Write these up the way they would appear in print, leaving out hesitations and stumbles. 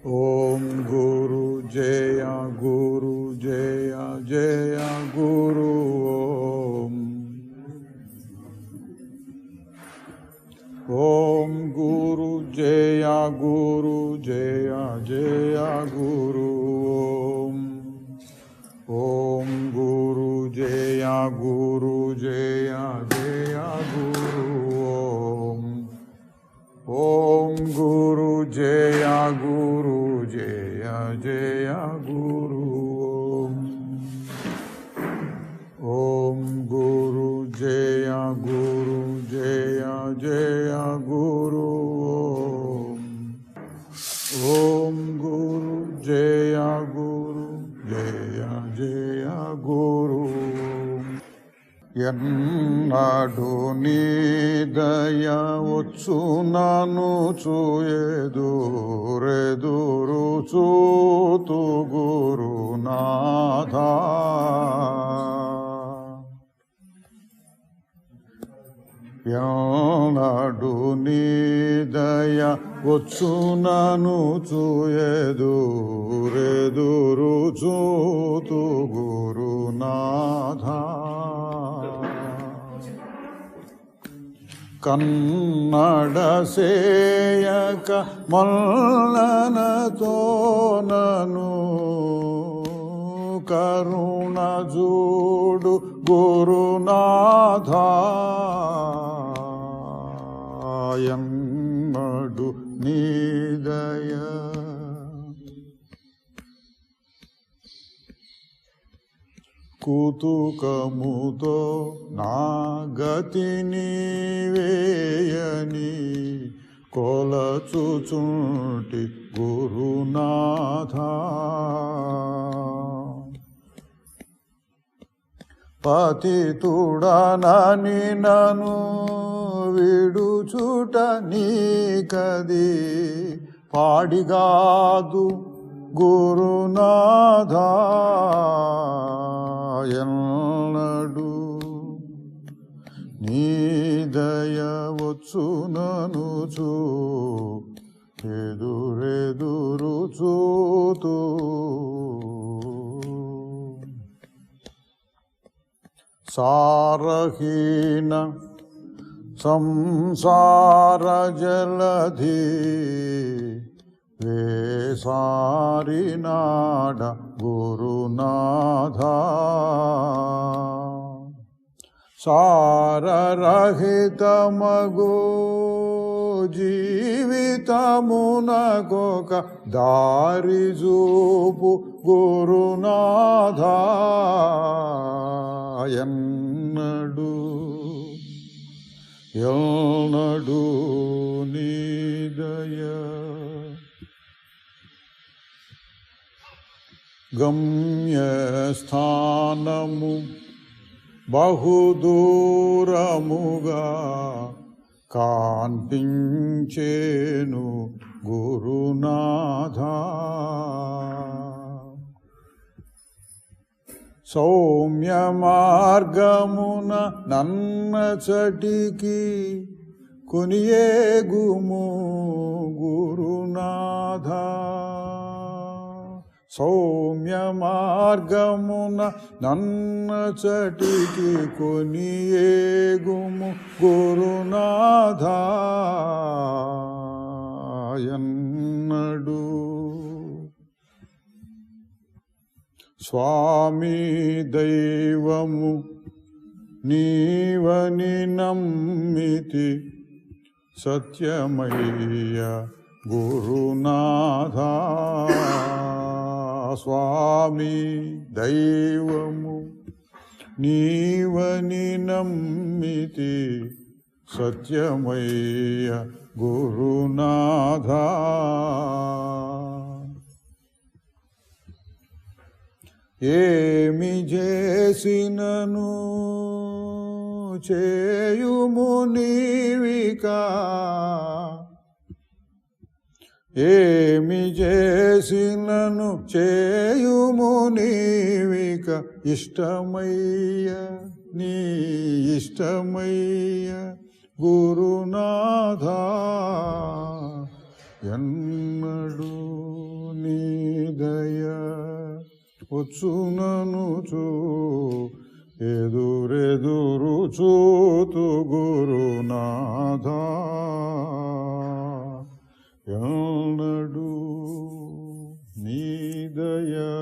ఓం గురు జయ గురు జయ జయ గురు ఓం. ఓం గురు జయ గురు జయ జయ గురు ఓం. ఓం గురు జయ గురు జయ జయ గురు ఓం. ఓం గురు జయ గురు జయ జయ గురు ఓం. ఓం గురు జయ గురు జయ జయ గురు ఓం. ఓం గురు జయ గురు జయ జయ గురు ఓం. ఎన్నడు నీ దయ వచ్చునను చూయెదురెదురు చూతు గురునాథ. ఎన్నడు నీ దయ వచ్చునను చూయెదురెదురు చూతు గురునాథ. కన్నడ సేయక మల్లనతో నను కరుణ జూడు గురునాథ. ఎన్నడు నీ దయ కుతుకముతో నా గతిని వేయని కొలచుచుంటి గురునాథ. పతితుడనని నను విడుచుట నీకది పాడిగాదు గురునాథ. ఎన్నడు నీ దయ వచ్చునను ఎదురెదురు చూతూ. సారహీన సంసార జలధి వేసారినాడ గురునాథ. సారరహితమగు జీవితమునకొక దారి చూపు గురునాథ. ఎన్నడు ఎన్నడు నీ దయ గమ్యస్థానము బహుదూరముగా కాంతించేను గురునాథ. సౌమ్య మార్గమున నన్నచటికి కొనియేగుము గురునాథ. సౌమ్య మార్గమున నన్నచటికి కొనియేగుము గురునాథ. ఎన్నడు స్వామి దైవము నీవని నమ్మితి సత్యమయ్య గురునాథ. స్వామి దైవము నీవని నమ్మితి సత్యమయ్య గురునాథ. ఏమి చేసినను చేయుము నీవిక. ఏమి చేసినను చేయుము నీవిక ఇష్టమయ్య నీ ఇష్టమయ్య గురునాథ. ఎన్నడు వచ్చుననుచు ఎదురెదురు చూతు గురునాథ ఎన్నడు నీ దయా.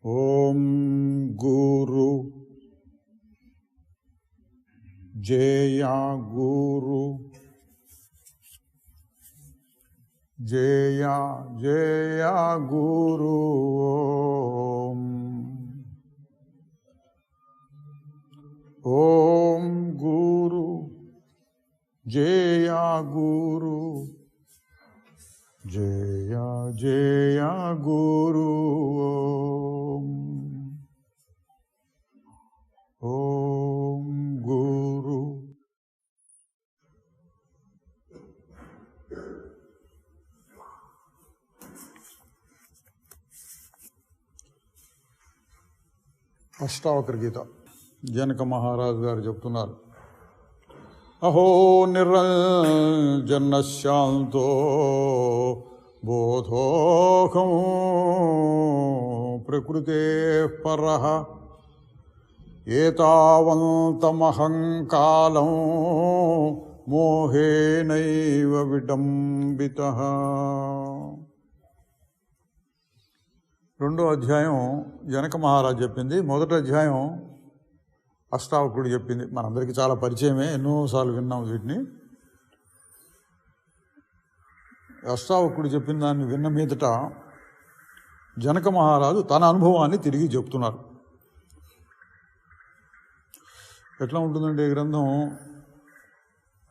ఓం గురు జయ గురు జయ జయ గురు. ఓం గురు జయ గురు జయ జయ గురు. ఓం గురు అష్టావక్ర గీత జనక మహారాజు గారు చెప్తున్నారు. అహో నిరంజన శాంతో బోధోహం ప్రకృతే పరః ఏతావంతమహంకాలం మోహేనైవ విడంబితః. రెండో అధ్యాయం జనక మహారాజు చెప్పింది. మొదటి అధ్యాయం అష్టావకుడు చెప్పింది. మనందరికీ చాలా పరిచయమే, ఎన్నోసార్లు విన్నాం వీటిని. అష్టావకుడు చెప్పిన దాన్ని విన్న మీదట జనక మహారాజు తన అనుభవాన్ని తిరిగి చెప్తున్నారు. ఎట్లా ఉంటుందంటే ఈ గ్రంథం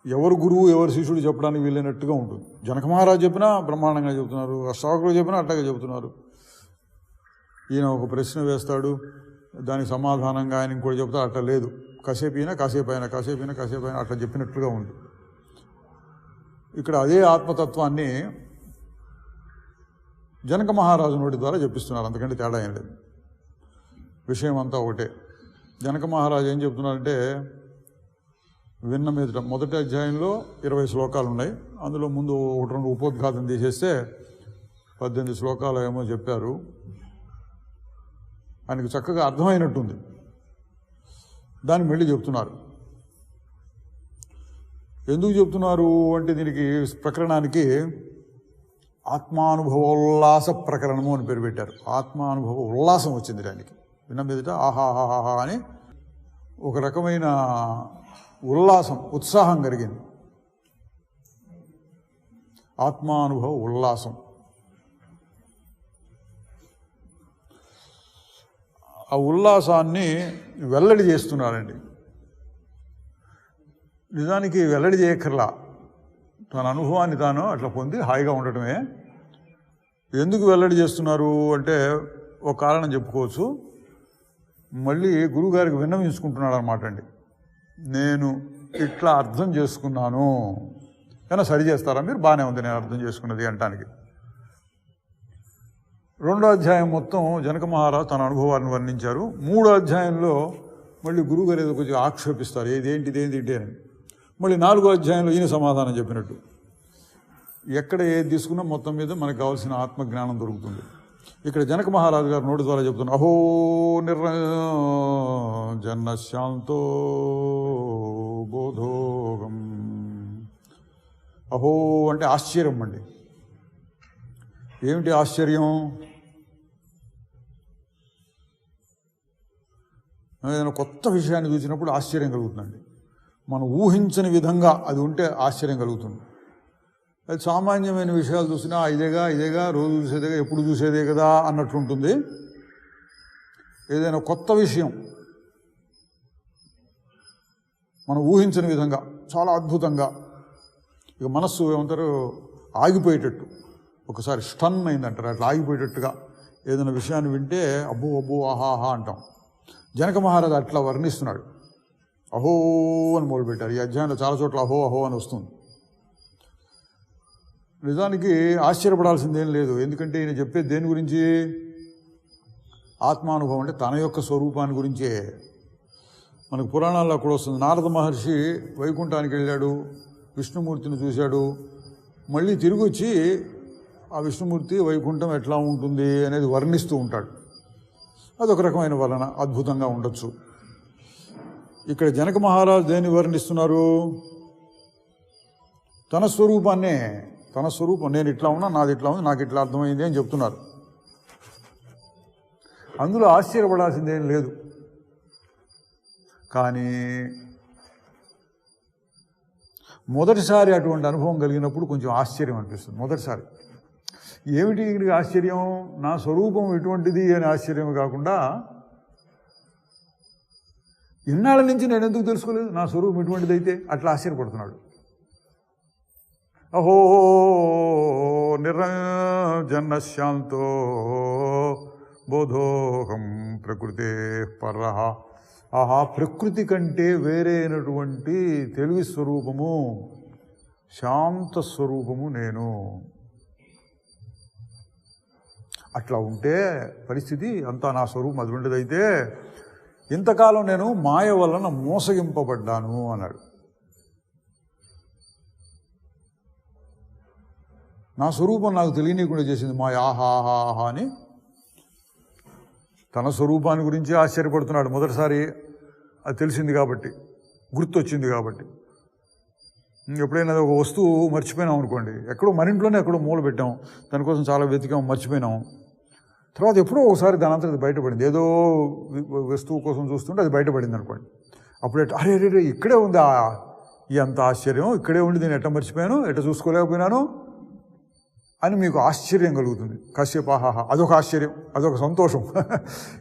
ఎవరు గురువు ఎవరు శిష్యుడు చెప్పడానికి వీలైనట్టుగా ఉంటుంది. జనక మహారాజు చెప్పినా బ్రహ్మాండంగా చెబుతున్నారు, అష్టావకుడు చెప్పినా అట్లాగే చెబుతున్నారు. ఈయన ఒక ప్రశ్న వేస్తాడు, దానికి సమాధానంగా ఆయన ఇంకోటి చెప్తాడు. అట్లా లేదు, కాసేపు అయినా అట్లా చెప్పినట్లుగా ఉంది. ఇక్కడ అదే ఆత్మతత్వాన్ని జనక మహారాజు నోటి ద్వారా చెప్పిస్తున్నారు, అంతకంటే తేడా ఏం లేదు. విషయం అంతా ఒకటే. జనక మహారాజు ఏం చెప్తున్నారంటే విన్న మీదట మొదటి అధ్యాయంలో 20 శ్లోకాలు ఉన్నాయి. అందులో ముందు 1-2 ఉపోద్ఘాతం తీసేస్తే 18 శ్లోకాలు ఏమో చెప్పారు. ఆయనకు చక్కగా అర్థమైనట్టుంది. దాన్ని మళ్ళీ చెప్తున్నారు. ఎందుకు చెప్తున్నారు అంటే దీనికి ప్రకరణానికి ఆత్మానుభవ ఉల్లాస ప్రకరణము అని పేరు పెట్టారు. ఆత్మానుభవ ఉల్లాసం వచ్చింది దానికి. విన్న మీదట ఆహాహాహా అని ఒక రకమైన ఉల్లాసం, ఉత్సాహం కలిగింది. ఆత్మానుభవ ఉల్లాసం. ఆ ఉల్లాసాన్ని వెల్లడి చేస్తున్నారండి. నిజానికి వెల్లడి చేయక్కర్లా, తన అనుభవాన్ని తాను అట్లా పొంది హాయిగా ఉండటమే. ఎందుకు వెల్లడి చేస్తున్నారు అంటే ఒక కారణం చెప్పుకోవచ్చు. మళ్ళీ గురువుగారికి విన్నవించుకుంటున్నాడు అనమాట అండి. నేను ఇట్లా అర్థం చేసుకున్నాను, కానీ సరి చేస్తారా మీరు? బాగానే ఉంది నేను అర్థం చేసుకున్నది అంటానికి. రెండో అధ్యాయం మొత్తం జనక మహారాజు తన అనుభవాన్ని వర్ణించారు. మూడో అధ్యాయంలో మళ్ళీ గురువుగారు ఏదో కొంచెం ఆక్షేపిస్తారు, ఇదేంటి అని. మళ్ళీ 4వ అధ్యాయంలో ఈయన సమాధానం చెప్పినట్టు. ఎక్కడ ఏది తీసుకున్నా మొత్తం మీద మనకు కావాల్సిన ఆత్మజ్ఞానం దొరుకుతుంది. ఇక్కడ జనక మహారాజు గారు నోటి ద్వారా చెప్తున్నారు, అహో నిర్జన శాంతో బోధోగం. అహో అంటే ఆశ్చర్యం అండి. ఏమిటి ఆశ్చర్యం? ఏదైనా కొత్త విషయాన్ని చూసినప్పుడు ఆశ్చర్యం కలుగుతుందండి. మనం ఊహించని విధంగా అది ఉంటే ఆశ్చర్యం కలుగుతుంది. అది సామాన్యమైన విషయాలు చూసినా ఇదేగా రోజు చూసేదేగా, ఎప్పుడు చూసేదే కదా అన్నట్లుంటుంది. ఏదైనా కొత్త విషయం మనం ఊహించని విధంగా చాలా అద్భుతంగా, ఇక మనస్సు ఏమంటారు ఆగిపోయేటట్టు, ఒకసారి స్టన్ అయిందంటారు, అట్లా ఆగిపోయేటట్టుగా ఏదైనా విషయాన్ని వింటే అబ్బో ఆహా అంటాం. జనక మహారాజు అట్లా వర్ణిస్తున్నాడు. అహో అని మొదలుపెట్టారు. ఈ అధ్యాయంలో చాలా చోట్ల అహో అని వస్తుంది. నిజానికి ఆశ్చర్యపడాల్సిందేం లేదు. ఎందుకంటే ఈయన చెప్పేది దేని గురించి? ఆత్మానుభవం అంటే తన యొక్క స్వరూపాన్ని గురించే. మనకు పురాణాల్లో కూడా వస్తుంది. నారద మహర్షి వైకుంఠానికి వెళ్ళాడు, విష్ణుమూర్తిని చూశాడు, మళ్ళీ తిరిగి వచ్చి ఆ విష్ణుమూర్తి వైకుంఠం ఎట్లా ఉంటుంది అనేది వర్ణిస్తూ ఉంటాడు. అదొక రకమైన వర్ణన, అద్భుతంగా ఉండొచ్చు. ఇక్కడ జనక మహారాజు దేన్ని వర్ణిస్తున్నారు? తన స్వరూపాన్నే, తన స్వరూపం నేను ఇట్లా ఉన్నా, నాది ఇట్లా ఉంది, నాకు ఇట్లా అర్థమైంది అని చెప్తున్నారు. అందులో ఆశ్చర్యపడాల్సిందేం లేదు. కానీ మొదటిసారి అటువంటి అనుభవం కలిగినప్పుడు కొంచెం ఆశ్చర్యం అనిపిస్తుంది. మొదటిసారి ఏమిటి ఆశ్చర్యం? నా స్వరూపం ఎటువంటిది అని ఆశ్చర్యం కాకుండా, ఇన్నాళ్ళ నుంచి నేను ఎందుకు తెలుసుకోలేదు నా స్వరూపం ఎటువంటిదైతే, అట్లా ఆశ్చర్యపడుతున్నాడు. అహో నిరంజన శాంతో బోధోహం ప్రకృతే పరః. ఆహా, ప్రకృతి కంటే వేరే అయినటువంటి తెలివి స్వరూపము, శాంత స్వరూపము నేను. అట్లా ఉంటే పరిస్థితి అంతా నా స్వరూపం అటువంటిదైతే ఇంతకాలం నేను మాయ వలన మోసగింపబడ్డాను అన్నాడు. నా స్వరూపం నాకు తెలియనీయకుండా చేసింది మాయ. ఆహాహాహా అని తన స్వరూపాన్ని గురించి ఆశ్చర్యపడుతున్నాడు. మొదటిసారి అది తెలిసింది కాబట్టి, గుర్తొచ్చింది కాబట్టి. ఎప్పుడైనా ఒక వస్తువు మర్చిపోయినాం అనుకోండి, ఎక్కడో మన ఇంట్లోనే ఎక్కడో మూల పెట్టాం, దానికోసం చాలా వెతికాం, మర్చిపోయినాం. తర్వాత ఎప్పుడో ఒకసారి దాని అంతా బయటపడింది, ఏదో వస్తువు కోసం చూస్తుంటే అది బయటపడింది అనుకోండి. అప్పుడే అరే రే ఇక్కడే ఉంది ఎంత ఆశ్చర్యం, ఇక్కడే ఉండి నేను ఎట్ట మర్చిపోయాను, ఎట్ట చూసుకోలేకపోయినాను అని మీకు ఆశ్చర్యం కలుగుతుంది. కాసేపు ఆహాహా, అదొక ఆశ్చర్యం, అదొక సంతోషం.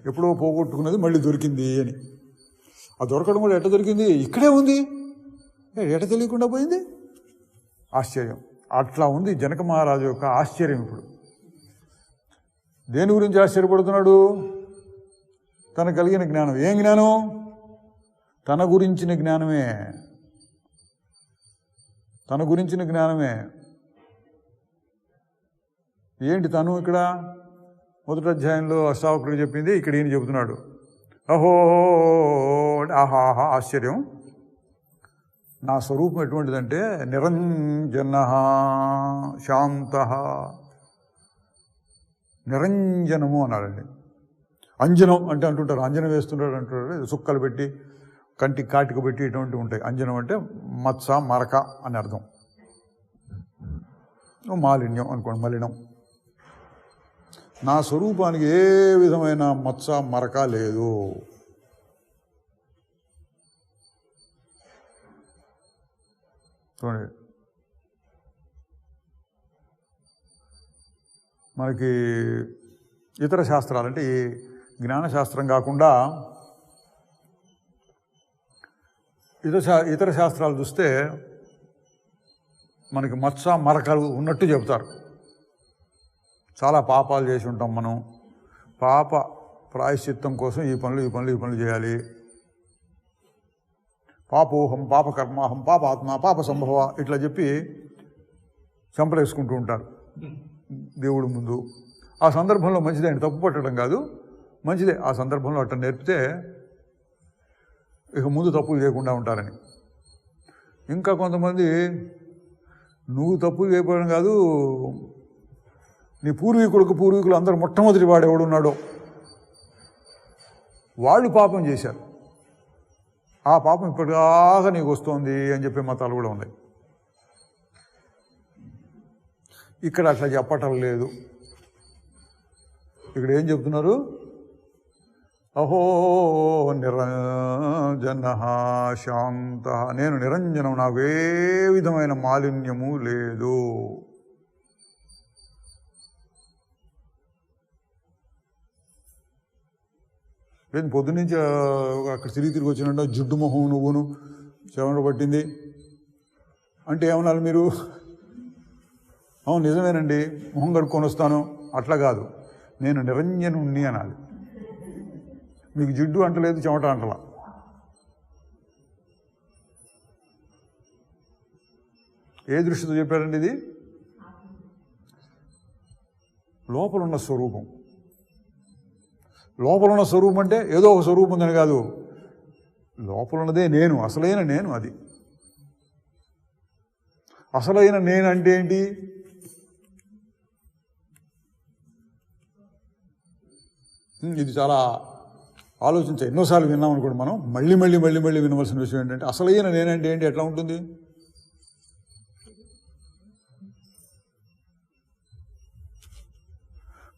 ఎప్పుడో పోగొట్టుకున్నది మళ్ళీ దొరికింది అని. ఆ దొరకడం కూడా ఎట్ట దొరికింది, ఇక్కడే ఉంది, ఎట్ట తెలియకుండా పోయింది, ఆశ్చర్యం. అట్లా ఉంది జనక మహారాజు యొక్క ఆశ్చర్యం. ఇప్పుడు దేని గురించి ఆశ్చర్యపడుతున్నాడు? తనకు కలిగిన జ్ఞానం. ఏం జ్ఞానం? తన గురించిన జ్ఞానమే, తన గురించిన జ్ఞానమే. ఏంటి తను? ఇక్కడ మొదటి అధ్యాయంలో అష్టావక్రుడు చెప్పింది ఇక్కడ ఈయన చెబుతున్నాడు. అహో ఆహాహా, ఆశ్చర్యం. నా స్వరూపం ఎటువంటిదంటే నిరంజన శాంత. నిరంజనము అన్నాడండి. అంజనం అంటే అంటుంటారు, అంజనం వేస్తుంటాడు అంటుంటారు, సుక్కలు పెట్టి కంటికి కాటికి పెట్టి ఇటువంటివి ఉంటాయి. అంజనం అంటే మత్స మరక అని అర్థం. మాలిన్యం అనుకోండి, మలినం. నా స్వరూపానికి ఏ విధమైన మత్స మరక లేదు. చూడండి, మనకి ఇతర శాస్త్రాలు అంటే ఈ జ్ఞానశాస్త్రం కాకుండా ఇతర శాస్త్రాలు చూస్తే మనకి మత్స మరకలు ఉన్నట్టు చెబుతారు. చాలా పాపాలు చేసి ఉంటాం మనం, పాప ప్రాయశ్చిత్తం కోసం ఈ పనులు చేయాలి. పాపోహం పాపకర్మాహం పాపాత్మ పాప సంభవ ఇట్లా చెప్పి చంపలేసుకుంటూ ఉంటారు దేవుడి ముందు. ఆ సందర్భంలో మంచిదే, తప్పు పట్టడం కాదు, మంచిదే. ఆ సందర్భంలో అట్లా నేర్పితే ఇక ముందు తప్పులు చేయకుండా ఉంటారని. ఇంకా కొంతమంది నువ్వు తప్పులు చేయడం కాదు, నీ పూర్వీకులు అందరూ మొట్టమొదటి వాడు ఎవడున్నాడో వాళ్ళు పాపం చేశారు, ఆ పాపం ఇప్పటిదాకా నీకు వస్తుంది అని చెప్పే మతాలు కూడా ఉన్నాయి. ఇక్కడ అట్లా చెప్పటం లేదు. ఇక్కడ ఏం చెప్తున్నారు? అహో నిరంజన శాంత. నేను నిరంజనం, నాకు ఏ విధమైన మాలిన్యము లేదు. లేదు పొద్దున్నుంచి అక్కడ తిరిగి వచ్చినట్టు జుడ్డు మొహం నువ్వును చెమట పట్టింది అంటే ఏమన్నారు మీరు? అవును నిజమేనండి, మొహం కడుక్కొని వస్తాను అట్లా కాదు, నేను నిరంజనుణ్ణి అనాలి. మీకు జిడ్డు అంటలేదు, చెమట అంటలా. ఏ దృష్టితో చెప్పారండి ఇది? లోపలున్న స్వరూపం. లోపలున్న స్వరూపం అంటే ఏదో ఒక స్వరూపం ఉందని కాదు, లోపలున్నదే నేను, అసలైన నేను. అది అసలైన నేను అంటే ఏంటి? ఇది చాలా ఆలోచించాలి. ఎన్నోసార్లు విన్నాం అనుకోండి మనం. మళ్ళీ మళ్ళీ మళ్ళీ మళ్ళీ వినవలసిన విషయం ఏంటంటే అసలైన నేనంటే ఏంటి, ఎట్లా ఉంటుంది?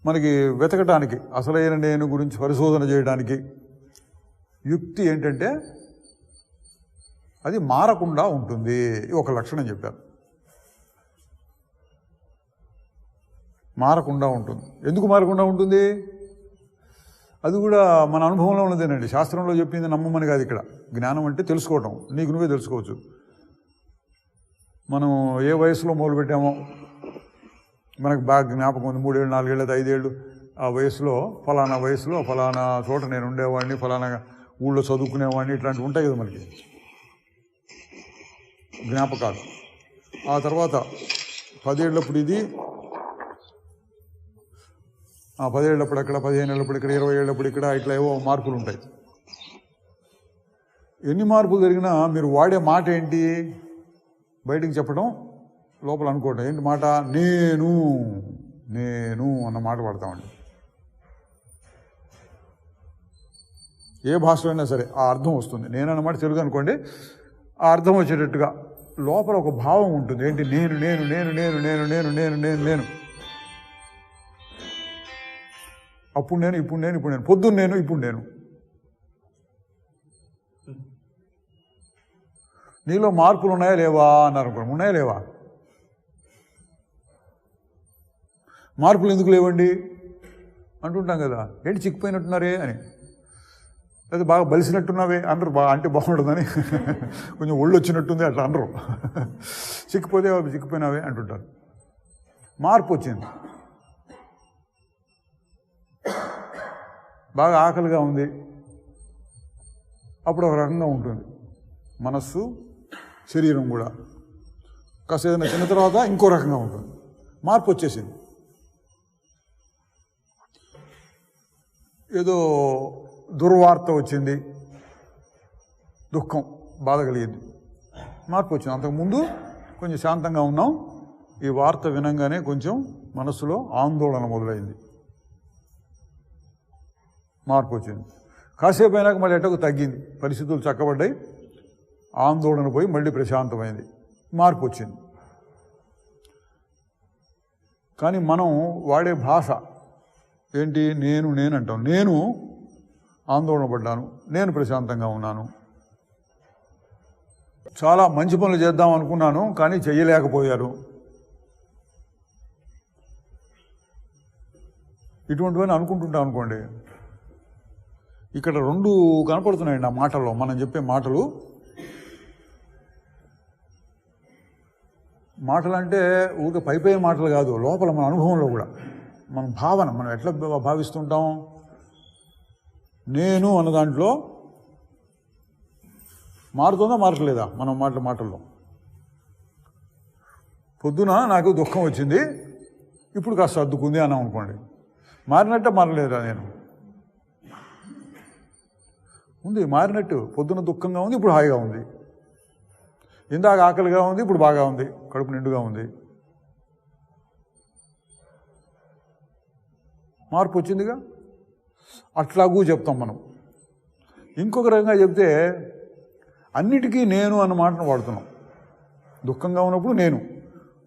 మనకి వెతకటానికి, అసలైన నేను గురించి పరిశోధన చేయడానికి యుక్తి ఏంటంటే అది మారకుండా ఉంటుంది. ఒక లక్షణం చెప్పారు, మారకుండా ఉంటుంది. ఎందుకు మారకుండా ఉంటుంది? అది కూడా మన అనుభవంలో ఉన్నదేనండి. శాస్త్రంలో చెప్పింది నమ్మమని కాదు. ఇక్కడ జ్ఞానం అంటే తెలుసుకోవటం, నీకు నువ్వే తెలుసుకోవచ్చు. మనం ఏ వయసులో మొదలుపెట్టామో మనకు బాగా జ్ఞాపకం ఉంది. 3 ఏళ్ళు 4 ఏళ్ళు 5 ఏళ్ళు ఆ వయసులో ఫలానా వయసులో ఫలానా చోట నేను ఉండేవాడిని, ఫలానా ఊళ్ళో చదువుకునేవాడిని, ఇట్లాంటివి ఉంటాయి కదా మనకి జ్ఞాపకాలు. ఆ తర్వాత 10 ఏళ్ళప్పుడు ఇది, 10 ఏళ్ళప్పుడు అక్కడ, 15 ఏళ్ళప్పుడు ఇక్కడ, 20 ఏళ్ళప్పుడు ఇక్కడ, ఇట్లా ఏవో మార్పులు ఉంటాయి. ఎన్ని మార్పులు జరిగినా మీరు వాడే మాట ఏంటి? బయటికి చెప్పడం, లోపల అనుకోవటం. ఏంటి మాట? నేను నేను అన్న మాట పడతామండి. ఏ భాషలో అయినా సరే ఆ అర్థం వస్తుంది. నేను అన్నమాట తెలుగు అనుకోండి, ఆ అర్థం వచ్చేటట్టుగా లోపల ఒక భావం ఉంటుంది. ఏంటి? నేను నేను నేను నేను నేను నేను నేను నేను నేను అప్పుడు నేను, ఇప్పుడు నేను, ఇప్పుడు నేను, పొద్దున్న నేను, ఇప్పుడు నేను. నీలో మార్పులు ఉన్నాయా లేవా అన్నారు అనుకోండి. ఉన్నాయా లేవా? మార్పులు ఎందుకు లేవండి అంటుంటాం కదా. ఏంటి చిక్కిపోయినట్టున్నారే అని, లేదా బాగా బలిసినట్టున్నావే అనరు. బాగా అంటే బాగుంటుందని, కొంచెం ఒళ్ళు వచ్చినట్టుంది అట్లా అనరు. చిక్కిపోతే చిక్కిపోయినావే అంటుంటారు. మార్పు వచ్చింది, బాగా ఆకలిగా ఉంది, అప్పుడు ఒక రకంగా ఉంటుంది మనస్సు, శరీరం కూడా. కాస్త ఏదైనా తిన్న తర్వాత ఇంకో రకంగా ఉంటుంది. మార్పు వచ్చేసింది. ఏదో దుర్వార్త వచ్చింది, దుఃఖం, బాధ కలిగింది, మార్పు వచ్చింది. అంతకుముందు కొంచెం శాంతంగా ఉన్నాం, ఈ వార్త వినంగానే కొంచెం మనస్సులో ఆందోళన మొదలైంది, మార్పు వచ్చింది. కాసేపు అయినాక మళ్ళీ ఎట్టకు తగ్గింది, పరిస్థితులు చక్కబడ్డాయి, ఆందోళన పోయి మళ్ళీ ప్రశాంతమైంది, మార్పు వచ్చింది. కానీ మనం వాడే భాష ఏంటి? నేను నేను అంటాం. నేను ఆందోళన పడ్డాను, నేను ప్రశాంతంగా ఉన్నాను, చాలా మంచి పనులు చేద్దాం అనుకున్నాను కానీ చెయ్యలేకపోయాను, ఇటువంటివన్నీ అనుకుంటుంటాం అనుకోండి. ఇక్కడ 2 కనపడుతున్నాయండి ఆ మాటల్లో. మనం చెప్పే మాటలు అంటే ఊరికే పైపై మాటలు కాదు, లోపల మన అనుభవంలో కూడా మన భావన, మనం ఎట్లా భావిస్తుంటాం. నేను అన్న దాంట్లో మారుతుందా మారట్లేదా? మనం మాటల్లో పొద్దున నాకు దుఃఖం వచ్చింది, ఇప్పుడు కాస్త సర్దుకుంది అన్నాం అనుకోండి. మారినట్టే మారలేదా? నేను ఉంది, మారినట్టు. పొద్దున దుఃఖంగా ఉంది, ఇప్పుడు హాయిగా ఉంది. ఇందాక ఆకలిగా ఉంది, ఇప్పుడు బాగా ఉంది, కడుపు నిండుగా ఉంది. మార్పు వచ్చిందిగా. అట్లాగూ చెప్తాం మనం. ఇంకొక రకంగా చెప్తే అన్నిటికీ నేను అన్న మాటను వాడుతున్నాం. దుఃఖంగా ఉన్నప్పుడు నేను,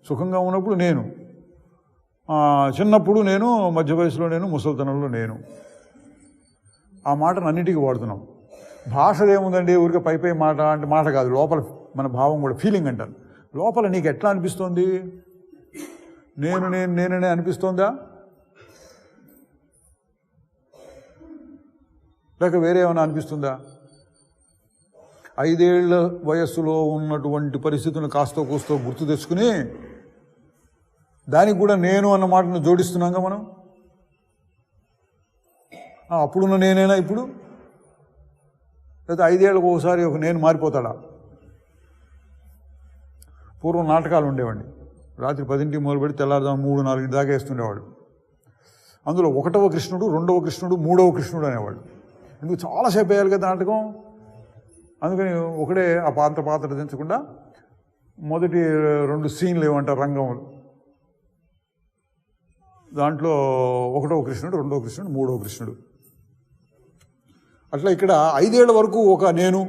సుఖంగా ఉన్నప్పుడు నేను, చిన్నప్పుడు నేను, మధ్య వయసులో నేను, ముసలితనంలో నేను, ఆ మాటను అన్నిటికీ వాడుతున్నాం. భాషలో ఏముందండి, ఊరికే పైపై మాట అంటే మాట కాదు, లోపల మన భావం కూడా, ఫీలింగ్ అంటారు. లోపల నీకు ఎట్లా అనిపిస్తోంది? నేననే అనిపిస్తోందా, లేక వేరే ఏమైనా అనిపిస్తుందా? 5 ఏళ్ల వయస్సులో ఉన్నటువంటి పరిస్థితులను కాస్తో కూస్తో గుర్తు తెచ్చుకుని దానికి కూడా నేను అన్న మాటను జోడిస్తున్నాగా మనం. అప్పుడున్న నేనైనా ఇప్పుడు, లేదా 5 ఏళ్ళకు ఒకసారి ఒక నేను మారిపోతాడా? పూర్వం నాటకాలు ఉండేవాడిని, రాత్రి 10ంటికి మొదలుపెట్టి తెల్లారుదాం 3-4 దాకా వేస్తుండేవాడు. అందులో 1వ కృష్ణుడు, 2వ కృష్ణుడు, 3వ కృష్ణుడు అనేవాడు. ఎందుకు చాలాసేపు వేయాలి కదా నాటకం, అందుకని ఒకడే ఆ పాత్ర దించకుండా మొదటి 2 సీన్లు ఏమంటారు, రంగములు, దాంట్లో 1వ కృష్ణుడు, 2వ కృష్ణుడు, 3వ కృష్ణుడు అట్లా ఇక్కడ 5 ఏళ్ల వరకు ఒక నేను,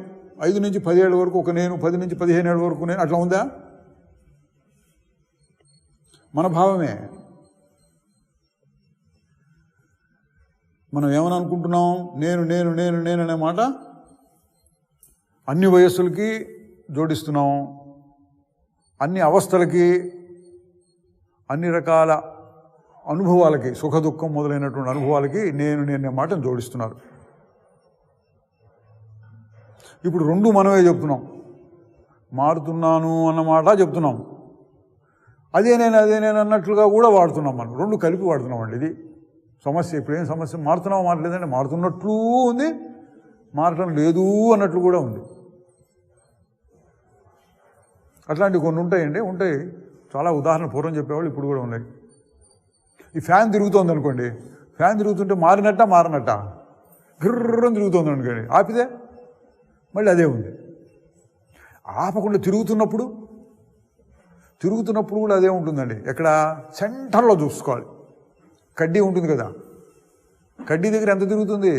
5 నుంచి 10 ఏళ్ల వరకు ఒక నేను, 10 నుంచి 15 ఏళ్ల వరకు నేను, అట్లా ఉందా? మన భావమే. మనం ఏమని అనుకుంటున్నాం? నేను నేను నేను నేను అనే మాట అన్ని వయస్సులకి జోడిస్తున్నాం, అన్ని అవస్థలకి, అన్ని రకాల అనుభవాలకి, సుఖ దుఃఖం మొదలైనటువంటి అనుభవాలకి నేను నేను అనే మాటను జోడిస్తున్నారు. ఇప్పుడు రెండు మనమే చెప్తున్నాం. మారుతున్నాను అన్నమాట చెప్తున్నాం, అదే నేను అన్నట్లుగా కూడా వాడుతున్నాం. మనం రెండు కలిపి వాడుతున్నాం అండి. ఇది సమస్య. ఇప్పుడు ఏం సమస్య? మారుతున్నాం మారలేదంటే మారుతున్నట్లు ఉంది, మారటం లేదు అన్నట్లు కూడా ఉంది. అట్లాంటివి కొన్ని ఉంటాయి. చాలా ఉదాహరణ పూర్వం చెప్పేవాళ్ళు ఇప్పుడు కూడా ఉన్నాయి. ఈ ఫ్యాన్ తిరుగుతోంది అనుకోండి, ఫ్యాన్ తిరుగుతుంటే మారినట్ట గిర్రం తిరుగుతోంది అనుకోండి, ఆపితే మళ్ళీ అదే ఉంది. ఆపకుండా తిరుగుతున్నప్పుడు కూడా అదే ఉంటుందండి. ఎక్కడ? సెంటర్లో చూసుకోవాలి. కడ్డీ ఉంటుంది కదా, కడ్డీ దగ్గర ఎంత తిరుగుతుంది?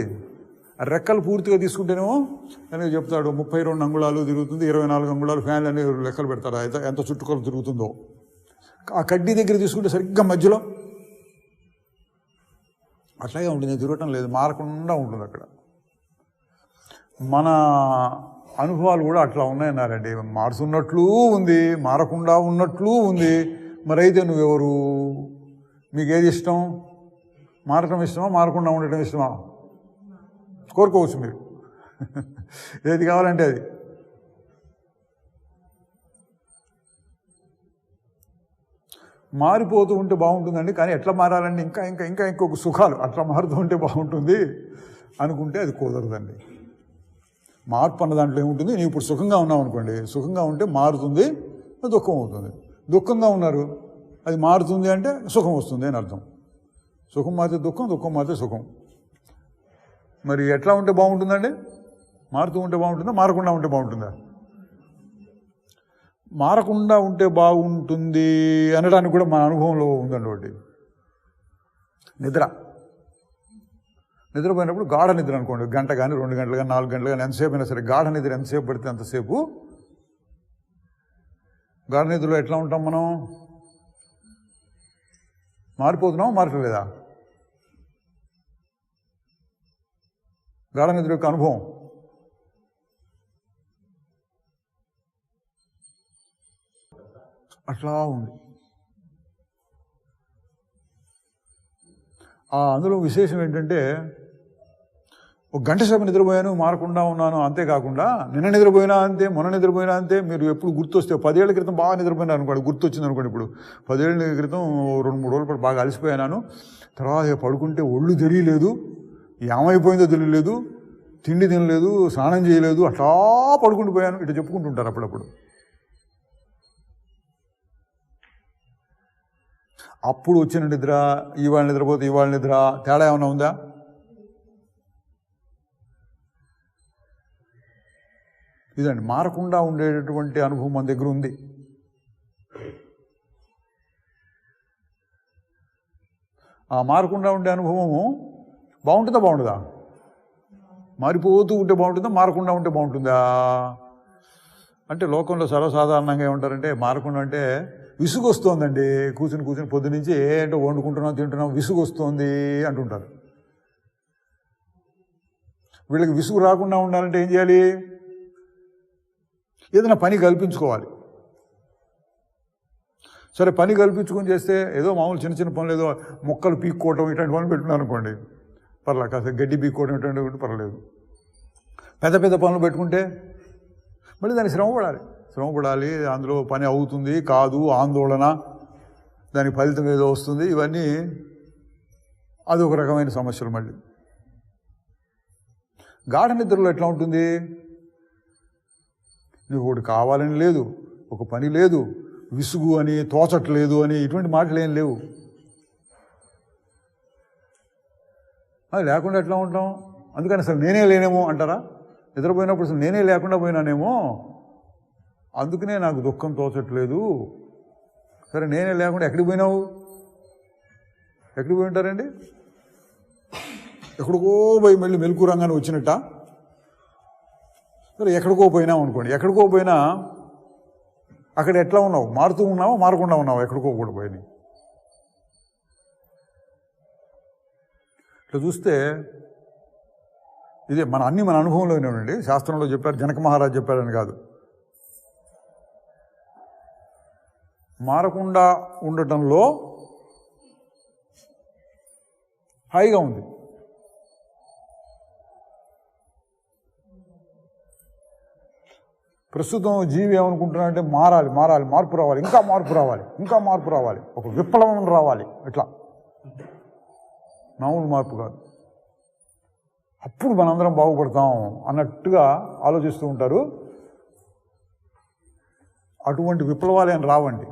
రెక్కలు పూర్తిగా తీసుకుంటేనేమో అని చెప్తాడు 32 అంగుళాలు తిరుగుతుంది, 24 అంగుళాలు ఫ్యాన్లు అని లెక్కలు పెడతాడు, ఎంత చుట్టుకొలు తిరుగుతుందో. ఆ కడ్డీ దగ్గర తీసుకుంటే సరిగ్గా మధ్యలో అట్లాగే ఉంటుంది, తిరగటం లేదు, మారకుండా ఉంటుంది అక్కడ. మన అనుభవాలు కూడా అట్లా ఉన్నాయన్నారండి. మారుతున్నట్లు ఉంది, మారకుండా ఉన్నట్లు ఉంది. మరి అయితే నువ్వెవరు? మీకేది ఇష్టం? మారటం ఇష్టమా, మారకుండా ఉండటం ఇష్టమా? కోరుకోవచ్చు మీరు, ఏది కావాలంటే అది. మారిపోతూ ఉంటే బాగుంటుందండి, కానీ ఎట్లా మారాలండి? ఇంకొక సుఖాలు అట్లా మారుతూ ఉంటే బాగుంటుంది అనుకుంటే అది కుదరదండి. మార్పు అన్న దాంట్లో ఏముంటుంది? నీవు ఇప్పుడు సుఖంగా ఉన్నావు అనుకోండి, సుఖంగా ఉంటే మారుతుంది, దుఃఖం అవుతుంది. దుఃఖంగా ఉన్నారు, అది మారుతుంది అంటే సుఖం వస్తుంది అని అర్థం. సుఖం మారితే దుఃఖం, దుఃఖం మారితే సుఖం. మరి ఎట్లా ఉంటే బాగుంటుందండి? మారుతూ ఉంటే బాగుంటుందా, మారకుండా ఉంటే బాగుంటుందా? మారకుండా ఉంటే బాగుంటుంది అనడానికి కూడా మన అనుభవంలో ఉందండి ఒకటి. నిద్రపోయినప్పుడు గాఢ నిద్ర అనుకోండి, గంట కానీ 2 గంటలు కానీ 4 గంటలు కానీ ఎంతసేపు అయినా సరే, గాఢ నిద్ర ఎంతసేపు పడితే అంతసేపు. గాఢ నిద్రలో ఎట్లా ఉంటాం మనం? మారిపోతున్నాం, మారట్లేదా? గాఢ నిద్ర యొక్క అనుభవం అట్లా ఉంది. అందులో విశేషం ఏంటంటే, ఒక గంట సేపు నిద్రపోయాను, మారకుండా ఉన్నాను. అంతేకాకుండా నిన్న నిద్రపోయినా అంతే, మొన్న నిద్రపోయినా అంతే. మీరు ఎప్పుడు గుర్తొస్తే 10 ఏళ్ల క్రితం బాగా నిద్రపోయినా అనుకోండి, గుర్తొచ్చింది అనుకోండి. ఇప్పుడు 10 ఏళ్ల క్రితం 2-3 రోజుల పాటు బాగా అలసిపోయాను, తర్వాత పడుకుంటే ఒళ్ళు తెలియలేదు, ఏమైపోయిందో తెలియలేదు, తిండి తినలేదు, స్నానం చేయలేదు, అట్లా పడుకుంటూ ఇట్లా చెప్పుకుంటుంటారు అప్పుడప్పుడు. అప్పుడు వచ్చిన నిద్ర, ఇవాళ నిద్రపోతే ఇవాళ నిద్ర తేడా ఏమైనా ఉందా? ఇదండి మారకుండా ఉండేటటువంటి అనుభవం మన దగ్గర ఉంది. ఆ మారకుండా ఉండే అనుభవము బాగుంటుందా, బాగుంటుందా? మారిపోతూ ఉంటే బాగుంటుందా, మారకుండా ఉంటే బాగుంటుందా? అంటే లోకంలో సర్వసాధారణంగా ఏమంటారంటే, మారకుండా అంటే విసుగు వస్తోందండి, కూర్చుని పొద్దునుంచి ఏంటో వండుకుంటున్నాం, తింటున్నాం, విసుగు వస్తోంది అంటుంటారు. వీళ్ళకి విసుగు రాకుండా ఉండాలంటే ఏం చేయాలి? ఏదైనా పని కల్పించుకోవాలి. సరే, పని కల్పించుకొని చేస్తే ఏదో మామూలు చిన్న పనులు, ఏదో మొక్కలు పీక్కోవటం ఇట్లాంటి పనులు పెట్టుకున్నాను అనుకోండి, పర్లేదు. కాస్త గడ్డి పీక్కోవడం ఇట్లాంటివి పర్లేదు. పెద్ద పనులు పెట్టుకుంటే మళ్ళీ దానికి శ్రమ పడాలి. అందులో పని అవుతుంది కాదు, ఆందోళన, దానికి ఫలితం ఏదో వస్తుంది, ఇవన్నీ అదొక రకమైన సమస్యలు. మళ్ళీ గాఢ నిద్రలో ఎట్లా ఉంటుంది? నీకు ఒకటి కావాలని లేదు, ఒక పని లేదు, విసుగు అని, తోచట్లేదు అని, ఇటువంటి మాటలు ఏం లేవు. అది లేకుండా ఎట్లా ఉంటాం? అందుకని అసలు నేనే లేనేమో అంటారా? నిద్రపోయినప్పుడు అసలు నేనే లేకుండా పోయినానేమో, అందుకనే నాకు దుఃఖం తోచట్లేదు. సరే, నేనే లేకుండా ఎక్కడికి పోయినావు? ఎక్కడికి పోయి ఉంటారండి? ఎక్కడికో పోయి మళ్ళీ మెలకు రంగానే వచ్చినట్ట సరే ఎక్కడికో పోయినాం అనుకోండి, ఎక్కడికో పోయినా అక్కడ ఎట్లా ఉన్నావు, మారుతూ ఉన్నావా మారకుండా ఉన్నావా, ఎక్కడికో కూడా పోయినాయి. ఇట్లా చూస్తే ఇదే మన అనుభవంలోనే ఉండండి. శాస్త్రంలో చెప్పారు, జనక మహారాజు చెప్పారని కాదు. మారకుండా ఉండటంలో హాయిగా ఉంది. ప్రస్తుతం జీవి ఏమనుకుంటున్నాడంటే మారాలి, మార్పు రావాలి, ఇంకా మార్పు రావాలి, ఒక విప్లవం రావాలి. ఇట్లా మామూలు మార్పు కాదు, అప్పుడు మనందరం బాగుపడతాం అన్నట్టుగా ఆలోచిస్తూ ఉంటారు. అటువంటి విప్లవాలు ఏం రావండి.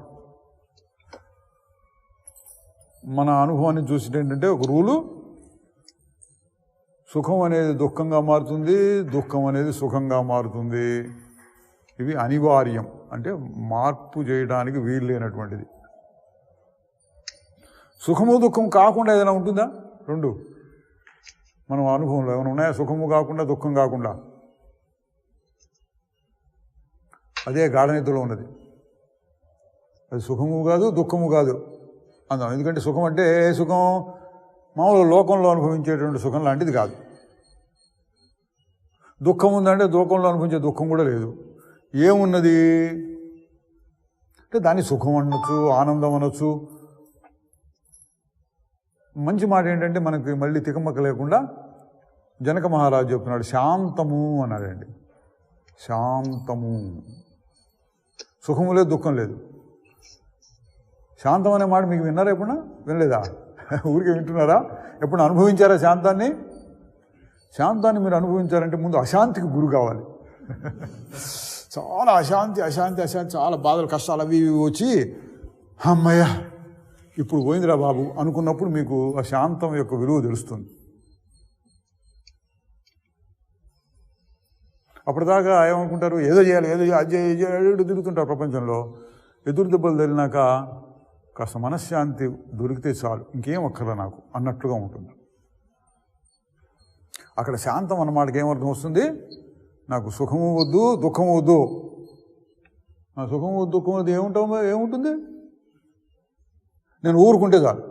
మన అనుభవాన్ని చూసి ఏంటంటే ఒక రూలు, సుఖం అనేది దుఃఖంగా మారుతుంది, దుఃఖం అనేది సుఖంగా మారుతుంది. ఇవి అనివార్యం, అంటే మార్పు చేయడానికి వీలు లేనటువంటిది. సుఖము దుఃఖం కాకుండా ఏదైనా ఉంటుందా? రెండు మనం అనుభవంలో ఏమైనా ఉన్నాయా? సుఖము కాకుండా దుఃఖం కాకుండా. అదే గాఢనిద్రలో ఉన్నది. అది సుఖము కాదు దుఃఖము కాదు అందాం. ఎందుకంటే సుఖం అంటే సుఖం మామూలు లోకంలో అనుభవించేటువంటి సుఖం లాంటిది కాదు. దుఃఖం ఉందంటే లోకంలో అనుభవించే దుఃఖం కూడా లేదు. ఏమున్నది అంటే దాన్ని సుఖం అనొచ్చు, ఆనందం అనొచ్చు. మంచి మాట ఏంటంటే మనకి మళ్ళీ తికమక్క లేకుండా జనక మహారాజు చెప్తున్నాడు, శాంతము అన్నాడండి. శాంతము, సుఖము లేదు దుఃఖం లేదు. శాంతం అనే మాట మీకు విన్నారా? ఎప్పుడన్నా వినలేదా? ఊరికే వింటున్నారా? ఎప్పుడు అనుభవించారా శాంతాన్ని? శాంతాన్ని మీరు అనుభవించారంటే ముందు అశాంతికి గురి కావాలి. చాలా అశాంతి చాలా బాధలు కష్టాలు అవి ఇవి వచ్చి అమ్మయ్య ఇప్పుడు పోయిందిరా బాబు అనుకున్నప్పుడు మీకు ఆ శాంతం యొక్క విలువ తెలుస్తుంది. అప్పటిదాకా ఏమనుకుంటారు, ఏదో చేయాలి అది తిరుగుతుంటారు ప్రపంచంలో. ఎదురు దెబ్బలు తగిలినాక కాస్త మనశ్శాంతి దొరికితే చాలు, ఇంకేం అక్కర్లా నాకు అన్నట్లుగా ఉంటుంది. అక్కడ శాంతం అన్నమాటకి ఏమర్థం వస్తుంది? నాకు సుఖము వద్దు దుఃఖము వద్దు. నా సుఖము వద్దు దుఃఖం వద్దు ఏముంటుంది? నేను ఊరుకుంటే చాలు.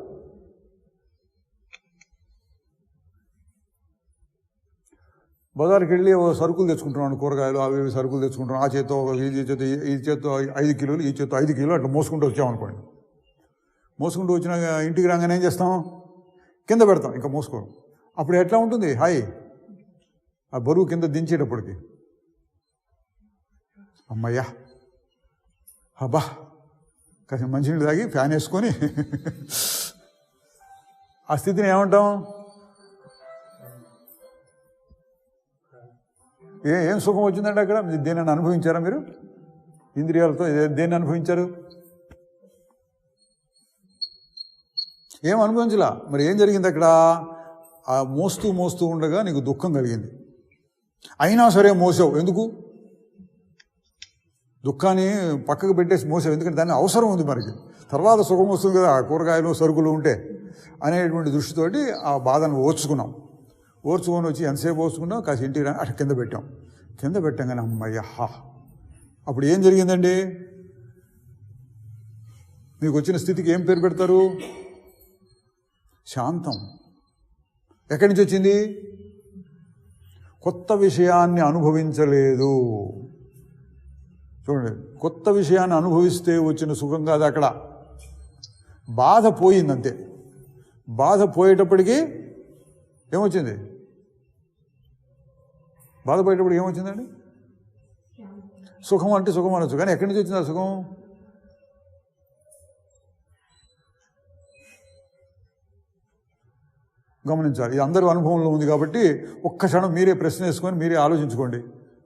బజార్కి వెళ్ళి సరుకులు తెచ్చుకుంటున్నాను, కూరగాయలు అవి సరుకులు తెచ్చుకుంటున్నాను. ఆ చేత్తో ఈ చేత్తో 5 కిలోలు, ఈ చేత్తో 5 కిలోలు అట్లా మోసుకుంటూ వచ్చామనుకోండి. మోసుకుంటూ వచ్చినా ఇంటికి రాగానే ఏం చేస్తాం? కింద పెడతాం, ఇంకా మోసుకోం. అప్పుడు ఎట్లా ఉంటుంది? హాయ్, ఆ బరువు కింద దించేటప్పటికి అమ్మయ్యా అబ్బా కాస్త మంచినీళ్ళు తాగి ఫ్యాన్ వేసుకొని ఆ స్థితిని ఏమంటాం? ఏం సుఖం వచ్చిందంటే అక్కడ దేన్ని అనుభవించారా మీరు? ఇంద్రియాలతో దేన్ని అనుభవించారు? ఏం అనుభవించలా. మరి ఏం జరిగింది అక్కడ? ఆ మోస్తూ ఉండగా నీకు దుఃఖం కలిగింది. అయినా సరే మోసావు. ఎందుకు? దుఃఖాన్ని పక్కకు పెట్టేసి మోసావు, ఎందుకంటే దాని అవసరం ఉంది మనకి. తర్వాత సుఖం వస్తుంది కదా, కూరగాయలు సరుకులు ఉంటే అనేటువంటి దృష్టితోటి ఆ బాధను ఓర్చుకున్నాం. ఓర్చుకొని వచ్చి ఎంతసేపు ఓర్చుకున్నాం, కాసి ఇంటికి రా అట్లా కింద పెట్టాం. కింద పెట్టంగానే అమ్మయ్య అప్పుడు ఏం జరిగిందండి? మీకు వచ్చిన స్థితికి ఏం పేరు పెడతారు? శాంతం. ఎక్కడి నుంచి వచ్చింది? కొత్త విషయాన్ని అనుభవించలేదు. చూడండి, కొత్త విషయాన్ని అనుభవిస్తే వచ్చిన సుఖం కాదు అక్కడ. బాధ పోయిందంతే. బాధ పోయేటప్పటికీ ఏమొచ్చింది? బాధపడేటప్పుడు ఏమొచ్చిందండి? సుఖం అంటే సుఖం అనొచ్చు, కానీ ఎక్కడి నుంచి వచ్చింది ఆ సుఖం? గమనించాలి. ఇది అందరూ అనుభవంలో ఉంది కాబట్టి ఒక్క క్షణం మీరే ప్రశ్న వేసుకొని మీరే ఆలోచించుకోండి.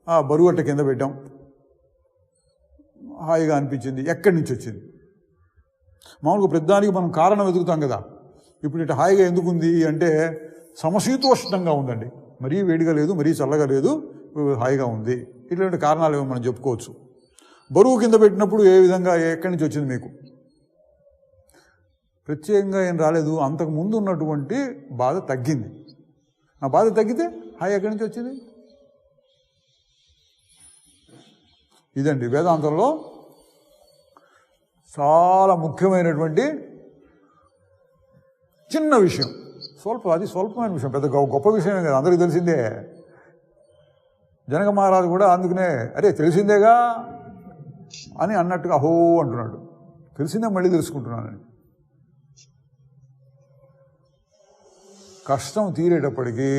ఆ బరువు అట్ట కింద పెట్టాం, హాయిగా అనిపించింది. ఎక్కడి నుంచి వచ్చింది? మామూలుగా ప్రతిదానికి మనం కారణం వెతుకుతాం కదా. ఇప్పుడు ఇట్లా హాయిగా ఎందుకుంది అంటే సమశీతోష్ణంగా ఉందండి, మరీ వేడిగా లేదు, మరీ చల్లగా లేదు, హాయిగా ఉంది. ఇట్లాంటి కారణాలు ఏమో మనం చెప్పుకోవచ్చు. బరువు కింద పెట్టినప్పుడు ఏ విధంగా ఎక్కడి నుంచి వచ్చింది మీకు? ప్రత్యేకంగా ఏం రాలేదు. అంతకు ముందు ఉన్నటువంటి బాధ తగ్గింది. నా బాధ తగ్గితే హాయి ఎక్కడి నుంచి వచ్చింది? ఇదండి వేదాంతంలో చాలా ముఖ్యమైనటువంటి చిన్న విషయం. అది స్వల్పమైన విషయం, పెద్ద గొప్ప విషయమే కదా, అందరికీ తెలిసిందే. జనక మహారాజు కూడా అందుకనే అరే తెలిసిందేగా అని అన్నట్టుగా అహో అంటున్నాడు. తెలిసిందే మళ్ళీ తెలుసుకుంటున్నానని. కష్టం తీరేటప్పటికీ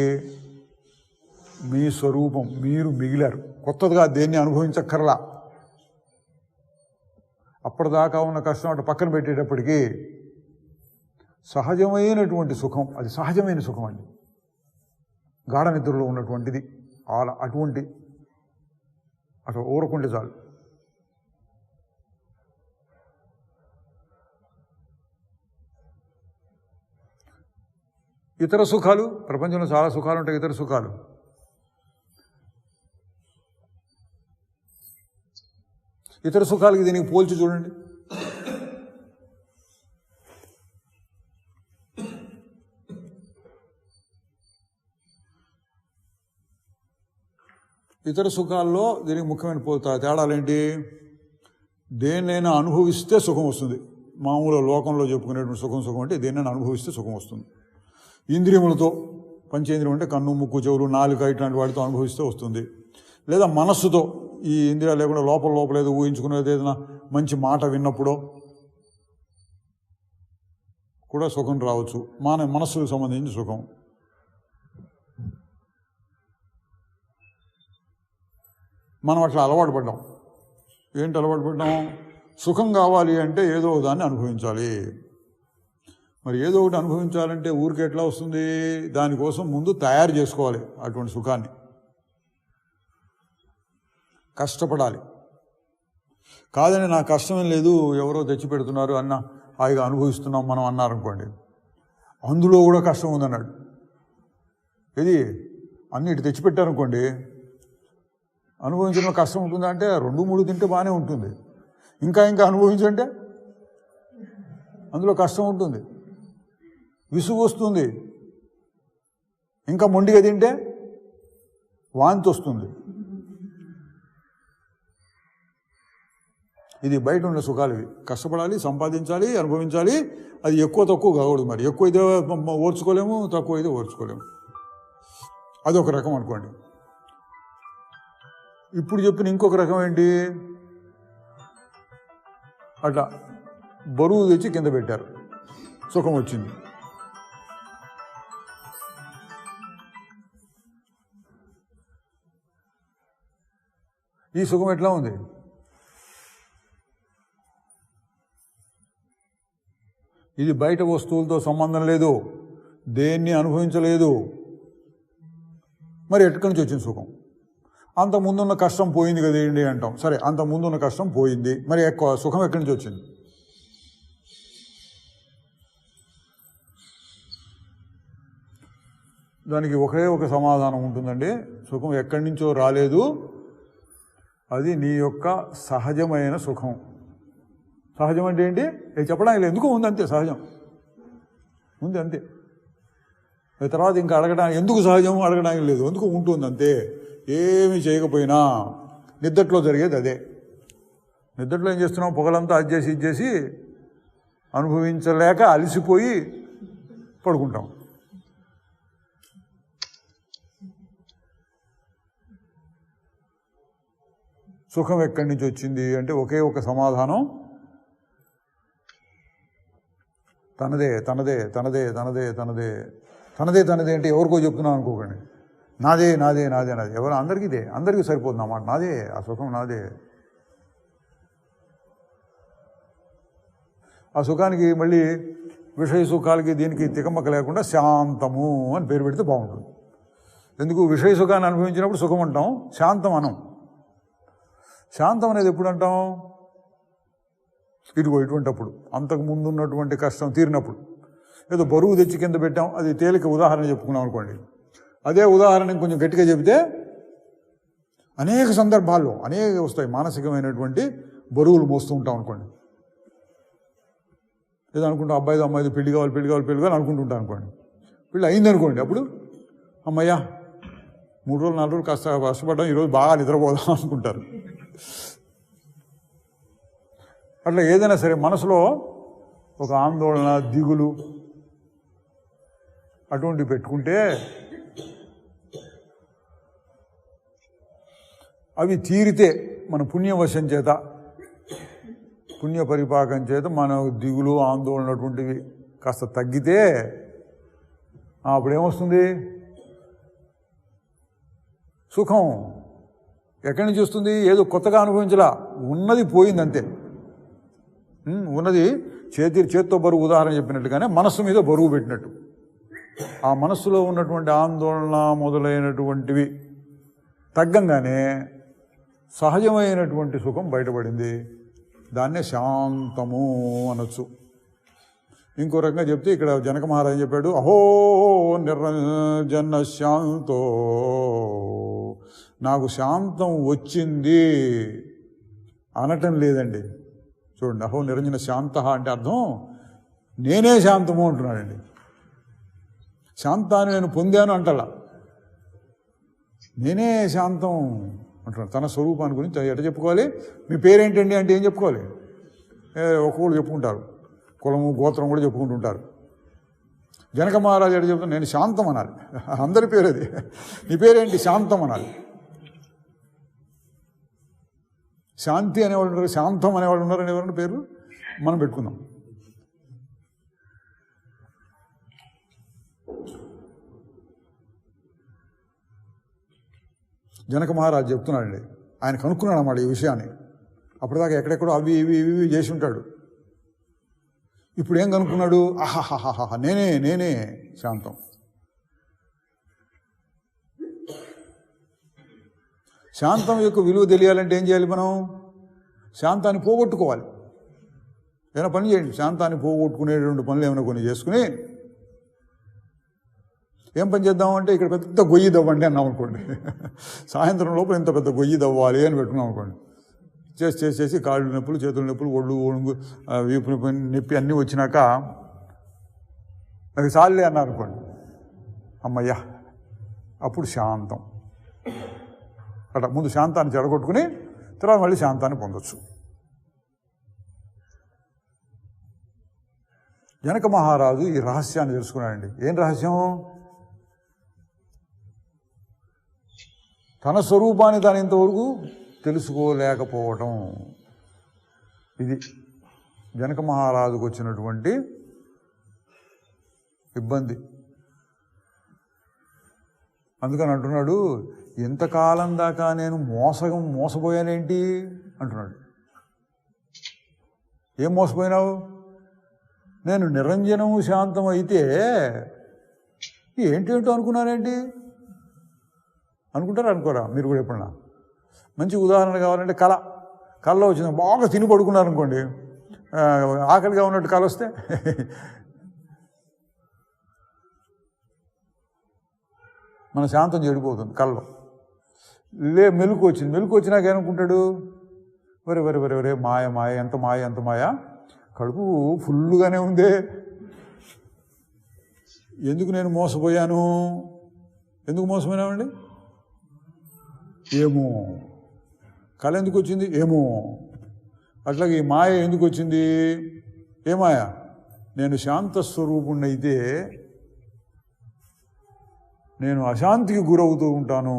మీ స్వరూపం మీరు మిగిలారు, కొత్తగా దేన్ని అనుభవించక్కర్లా. అప్పటిదాకా ఉన్న కష్టం అటు పక్కన పెట్టేటప్పటికీ సహజమైనటువంటి సుఖం, అది సహజమైన సుఖం అండి, గాఢ నిద్రలో ఉన్నటువంటిది. అటువంటి అటు ఊరకుంటే చాలు. ఇతర సుఖాలు, ప్రపంచంలో చాలా సుఖాలు ఉంటాయి. ఇతర సుఖాలు ఇతర సుఖాలకి దీనికి పోల్చి చూడండి. ఇతర సుఖాల్లో దీనికి ముఖ్యమైన తేడాలేంటి? దేన్నైనా అనుభవిస్తే సుఖం వస్తుంది. మామూలు లోకంలో చెప్పుకునేటువంటి సుఖం అంటే దేన్నైనా అనుభవిస్తే సుఖం వస్తుంది. ఇంద్రియములతో, పంచేంద్రియం అంటే కన్ను, ముక్కు, చెవులు, నాలుక ఇట్లాంటి వాటితో అనుభవిస్తే వస్తుంది. లేదా మనస్సుతో, ఈ ఇంద్రియాలు లేకుండా లోపల ఏదో ఊహించుకునేది, ఏదైనా మంచి మాట విన్నప్పుడో కూడా సుఖం రావచ్చు. మనస్సుకు సంబంధించిన సుఖం. మనం అట్లా అలవాటు పడ్డాం. ఏంటి అలవాటు పడ్డాం? సుఖం కావాలి అంటే ఏదో దాన్ని అనుభవించాలి. మరి ఏదో ఒకటి అనుభవించాలంటే ఊరికి ఎట్లా వస్తుంది? దానికోసం ముందు తయారు చేసుకోవాలి అటువంటి సుఖాన్ని, కష్టపడాలి. కాదని నాకు కష్టమేం లేదు, ఎవరో తెచ్చి పెడుతున్నారు అన్న హాయిగా అనుభవిస్తున్నాం మనం అన్నారనుకోండి, అందులో కూడా కష్టం ఉందన్నాడు. ఇది అన్నిటి తెచ్చిపెట్టారనుకోండి, అనుభవించడంలో కష్టం ఉంటుందా అంటే 2-3 తింటే బాగానే ఉంటుంది. ఇంకా అనుభవించంటే అందులో కష్టం ఉంటుంది, విసుగు వస్తుంది. ఇంకా మొండిగా తింటే వాంతి వస్తుంది. ఇది బయట ఉన్న సుఖాలు ఇవి. కష్టపడాలి, సంపాదించాలి, అనుభవించాలి. అది ఎక్కువ తక్కువ కాకూడదు. మరి ఎక్కువ అయితే ఓర్చుకోలేము, తక్కువ అయితే ఓర్చుకోలేము. అదొక రకం అనుకోండి. ఇప్పుడు చెప్పిన ఇంకొక రకం ఏంటి? అట్లా బరువు తెచ్చి కింద పెట్టారు, సుఖం వచ్చింది. ఈ సుఖం ఎట్లా ఉంది? ఇది బయట వస్తువులతో సంబంధం లేదు, దేన్ని అనుభవించలేదు. మరి ఎక్కడి నుంచి వచ్చింది సుఖం? అంత ముందున్న కష్టం పోయింది కదేంటి అంటాం. సరే, అంత ముందున్న కష్టం పోయింది, మరి ఎక్కువ సుఖం ఎక్కడి నుంచి వచ్చింది? దానికి ఒకే ఒక సమాధానం ఉంటుందండి. సుఖం ఎక్కడి నుంచో రాలేదు, అది నీ యొక్క సహజమైన సుఖం. సహజం అంటే ఏంటి? చెప్పడానికి ఎందుకు ఉంది, అంతే. సహజం ఉంది అంతే. తర్వాత ఇంకా అడగడానికి ఎందుకు సహజం అడగడానికి లేదు, ఎందుకు ఉంటుంది అంతే. ఏమి చేయకపోయినా నిద్దట్లో జరిగేది అదే. నిద్దట్లో ఏం చేస్తున్నాం? పొగలంతా అది చేసి ఇది చేసి అనుభవించలేక అలసిపోయి పడుకుంటాం. సుఖం ఎక్కడి నుంచి వచ్చింది అంటే ఒకే ఒక సమాధానం, తనదే తనదే తనదే తనదే తనదే తనదే తనదే అంటే ఎవరికో చెప్తున్నాను అనుకోకండి. నాదే నాదే నాదే నాదే. ఎవరు? అందరికీ ఇదే, అందరికీ సరిపోతుంది అన్నమాట. నాదే, ఆ సుఖం నాదే. ఆ సుఖానికి మళ్ళీ విషయ సుఖాలకి దీనికి తికమక లేకుండా శాంతము అని పేరు పెడితే బాగుంటుంది. ఎందుకు? విషయ సుఖాన్ని అనుభవించినప్పుడు సుఖం అంటాం, శాంతం అనం. శాంతం అనేది ఎప్పుడు అంటాం? ఇటువంటప్పుడు, అంతకు ముందు ఉన్నటువంటి కష్టం తీరినప్పుడు. ఏదో బరువు తెచ్చి కింద పెట్టాం, అది తేలిక ఉదాహరణ చెప్పుకున్నాం అనుకోండి. అదే ఉదాహరణ కొంచెం గట్టిగా చెబితే అనేక సందర్భాల్లో అనేక వస్తాయి. మానసికమైనటువంటి బరువులు మోస్తూ ఉంటాం అనుకోండి. ఏదో అనుకుంటాం, అబ్బాయిదో అమ్మాయిదో పెళ్లి కావాలి పెళ్లి కావాలి పెళ్లి కావాలి అనుకుంటుంటాం అనుకోండి. పెళ్ళి అయిందనుకోండి, అప్పుడు అమ్మయ్యా 3 రోజులు 4 రోజులు కాస్త కష్టపడ్డాం, ఈరోజు బాగా నిద్రపోదాం అనుకుంటారు. అట్లా ఏదైనా సరే మనసులో ఒక ఆందోళన, దిగులు అటువంటివి పెట్టుకుంటే అవి తీరితే మన పుణ్యవశం చేత, పుణ్య పరిపాకం చేత మన దిగులు, ఆందోళన అటువంటివి కాస్త తగ్గితే అప్పుడేమొస్తుంది? సుఖం. ఎక్కడి నుంచి వస్తుంది? ఏదో కొత్తగా అనుభవించలా, ఉన్నది పోయిందంతే. ఉన్నది చేత్తో బరువు, ఉదాహరణ చెప్పినట్టుగానే మనస్సు మీద బరువు పెట్టినట్టు. ఆ మనస్సులో ఉన్నటువంటి ఆందోళన మొదలైనటువంటివి తగ్గంగానే సహజమైనటువంటి సుఖం బయటపడింది. దాన్నే శాంతము అనొచ్చు. ఇంకో రకంగా చెప్తే ఇక్కడ జనక మహారాజు చెప్పాడు, అహో నిరంజన శాంతో, నాకు శాంతం వచ్చింది అనటం లేదండి. చూడండి, అహో నిరంజన శాంత అంటే అర్థం నేనే శాంతము అంటున్నాడండి. శాంతాన్ని నేను పొందాను అంటలా, నేనే శాంతం అంటున్నాడు. తన స్వరూపాన్ని గురించి ఎట చెప్పుకోవాలి? మీ పేరేంటండి అంటే ఏం చెప్పుకోవాలి? ఒక్కొక్కరు చెప్పుకుంటారు, కులము గోత్రం కూడా చెప్పుకుంటుంటారు. జనక మహారాజు ఎట చెప్తాను? నేను శాంతం అనాలి. అందరి పేరు అది. నీ పేరేంటి? శాంతం అనాలి. శాంతి అనేవాళ్ళు ఉన్నారు, శాంతం అనేవాళ్ళు ఉన్నారని ఎవరన్నా పేరు మనం పెట్టుకుందాం. జనక మహారాజు చెప్తున్నాడండి, ఆయన కనుక్కున్నాడు అన్నమాట ఈ విషయాన్ని. అప్పటిదాకా ఎక్కడెక్కడో అవి ఇవి ఇవి చేసి ఉంటాడు. ఇప్పుడు ఏం కనుక్కున్నాడు? ఆహాహాహా, నేనే శాంతం. శాంతం యొక్క విలువ తెలియాలంటే ఏం చేయాలి? మనం శాంతాన్ని పోగొట్టుకోవాలి. ఏమైనా పని చేయండి, శాంతాన్ని పోగొట్టుకునేటువంటి పనులు ఏమైనా కొన్ని చేసుకుని ఏం పని చేద్దామంటే ఇక్కడ పెద్ద గొయ్యి దవ్వండి అన్నాం అనుకోండి. సాయంత్రం లోపల ఇంత పెద్ద గొయ్యి దవ్వాలి అని పెట్టుకున్నాం అనుకోండి. చేసి కాళ్ళు నొప్పులు, చేతుల నొప్పులు, ఒళ్ళు ఒణుగు, వీపు నొప్పి అన్నీ వచ్చినాక అది చాలే అన్నారు అనుకోండి, అమ్మయ్యా అప్పుడు శాంతం. అట్లా ముందు శాంతాన్ని చెడగొట్టుకుని తర్వాత మళ్ళీ శాంతాన్ని పొందొచ్చు. జనక మహారాజు ఈ రహస్యాన్ని తెలుసుకున్నాడండి. ఏం రహస్యం? తన స్వరూపాన్ని తాను ఇంతవరకు తెలుసుకోలేకపోవటం. ఇది జనక మహారాజుకు వచ్చినటువంటి ఇబ్బంది. అందుకని అంటున్నాడు, ఇంతకాలం దాకా నేను మోసపోయానేంటి అంటున్నాడు. ఏం మోసపోయినావు? నేను నిరంజనము శాంతం అయితే ఏంటేంటో అనుకున్నానేంటి? అనుకుంటారా అనుకోరా మీరు కూడా? ఎప్పుడన్నా మంచి ఉదాహరణ కావాలంటే కళలో వచ్చింది, బాగా తిని పడుకున్నారనుకోండి, ఆకలిగా ఉన్నట్టు కళ వస్తే మన శాంతం చెడిపోతుంది. కళ్ళలో మెలుకు వచ్చింది, మెలుకు వచ్చినాక ఏమనుకుంటాడు? వరే మాయ ఎంత మాయ, కడుపు ఫుల్లుగానే ఉందే, ఎందుకు నేను మోసపోయాను? ఎందుకు మోసపోయినామండి? ఏమో. కళ ఎందుకు వచ్చింది? ఏమో. అట్లాగే ఈ మాయ ఎందుకు వచ్చింది? ఏ మాయ? నేను శాంతస్వరూపుణ్ణైతే నేను అశాంతికి గురవుతూ ఉంటాను,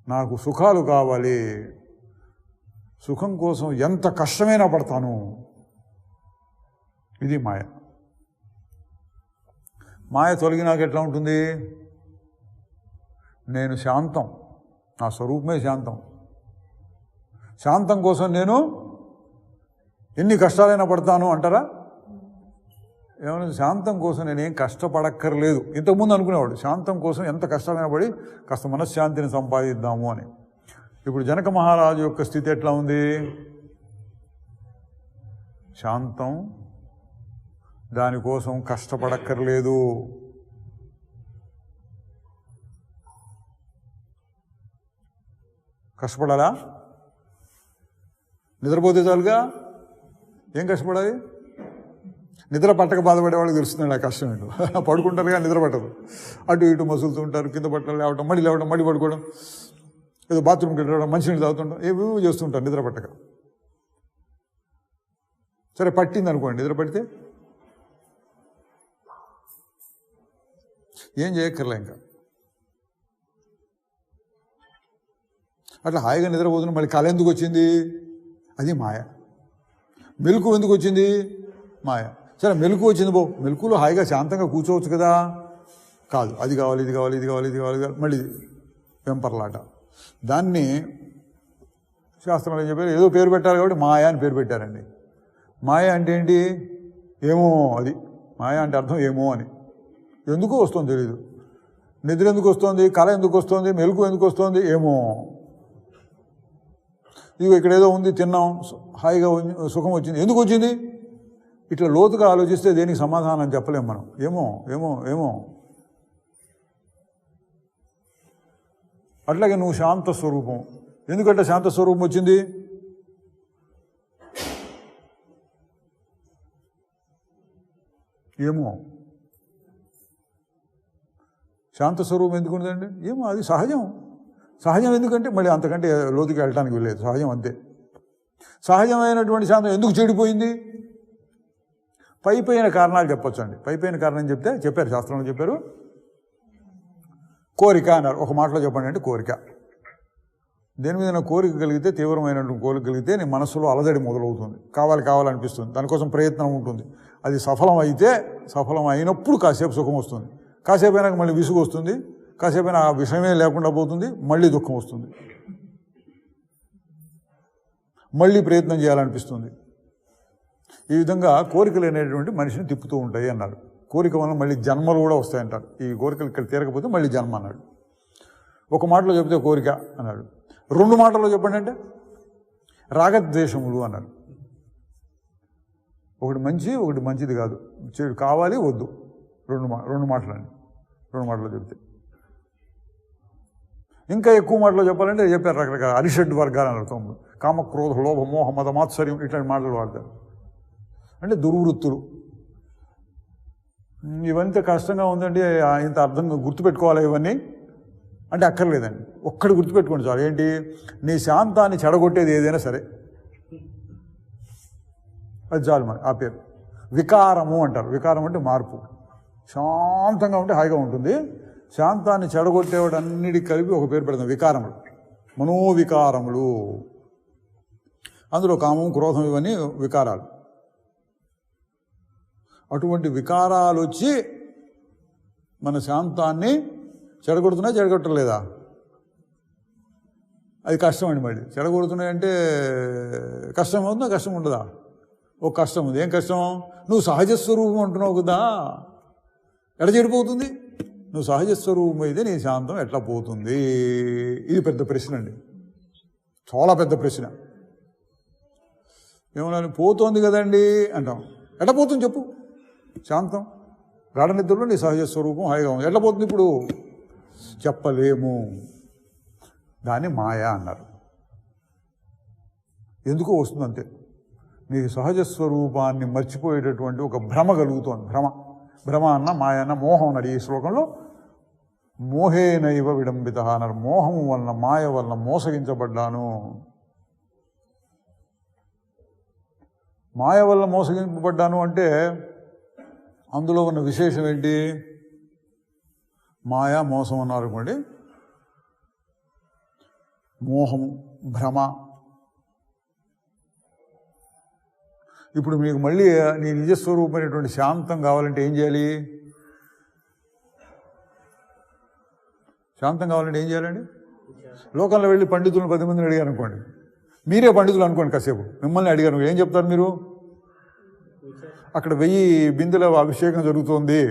నాకు సుఖాలు కావాలి, సుఖం కోసం ఎంత కష్టమైనా పడతాను. ఇది మాయ. మాయ తొలగినాక ఎట్లా ఉంటుంది? నేను శాంతం, నా స్వరూపమే శాంతం. శాంతం కోసం నేను ఎన్ని కష్టాలైనా పడతాను అంటారా? ఏమైనా శాంతం కోసం నేనేం కష్టపడక్కర్లేదు. ఇంతకుముందు అనుకునేవాడు శాంతం కోసం ఎంత కష్టమైనా పడి కాస్త మనశ్శాంతిని సంపాదిద్దాము అని. ఇప్పుడు జనక మహారాజు యొక్క స్థితి ఎట్లా ఉంది? శాంతం, దానికోసం కష్టపడక్కర్లేదు. కష్టపడాలా? నిద్రపోతే చాలుగా. ఏం కష్టపడాలి? నిద్ర పట్టక బాధపడే వాళ్ళకి తెలుస్తుంది ఆ కష్టం ఏంటో. పడుకుంటారు కానీ నిద్ర పట్టదు, అటు ఇటు మసులుతూ ఉంటారు, కింద పట్టలు లేవటం, మళ్ళీ పడుకోవడం, ఏదో బాత్రూమ్కి వెళ్ళడం, మంచినీళ్ళు తాగుతుంటాం, ఏవేవో చేస్తుంటారు నిద్ర పట్టక. సరే పట్టింది అనుకోండి, నిద్ర పడితే ఏం చేయక్కర్లే ఇంకా. అట్లా హాయిగా నిద్రపోతున్నా మళ్ళీ కళ ఎందుకు వచ్చింది? అది మాయ. మెలకు ఎందుకు వచ్చింది? మాయ. సరే మెలకు వచ్చింది, మెలకులో హాయిగా శాంతంగా కూర్చోవచ్చు కదా. కాదు, అది కావాలి, ఇది కావాలి, ఇది కావాలి, ఇది కావాలి, మళ్ళీ వెంపర్లాట. దాన్ని శాస్త్రంలో ఏం చెప్పారు? ఏదో పేరు పెట్టారు కాబట్టి మాయ అని పేరు పెట్టారండి. మాయ అంటే ఏంటి? ఏమో. అది మాయ అంటే అర్థం ఏమో అని. ఎందుకు వస్తుంది తెలీదు. నిద్ర ఎందుకు వస్తుంది? కళ ఎందుకు వస్తుంది? మెలకు ఎందుకు వస్తుంది? ఏమో. ఇదిగో ఇక్కడ ఏదో ఉంది, తిన్నాం, హాయిగా సుఖం వచ్చింది, ఎందుకు వచ్చింది? ఇట్లా లోతుగా ఆలోచిస్తే దేనికి సమాధానం చెప్పలేం మనం. ఏమో ఏమో ఏమో. అట్లాగే నువ్వు శాంత స్వరూపం, ఎందుకంటే శాంత స్వరూపం వచ్చింది? ఏమో. శాంత స్వరూపం ఎందుకు ఉందండి? ఏమో, అది సహజం. సహజం ఎందుకంటే మళ్ళీ అంతకంటే లోతుకి వెళ్ళటానికి వెళ్ళలేదు. సహజం అంతే. సహజమైనటువంటి శాంతం ఎందుకు చెడిపోయింది? పైపైన కారణాలు చెప్పొచ్చు అండి. పైపైన కారణం చెప్పారు, శాస్త్రంలో చెప్పారు. కోరిక అన్నారు. ఒక మాటలో చెప్పండి అంటే కోరిక. దేని మీద కోరిక కలిగితే, తీవ్రమైనటువంటి కోరిక కలిగితే నీ మనసులో అలజడి మొదలవుతుంది, కావాలనిపిస్తుంది, దానికోసం ప్రయత్నం ఉంటుంది. అది సఫలం అయినప్పుడు కాసేపు సుఖం వస్తుంది, కాసేపు అయినాక మళ్ళీ విసుగు వస్తుంది, కాసేపు అయినా ఆ విషయమే లేకుండా పోతుంది, మళ్ళీ దుఃఖం వస్తుంది, మళ్ళీ ప్రయత్నం చేయాలనిపిస్తుంది. ఈ విధంగా కోరికలు అనేటువంటి మనిషిని తిప్పుతూ ఉంటాయి అన్నారు. కోరిక వల్ల మళ్ళీ జన్మలు కూడా వస్తాయంటారు. ఈ కోరికలు ఇక్కడ తీరకపోతే మళ్ళీ జన్మ అన్నాడు. ఒక మాటలో చెప్తే కోరిక అన్నాడు. 2 మాటల్లో చెప్పండి అంటే రాగద్వేషములు అన్నారు. ఒకటి మంచి, ఒకటి మంచిది కాదు, చెడు కావాలి వద్దు. 2 మాటలండి. 2 మాటలు చెప్తే. ఇంకా ఎక్కువ మాటలు చెప్పాలంటే చెప్పారు రకరకాల అరిషడ్ వర్గాలు అన్నారు. కామ, క్రోధ, లోభ, మోహ, మద, మాత్సర్యం ఇట్లాంటి మాటలు వాడతారు. అంటే దుర్వృత్తులు. ఇవంతా కష్టంగా ఉందండి, ఇంత అర్థంగా గుర్తుపెట్టుకోవాలి ఇవన్నీ అంటే అక్కర్లేదండి. ఒక్కటి గుర్తుపెట్టుకోండి చాలు. ఏంటి? నీ శాంతాన్ని చెడగొట్టేది ఏదైనా సరే అది చాలు. మరి ఆ పేరు వికారము అంటారు. వికారం అంటే మార్పు. శాంతంగా ఉంటే హాయిగా ఉంటుంది, శాంతాన్ని చెడగొట్టేవాడు అన్నిటికీ కలిపి ఒక పేరు పెడతాం, వికారములు, మనోవికారములు. అందులో కామం, క్రోధం ఇవన్నీ వికారాలు. అటువంటి వికారాలు వచ్చి మన శాంతాన్ని చెడగొట్టలేదా? అది కష్టం అండి. మళ్ళీ చెడగొడుతున్నాయంటే కష్టం అవుతుందా? కష్టం ఉండదా? ఒక కష్టం ఉంది. ఏం కష్టం? నువ్వు సహజ స్వరూపం అంటున్నావు కదా, ఎడ చెడిపోతుంది? నువ్వు సహజ స్వరూపం అయితే నీ శాంతం ఎట్లా పోతుంది? ఇది పెద్ద ప్రశ్న అండి, చాలా పెద్ద ప్రశ్న. ఏమన్నా పోతోంది కదండి అంటాం. ఎట్లా పోతుంది చెప్పు? శాంతం గాఢ నిద్రలో నీ సహజ స్వరూపం హాయిగా ఉంది, ఎట్లా పోతుంది ఇప్పుడు? చెప్పలేము. దాన్ని మాయా అన్నారు. ఎందుకో వస్తుంది అంతే. నీ సహజ స్వరూపాన్ని మర్చిపోయేటటువంటి ఒక భ్రమ కలుగుతోంది. భ్రమ అన్న మాయ అన్న మోహం అన్నారు. ఈ శ్లోకంలో మోహేనైవ విడంబిత అన్నారు. మోహం వలన, మాయ వలన మోసగించబడ్డాను. మాయ వల్ల మోసగింపబడ్డాను అంటే అందులో ఉన్న విశేషం ఏంటి? మాయా, మోసం అన్నారు అనుకోండి. మోహము, భ్రమ. ఇప్పుడు మీకు మళ్ళీ నీ నిజస్వరూపమైనటువంటి శాంతం కావాలంటే ఏం చేయాలి? శాంతం కావాలంటే ఏం చేయాలండి? లోకంలో వెళ్ళి పండితులను 10 మందిని అడిగారు అనుకోండి, మీరే పండితులు అనుకోండి, కాసేపు మిమ్మల్ని అడిగారు, ఏం చెప్తారు మీరు? అక్కడ 1000 బిందెల అభిషేకం జరుగుతోంది,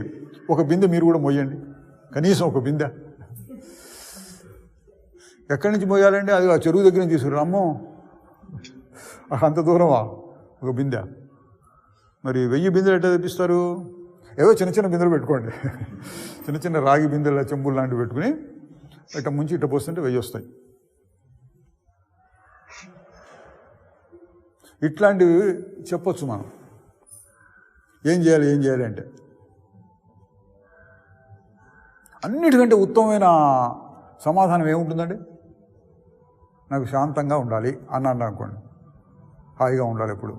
ఒక బిందె మీరు కూడా మోయండి, కనీసం ఒక బిందె. ఎక్కడి నుంచి మోయాలండి? అది ఆ చెరువు దగ్గర నుంచి తీసుకురా. అమ్మో, అంత దూరమా? ఒక బిందె. మరి 1000 బిందెలు ఎట్లా తెప్పిస్తారు? ఏవో చిన్న బిందెలు పెట్టుకోండి, చిన్న రాగి బిందెల చెంబులు లాంటివి పెట్టుకుని ఇట్లా ముంచి ఇట్లా పోస్తుంటే 1000 వస్తాయి. ఇట్లాంటివి చెప్పొచ్చు మనం. ఏం చేయాలి అంటే అన్నిటికంటే ఉత్తమమైన సమాధానం ఏముంటుందండి? నాకు శాంతంగా ఉండాలి అన్నాను అనుకోండి, హాయిగా ఉండాలి. ఎప్పుడు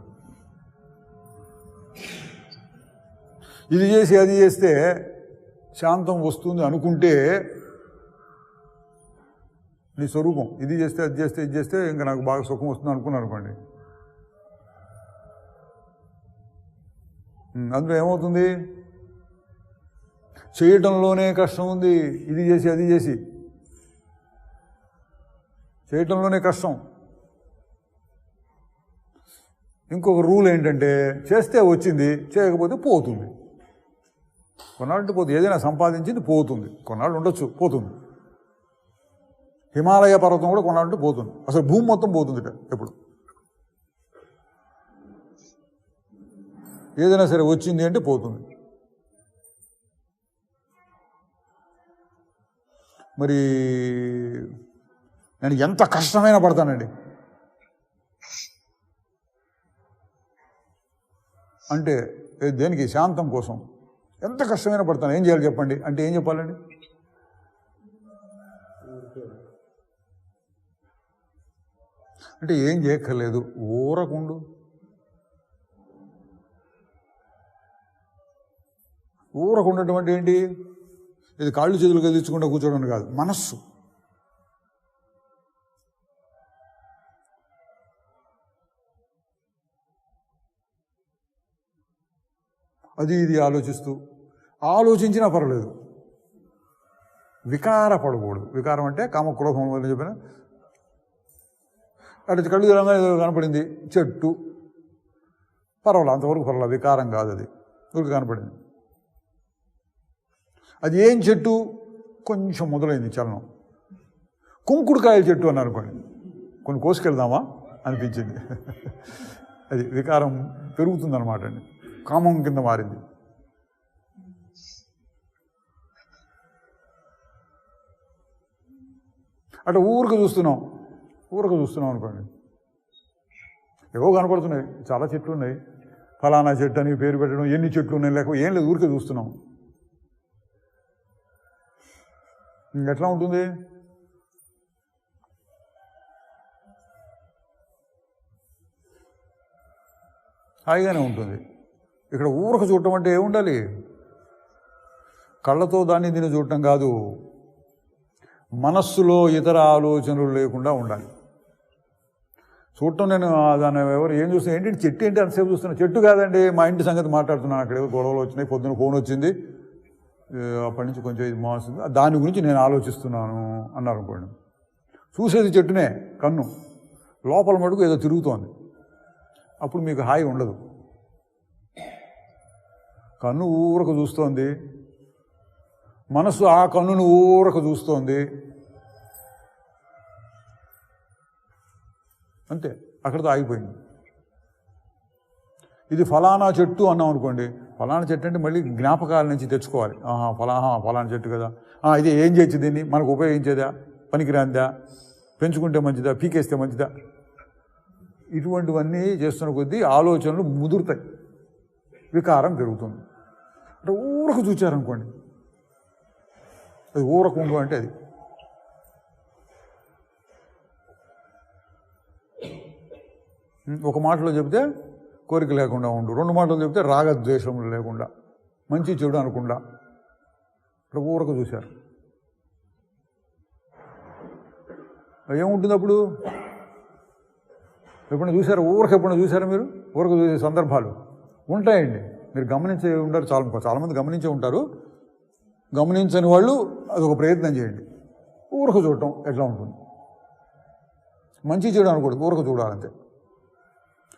ఇది చేసి అది చేస్తే శాంతం వస్తుంది అనుకుంటే నీ స్వరూపం ఇది చేస్తే అది చేస్తే ఇది చేస్తే ఇంకా నాకు బాగా సుఖం వస్తుంది అనుకున్నాను అనుకోండి, అందులో ఏమవుతుంది? చేయటంలోనే కష్టం ఉంది. ఇది చేసి అది చేసి చేయటంలోనే కష్టం. ఇంకొక రూల్ ఏంటంటే చేస్తే వచ్చింది, చేయకపోతే పోతుంది. కొన్నాళ్ళు పోతుంది. ఏదైనా సంపాదించింది పోతుంది, కొన్నాళ్ళు ఉండొచ్చు, పోతుంది. హిమాలయ పర్వతం కూడా కొన్నాళ్ళు పోతుంది. అసలు భూమి మొత్తం పోతుంది ఎప్పుడు. ఏదైనా సరే వచ్చింది అంటే పోతుంది. మరి నేను ఎంత కష్టమైనా పడతానండి అంటే దేనికి? శాంతం కోసం ఎంత కష్టమైనా పడతాను. ఏం చేయాలి చెప్పండి అంటే ఏం చెప్పాలండి? అంటే ఏం చేయక్కర్లేదు, ఊరకుండు. ఊరకుండటం అంటే ఏంటి? ఇది కాళ్ళు చేతులు కదిలించకుండా కూర్చోవడం కాదు, మనస్సు. అది ఇది ఆలోచించినా పర్వాలేదు, వికారపడకూడదు. వికారం అంటే కామక్రోధం అని చెప్పిన అటు కళ్ళు తెలంగాణ ఏదో కనపడింది, చెట్టు, పర్వాలేదు, అంతవరకు పర్వాలేదు, వికారం కాదు, అది ఊరికి కనపడింది. అది ఏం చెట్టు? కొంచెం మొదలైంది చలనం. కుంకుడుకాయల చెట్టు అని అనుకోండి, కొన్ని కోసుకెళ్దామా అనిపించింది. అది వికారం పెరుగుతుందన్నమాట అండి, కామం కింద మారింది. అటు ఊరికి చూస్తున్నాం అనుకోండి, ఏవో కనపడుతున్నాయి, చాలా చెట్లు ఉన్నాయి, ఫలానా చెట్టు అని పేరు పెట్టడం, ఎన్ని చెట్లు ఉన్నాయి లేక ఏం లేదు, ఊరికే చూస్తున్నాం. ఇంకెట్లా ఉంటుంది? హాయిగానే ఉంటుంది. ఇక్కడ ఊరకు చూడటం అంటే ఏముండాలి? కళ్ళతో దీన్ని చూడటం కాదు, మనస్సులో ఇతర ఆలోచనలు లేకుండా ఉండాలి. చూడటం నేను దాన్ని ఎవరు ఏం చూస్తున్నా, ఏంటి చెట్టు ఏంటి అంతసేపు చూస్తున్నా? చెట్టు కాదండి, మా ఇంటి సంగతి మాట్లాడుతున్నాను. అక్కడ ఏదో గొడవలు వచ్చినాయి, పొద్దున్న ఫోన్ వచ్చింది, అప్పటి నుంచి కొంచెం ఇది మారుస్తుంది, దాని గురించి నేను ఆలోచిస్తున్నాను అన్నారు అనుకోండి. చూసేది చెట్టునే, కన్ను లోపల మటుకు ఏదో తిరుగుతోంది. అప్పుడు మీకు హాయి ఉండదు. కన్ను ఊరకు చూస్తోంది, మనసు ఆ కన్నును ఊరకు చూస్తోంది, అంతే, అక్కడితో ఆగిపోయింది. ఇది ఫలానా చెట్టు అన్నాం అనుకోండి, ఫలానా చెట్టు అంటే మళ్ళీ జ్ఞాపకాల నుంచి తెచ్చుకోవాలి. ఫలానా చెట్టు కదా, ఇది ఏం చేయొచ్చు, దీన్ని మనకు ఉపయోగించేదా, పనికిరాందా, పెంచుకుంటే మంచిదా, పీకేస్తే మంచిదా, ఇటువంటివన్నీ చేస్తున్న కొద్దీ ఆలోచనలు ముదురుతాయి, వికారం పెరుగుతుంది. అంటే ఊరకు చూచారనుకోండి, అది ఊరకుండు అంటే అది. ఒక మాటలో చెబితే కోరిక లేకుండా ఉండు, రెండు మాటలు చెబితే రాగద్వేషములు లేకుండా, మంచి చెడు అనకుండా, ఇక్కడ ఊరకు చూశారు. ఏముంటుంది అప్పుడు? ఎప్పుడైనా చూసారు ఊరకు? ఎప్పుడైనా చూసారా మీరు ఊరకు చూసే సందర్భాలు? ఉంటాయండి, మీరు గమనించే ఉంటారు, చాలామంది గమనించే ఉంటారు. గమనించని వాళ్ళు అదొక ప్రయత్నం చేయండి. ఊరకు చూడటం ఎట్లా ఉంటుంది? మంచి చెడు అనకూడదు, ఊరకు చూడాలంతే.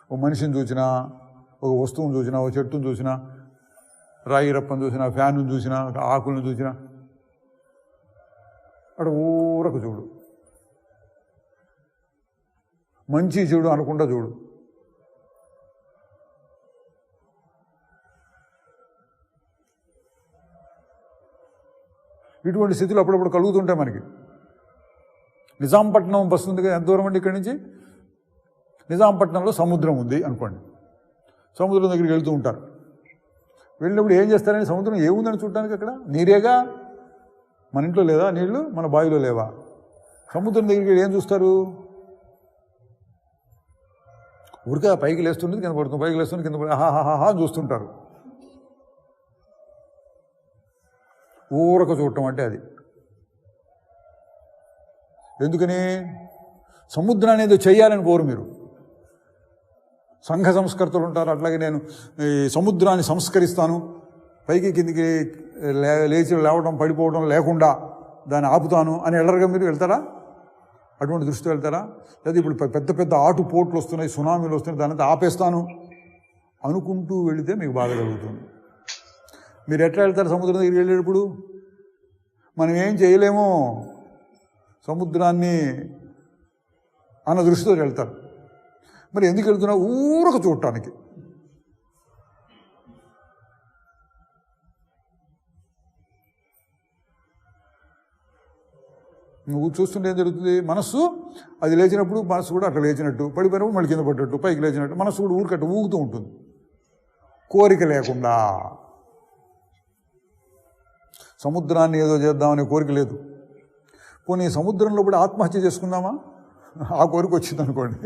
ఒక మనిషిని చూసినా, ఒక వస్తువును చూసినా, ఒక చెట్టును చూసినా, రాయి రప్పని చూసినా, ఫ్యాన్ను చూసినా, ఆకులను చూసినా, అక్కడ ఊరకు చూడు, మంచి చెడు అనకుండా చూడు. ఇటువంటి స్థితులు అప్పుడప్పుడు కలుగుతుంటాయి మనకి. నిజాంపట్నం బస్సు ఉంది కదా, ఎంత దూరం అండి ఇక్కడి నుంచి? నిజాంపట్నంలో సముద్రం ఉంది అనుకోండి, సముద్రం దగ్గరికి వెళ్తూ ఉంటారు. వెళ్ళినప్పుడు ఏం చేస్తారని, సముద్రం ఏముందని చూడటానికి? అక్కడ నీరేగా, మన ఇంట్లో లేదా నీళ్లు, మన బావిలో లేవా? సముద్రం దగ్గరికి ఏం చూస్తారు? ఊరికే పైకి లేస్తుంటుంది కింద పడుతుంది, పైకి లేస్తుంది కింద పడి హాహాహా అని చూస్తుంటారు. ఊరక చూడటం అంటే అది. ఎందుకని? సముద్రాన్ని ఏదో చెయ్యాలని కోరు మీరు. సంఘ సంస్కర్తలు ఉంటారు, అట్లాగే నేను ఈ సముద్రాన్ని సంస్కరిస్తాను, పైకి కిందికి లేచి లేవడం పడిపోవడం లేకుండా దాన్ని ఆపుతాను అని వెళ్ళరుగా మీరు. వెళ్తారా? అటువంటి దృష్టి వెళ్తారా? లేదా ఇప్పుడు పెద్ద పెద్ద ఆటుపోట్లు వస్తున్నాయి, సునామీలు వస్తున్నాయి, దానంతా ఆపేస్తాను అనుకుంటూ వెళితే మీకు బాధ కలుగుతుంది. మీరు ఎట్లా వెళ్తారు సముద్రం దగ్గరికి వెళ్ళేటప్పుడు? మనం ఏం చేయలేమో సముద్రాన్ని అన్న దృష్టితో వెళ్తారు. మరి ఎందుకు వెళ్తున్నా? ఊరక చూడటానికి. నువ్వు చూస్తుంటే ఏం జరుగుతుంది? మనస్సు అది లేచినప్పుడు మనస్సు కూడా అట్లా లేచినట్టు, పడిపోయినప్పుడు మళ్ళీ కింద పడ్డట్టు, పైకి లేచినట్టు మనస్సు కూడా ఊరికట్టు ఊగుతూ ఉంటుంది, కోరిక లేకుండా. సముద్రాన్ని ఏదో చేద్దామనే కోరిక లేదు. పోనీ సముద్రంలో కూడా ఆత్మహత్య చేసుకుందామా? ఆ కోరిక వచ్చింది అనుకోండి,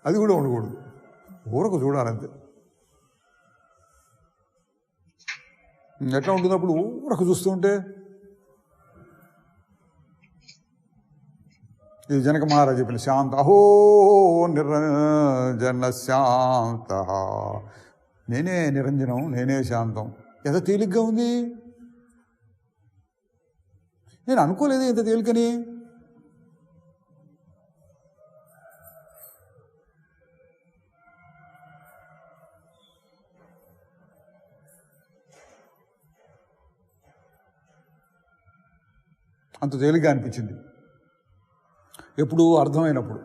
అది కూడా ఉండకూడదు. ఊరకు చూడాలంతే. ఎట్లా ఉంటుంది అప్పుడు? ఊరకు చూస్తూ ఉంటే. ఇది జనక మహారాజు చెప్పిన శాంత అహో నిరంజన శాంత, నేనే నిరంజనం, నేనే శాంతం. ఎంత తేలిగ్గా ఉంది! నేను అనుకోలేదు ఎంత తేలికని. అంత తేలిగ్గా అనిపించింది. ఎప్పుడు? అర్థమైనప్పుడు.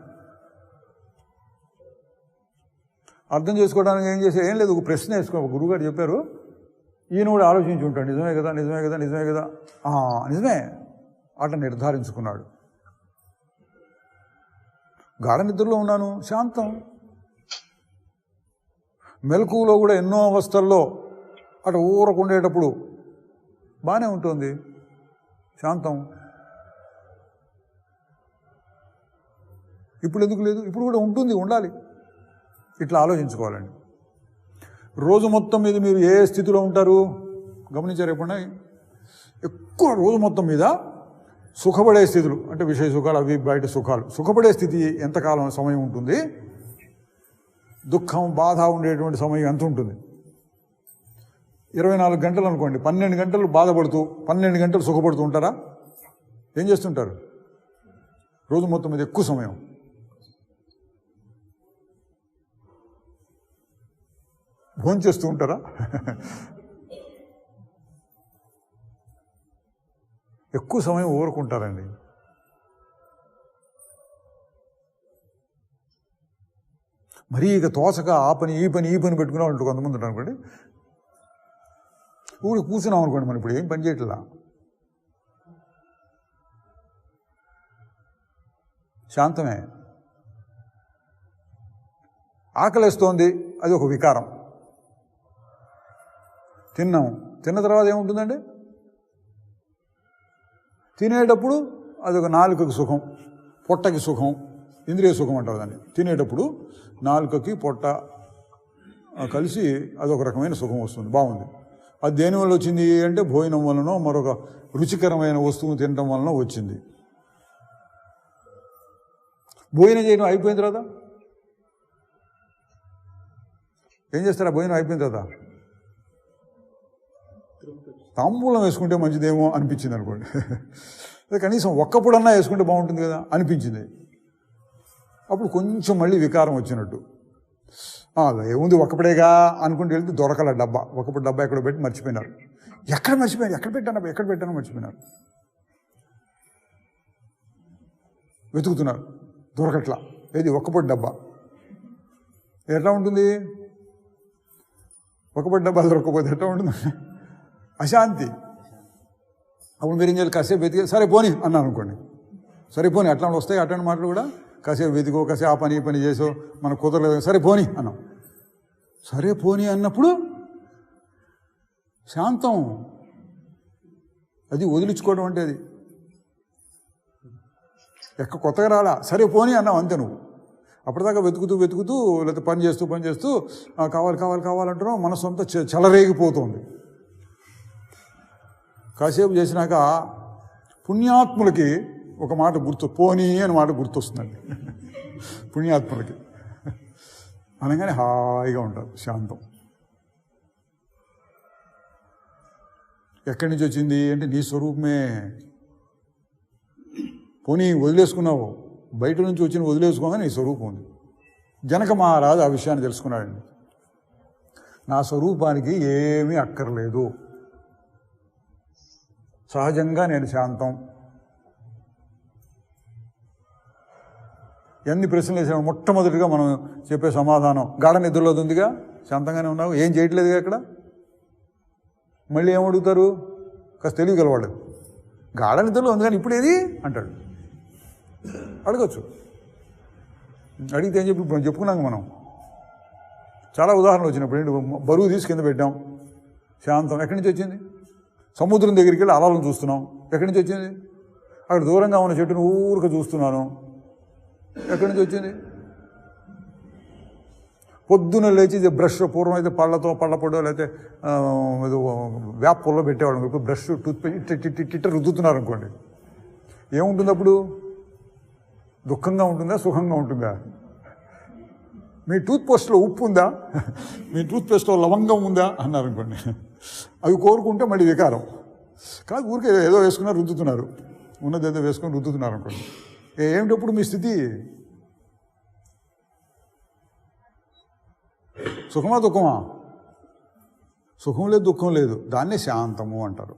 అర్థం చేసుకోవడానికి ఏం చేసే? ఏం లేదు, ఒక ప్రశ్న వేసుకో. ఒక గురువుగారు చెప్పారు, ఈయన కూడా ఆలోచించి ఉంటాడు, నిజమే కదా, నిజమే కదా, నిజమే కదా, నిజమే అట్లా నిర్ధారించుకున్నాడు. గాఢ నిద్రలో ఉన్నాను, శాంతం. మెలకువలో కూడా ఎన్నో అవస్థల్లో అటు ఊరకుండేటప్పుడు బాగానే ఉంటుంది, శాంతం. ఇప్పుడు ఎందుకు లేదు? ఇప్పుడు కూడా ఉంటుంది, ఉండాలి. ఇట్లా ఆలోచించుకోవాలండి. రోజు మొత్తం మీద మీరు ఏ స్థితిలో ఉంటారు గమనించారు ఎప్పుడన్నా? ఎక్కువ రోజు మొత్తం మీద సుఖపడే స్థితులు, అంటే విషయ సుఖాలు, అవి బయట సుఖాలు. సుఖపడే స్థితి ఎంతకాలం సమయం ఉంటుంది? దుఃఖం, బాధ ఉండేటువంటి సమయం ఎంత ఉంటుంది? 24 గంటలు అనుకోండి. 12 గంటలు బాధపడుతూ 12 గంటలు సుఖపడుతూ ఉంటారా? ఏం చేస్తుంటారు రోజు మొత్తం మీద ఎక్కువ సమయం? భోజనం చేస్తూ ఉంటారా? ఎక్కువ సమయం ఊరుకుంటారండి. మరీ ఇక తోచక ఆ పని ఈ పని పెట్టుకునే వాళ్ళు కొంతమంది ఉంటారు అనుకోండి. ఊరు కూర్చున్నాం అనుకోండి, మనం ఇప్పుడు ఏం పని చేయట్లా, శాంతమే. ఆకలేస్తోంది, అది ఒక వికారం. తిన్నాం, తిన్న తర్వాత ఏముంటుందండి? తినేటప్పుడు అదొక నాలుకకి సుఖం, పొట్టకి సుఖం, ఇంద్రియ సుఖం అంటారు దాన్ని. తినేటప్పుడు నాలుకకి పొట్ట కలిసి అదొక రకమైన సుఖం వస్తుంది, బాగుంది. అది దేనివల్ల వచ్చింది అంటే భోజనం వలన, మరొక రుచికరమైన వస్తువును తినడం వలన వచ్చింది. భోజనం చేయడం అయిపోయిన తర్వాత ఏం చేస్తారా? భోజనం అయిపోయిన తర్వాత తాంబూలం వేసుకుంటే మంచిదేమో అనిపించింది అనుకోండి. కనీసం ఒక్కప్పుడన్నా వేసుకుంటే బాగుంటుంది కదా అనిపించింది. అప్పుడు కొంచెం మళ్ళీ వికారం వచ్చినట్టు. ఏముంది ఒక్కప్పుడేగా అనుకుంటూ వెళ్తే దొరకల డబ్బా. ఒక్కప్పుడు డబ్బా ఎక్కడ పెట్టి మర్చిపోయినారు. ఎక్కడ మర్చిపోయారు? ఎక్కడ పెట్టానో మర్చిపోయినారు. వెతుకుతున్నారు, దొరకట్లా. ఏది? ఒక్కపొడి డబ్బా. ఎట్లా ఉంటుంది? ఒక్కపొడి డబ్బా దొరకకపోతే ఎట్లా ఉంటుంది? అశాంతి. అప్పుడు మీరు ఏం చేయాలి? కాసేపు వెతికి సరే పోని అన్నాను అనుకోండి. సరే పోని, అట్లా వస్తాయి అట్లాంటి మాటలు కూడా. కాసేపు వెతికో, కాసేపు ఆ పని ఈ పని చేసో మనకు కుదరలేదు, సరే పోని అన్నాం. సరే పోని అన్నప్పుడు శాంతం. అది వదిలించుకోవడం అంటే అది. కొత్తగా రాలా, సరే పోని అన్నావు అంతే. నువ్వు అప్పటిదాకా వెతుకుతూ లేకపోతే పని చేస్తూ కావాలంటున్నాం, మనసు అంతా చెలరేగిపోతుంది. కాసేపు చేసినాక పుణ్యాత్ములకి ఒక మాట పోనీ అని మాట గుర్తొస్తుందండి. పుణ్యాత్ములకి అనగానే హాయిగా ఉంటారు, శాంతం. ఎక్కడి నుంచి వచ్చింది అంటే నీ స్వరూపమే. పోనీ వదిలేసుకున్నావు, బయట నుంచి వచ్చిన వదిలేసుకోగా నీ స్వరూపం ఉంది. జనక మహారాజు ఆ విషయాన్ని తెలుసుకున్నాడండి. నా స్వరూపానికి ఏమీ అక్కర్లేదు, సహజంగా నేను శాంతం. ఎన్ని ప్రశ్నలు వేసాము, మొట్టమొదటిగా మనం చెప్పే సమాధానం గాఢ నిద్రలో ఉందిగా, శాంతంగానే ఉన్నావు, ఏం చేయట్లేదుగా ఇక్కడ. మళ్ళీ ఏమడుగుతారు, కాస్త తెలియగలవాడు. గాఢ నిద్రలో ఉంది కానీ ఇప్పుడు ఏది అంటాడు. అడగచ్చు, అడిగితే ఏం చెప్పి ఇప్పుడు చెప్పుకున్నాక మనం చాలా ఉదాహరణలు వచ్చినప్పుడు ఏంటి, బరువు తీసి కింద పెట్టాం, శాంతం. ఎక్కడి నుంచి వచ్చింది? సముద్రం దగ్గరికి వెళ్ళి అలలను చూస్తున్నాం, ఎక్కడి నుంచి వచ్చింది? అక్కడ దూరంగా ఉన్న చెట్టును ఊరిక చూస్తున్నాను, ఎక్కడి నుంచి వచ్చింది? పొద్దున లేచి బ్రష్, పూర్వం అయితే పళ్ళ పొడో లేకపోతే వేప పొల్లో పెట్టేవాళ్ళం, ఇప్పుడు బ్రష్ టూత్పేస్ట్ రుద్దుతున్నారు అనుకోండి, ఏముంటుంది అప్పుడు? దుఃఖంగా ఉంటుందా, సుఖంగా ఉంటుందా? మీ టూత్పేస్ట్లో ఉప్పు ఉందా, మీ టూత్పేస్ట్లో లవంగం ఉందా అన్నారు అనుకోండి, అవి కోరుకుంటే మళ్ళీ వికారం కాదు. ఊరికే ఏదో వేసుకున్నారు, రుద్దుతున్నారు, ఉన్నది ఏదో వేసుకొని రుద్దుతున్నారు అనుకోండి, ఏమిటప్పుడు మీ స్థితి? సుఖమా దుఃఖమా? సుఖం లేదు, దుఃఖం లేదు, దాన్నే శాంతము అంటారు.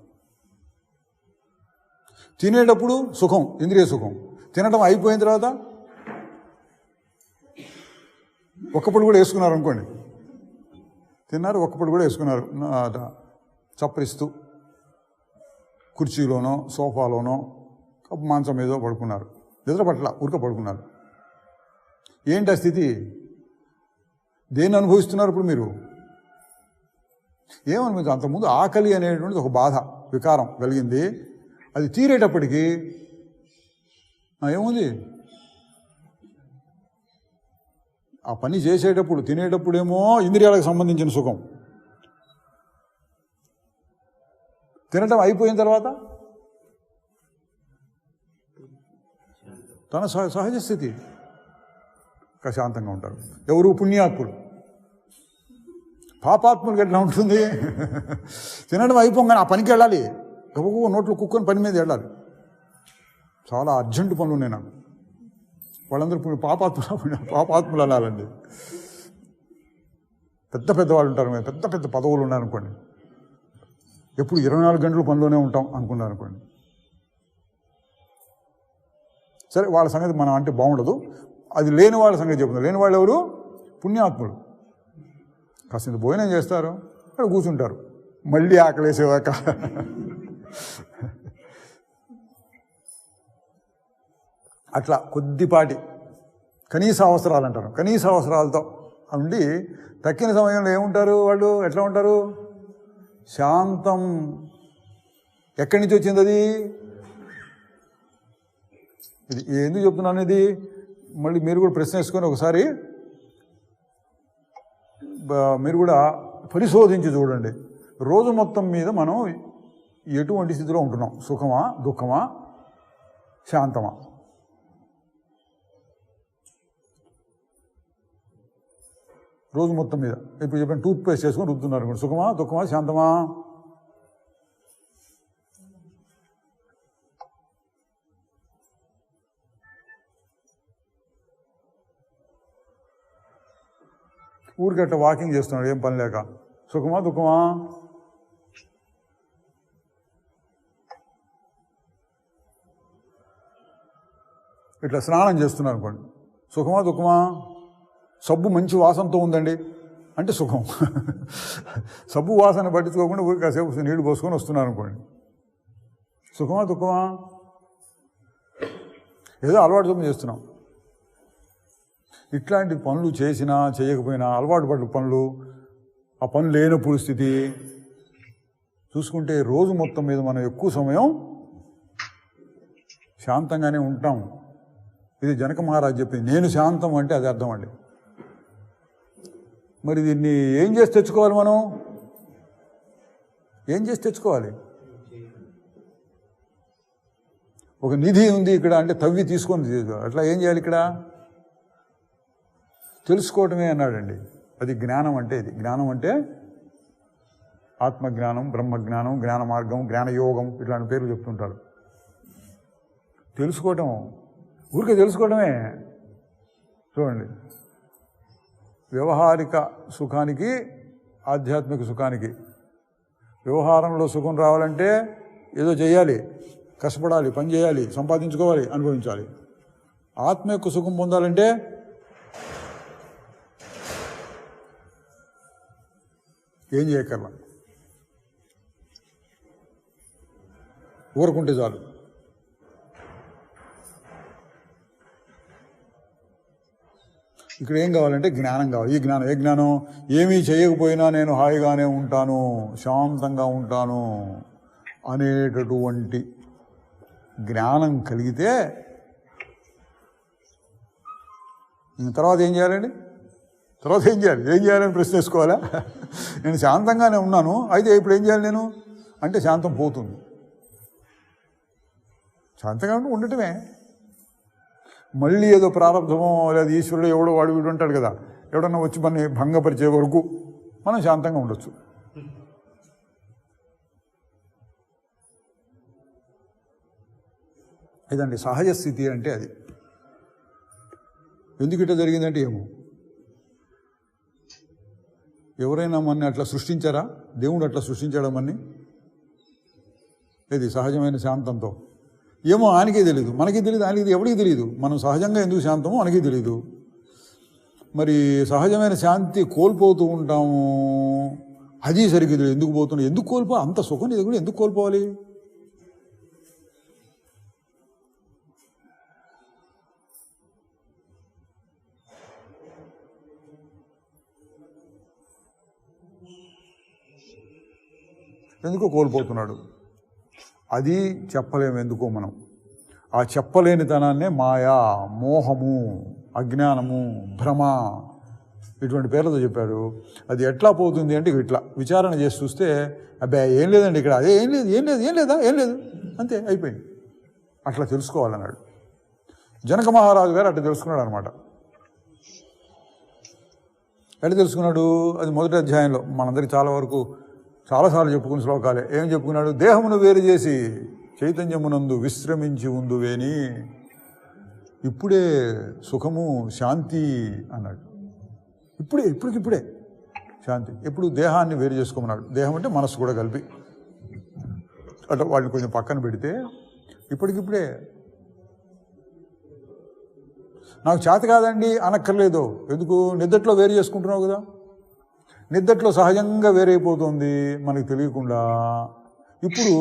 తినేటప్పుడు సుఖం, ఇంద్రియ సుఖం. తినడం అయిపోయిన తర్వాత ఒక్కప్పుడు కూడా వేసుకున్నారు అనుకోండి, తిన్నారు ఒక్కప్పుడు కూడా వేసుకున్నారు, చప్పరిస్తూ కుర్చీలోనో సోఫాలోనో మాంసం మీదో పడుకున్నారు, నిద్ర పట్ల ఊరిక పడుకున్నారు. ఏంటి ఆ స్థితి? దేన్ని అనుభవిస్తున్నారు ఇప్పుడు మీరు? ఏమనుభవించారు? అంతకుముందు ఆకలి అనేటువంటిది ఒక బాధ, వికారం కలిగింది. అది తీరేటప్పటికీ ఏముంది? ఆ పని చేసేటప్పుడు, తినేటప్పుడేమో ఇంద్రియాలకు సంబంధించిన సుఖం, తినటం అయిపోయిన తర్వాత తన సహజ స్థితి, శాంతంగా ఉంటారు. ఎవరు? పుణ్యాత్ములు. పాపాత్ములకి ఎట్లా ఉంటుంది? తినడం అయిపోగానే ఆ పనికి వెళ్ళాలి, గబగబ నోట్లో కుక్కొని పని మీద వెళ్ళాలి, చాలా అర్జెంటు పనులు ఉన్నాయి నాకు. వాళ్ళందరూ పాపాత్ములు అనాలండి. పెద్దవాళ్ళు ఉంటారు, మేము పెద్ద పదవులు ఉన్నారనుకోండి, ఎప్పుడు 24 గంటలు పనిలోనే ఉంటాం అనుకున్నారు అనుకోండి. సరే, వాళ్ళ సంగతి మనం అంటే బాగుండదు, అది లేని వాళ్ళ సంగతి చెప్తున్నారు. లేని వాళ్ళు ఎవరు? పుణ్యాత్ములు. కాసింత భోజనం చేస్తారు, అక్కడ కూర్చుంటారు, మళ్ళీ ఆకలేసేవాక అట్లా కొద్దిపాటి కనీస అవసరాలు అంటారు, కనీస అవసరాలతో ఉండి తక్కిన సమయంలో ఏముంటారు వాళ్ళు? ఎట్లా ఉంటారు? శాంతం. ఎక్కడి నుంచి వచ్చింది అది? ఇది ఎందుకు చెప్తున్నాను ఇది? మళ్ళీ మీరు కూడా ప్రశ్న వేసుకొని ఒకసారి మీరు కూడా పరిశోధించి చూడండి. రోజు మొత్తం మీద మనం ఎటువంటి స్థితిలో ఉంటున్నాం? సుఖమా, దుఃఖమా, శాంతమా? రోజు మొత్తం మీద ఇప్పుడు చెప్పిన టూత్పేస్ట్ చేసుకొని రుద్దుతున్నారు, సుఖమా, దుఃఖమా, శాంతమా? ఊరికట్ట వాకింగ్ చేస్తున్నాడు ఏం పని లేక, సుఖమా, దుఃఖమా? ఇట్లా స్నానం చేస్తున్నారు అనుకోండి, సుఖమా, దుఃఖమా? సబ్బు మంచి వాసనతో ఉందండి అంటే సుఖం. సబ్బు వాసన పట్టించుకోకుండా ఊరికి కాసేపు నీళ్లు పోసుకొని వస్తున్నారు అనుకోండి, సుఖమా, దుఃఖమా? ఏదో అలవాటు చొప్పున చేస్తున్నాం. ఇట్లాంటి పనులు చేసినా చేయకపోయినా అలవాటు పడ్డ పనులు, ఆ పనులు లేనప్పుడు స్థితి చూసుకుంటే రోజు మొత్తం మీద మనం ఎక్కువ సమయం శాంతంగానే ఉంటాం. ఇది జనక మహారాజు చెప్పింది. నేను శాంతం అంటే అది అర్థం అండి. మరి దీన్ని ఏం చేసి తెచ్చుకోవాలి? మనం ఏం చేసి తెచ్చుకోవాలి? ఒక నిధి ఉంది ఇక్కడ అంటే తవ్వి తీసుకొని అట్లా ఏం చేయాలి? ఇక్కడ తెలుసుకోవటమే అన్నాడండి. అది జ్ఞానం అంటే. ఇది జ్ఞానం అంటే ఆత్మజ్ఞానం, బ్రహ్మజ్ఞానం, జ్ఞాన మార్గం, జ్ఞానయోగం ఇట్లాంటి పేర్లు చెప్తుంటారు. తెలుసుకోవటం, ఊరికే తెలుసుకోవడమే. చూడండి, వ్యవహారిక సుఖానికి ఆధ్యాత్మిక సుఖానికి, వ్యవహారంలో సుఖం రావాలంటే ఏదో చేయాలి, కష్టపడాలి, పని చేయాలి, సంపాదించుకోవాలి, అనుభవించాలి. ఆత్మ యొక్క సుఖం పొందాలంటే ఏం చేయక్కర్లా, ఊరుకుంటే చాలు. ఇక్కడ ఏం కావాలంటే జ్ఞానం కావాలి. ఈ జ్ఞానం, ఏ జ్ఞానం? ఏమీ చేయకపోయినా నేను హాయిగానే ఉంటాను, శాంతంగా ఉంటాను అనేటటువంటి జ్ఞానం కలిగితే తర్వాత ఏం చేయాలండి? తర్వాత ఏం చేయాలి? ఏం చేయాలని ప్రశ్న వేసుకోవాలా? నేను శాంతంగానే ఉన్నాను, అయితే ఇప్పుడు ఏం చేయాలి నేను అంటే శాంతం పోతుంది. శాంతంగా ఉండటమే. మళ్ళీ ఏదో ప్రారంభమో లేదా ఈశ్వరుడు ఎవడో వాడు వీడు ఉంటాడు కదా, ఎవడన్నా వచ్చి మనని భంగపరిచే వరకు మనం శాంతంగా ఉండొచ్చు. ఇదండి సహజ స్థితి అంటే. అది ఎందుకు ఇట్లా జరిగిందంటే ఏమో, ఎవరైనా మనని అట్లా సృష్టించారా? దేవుడు అట్లా సృష్టించాడా మనని? ఇది సహజమైన శాంతంతో ఏమో ఆయనకే తెలియదు, మనకి తెలియదు, ఆయనకి ఎవరికి తెలియదు. మనం సహజంగా ఎందుకు శాంతమో మనకి తెలియదు. మరి సహజమైన శాంతి కోల్పోతూ ఉంటాము, అది సరిగ్గా తెలియదు. ఎందుకు పోతున్నాం, ఎందుకు అంత సుఖం ఇది కూడా ఎందుకు కోల్పోవాలి? ఎందుకో కోల్పోతున్నాడు, అది చెప్పలేము ఎందుకో మనం. ఆ చెప్పలేనితనాన్నే మాయా, మోహము, అజ్ఞానము, భ్రమ ఇటువంటి పేర్లతో చెప్పాడు. అది ఎట్లా పోతుంది అంటే ఇట్లా విచారణ చేసి చూస్తే అబ్బాయి ఏం లేదండి ఇక్కడ, అదే ఏం లేదు, ఏం లేదు, ఏం లేదా, ఏం లేదు, అంతే అయిపోయింది. అట్లా తెలుసుకోవాలన్నాడు జనక మహారాజు గారు. అట్లా తెలుసుకున్నాడు అనమాట. ఎట్లా తెలుసుకున్నాడు? అది మొదటి అధ్యాయంలో మనందరికీ చాలా వరకు చాలాసార్లు చెప్పుకున్న శ్లోకాలే. ఏం చెప్పుకున్నాడు? దేహమును వేరు చేసి చైతన్యమునందు విశ్రమించి ఉందువేని ఇప్పుడే సుఖము శాంతి అన్నాడు. ఇప్పటికిప్పుడే శాంతి. ఎప్పుడు దేహాన్ని వేరు చేసుకోమన్నాడు. దేహం అంటే మనసు కూడా కలిపి అట్లా వాడిని కొంచెం పక్కన పెడితే ఇప్పటికిప్పుడే. నాకు చేత కాదండి అనక్కర్లేదు. ఎందుకు? నిద్దట్లో వేరు చేసుకుంటున్నావు కదా. నిద్దట్లో సహజంగా వేరైపోతుంది మనకు తెలియకుండా. ఇప్పుడు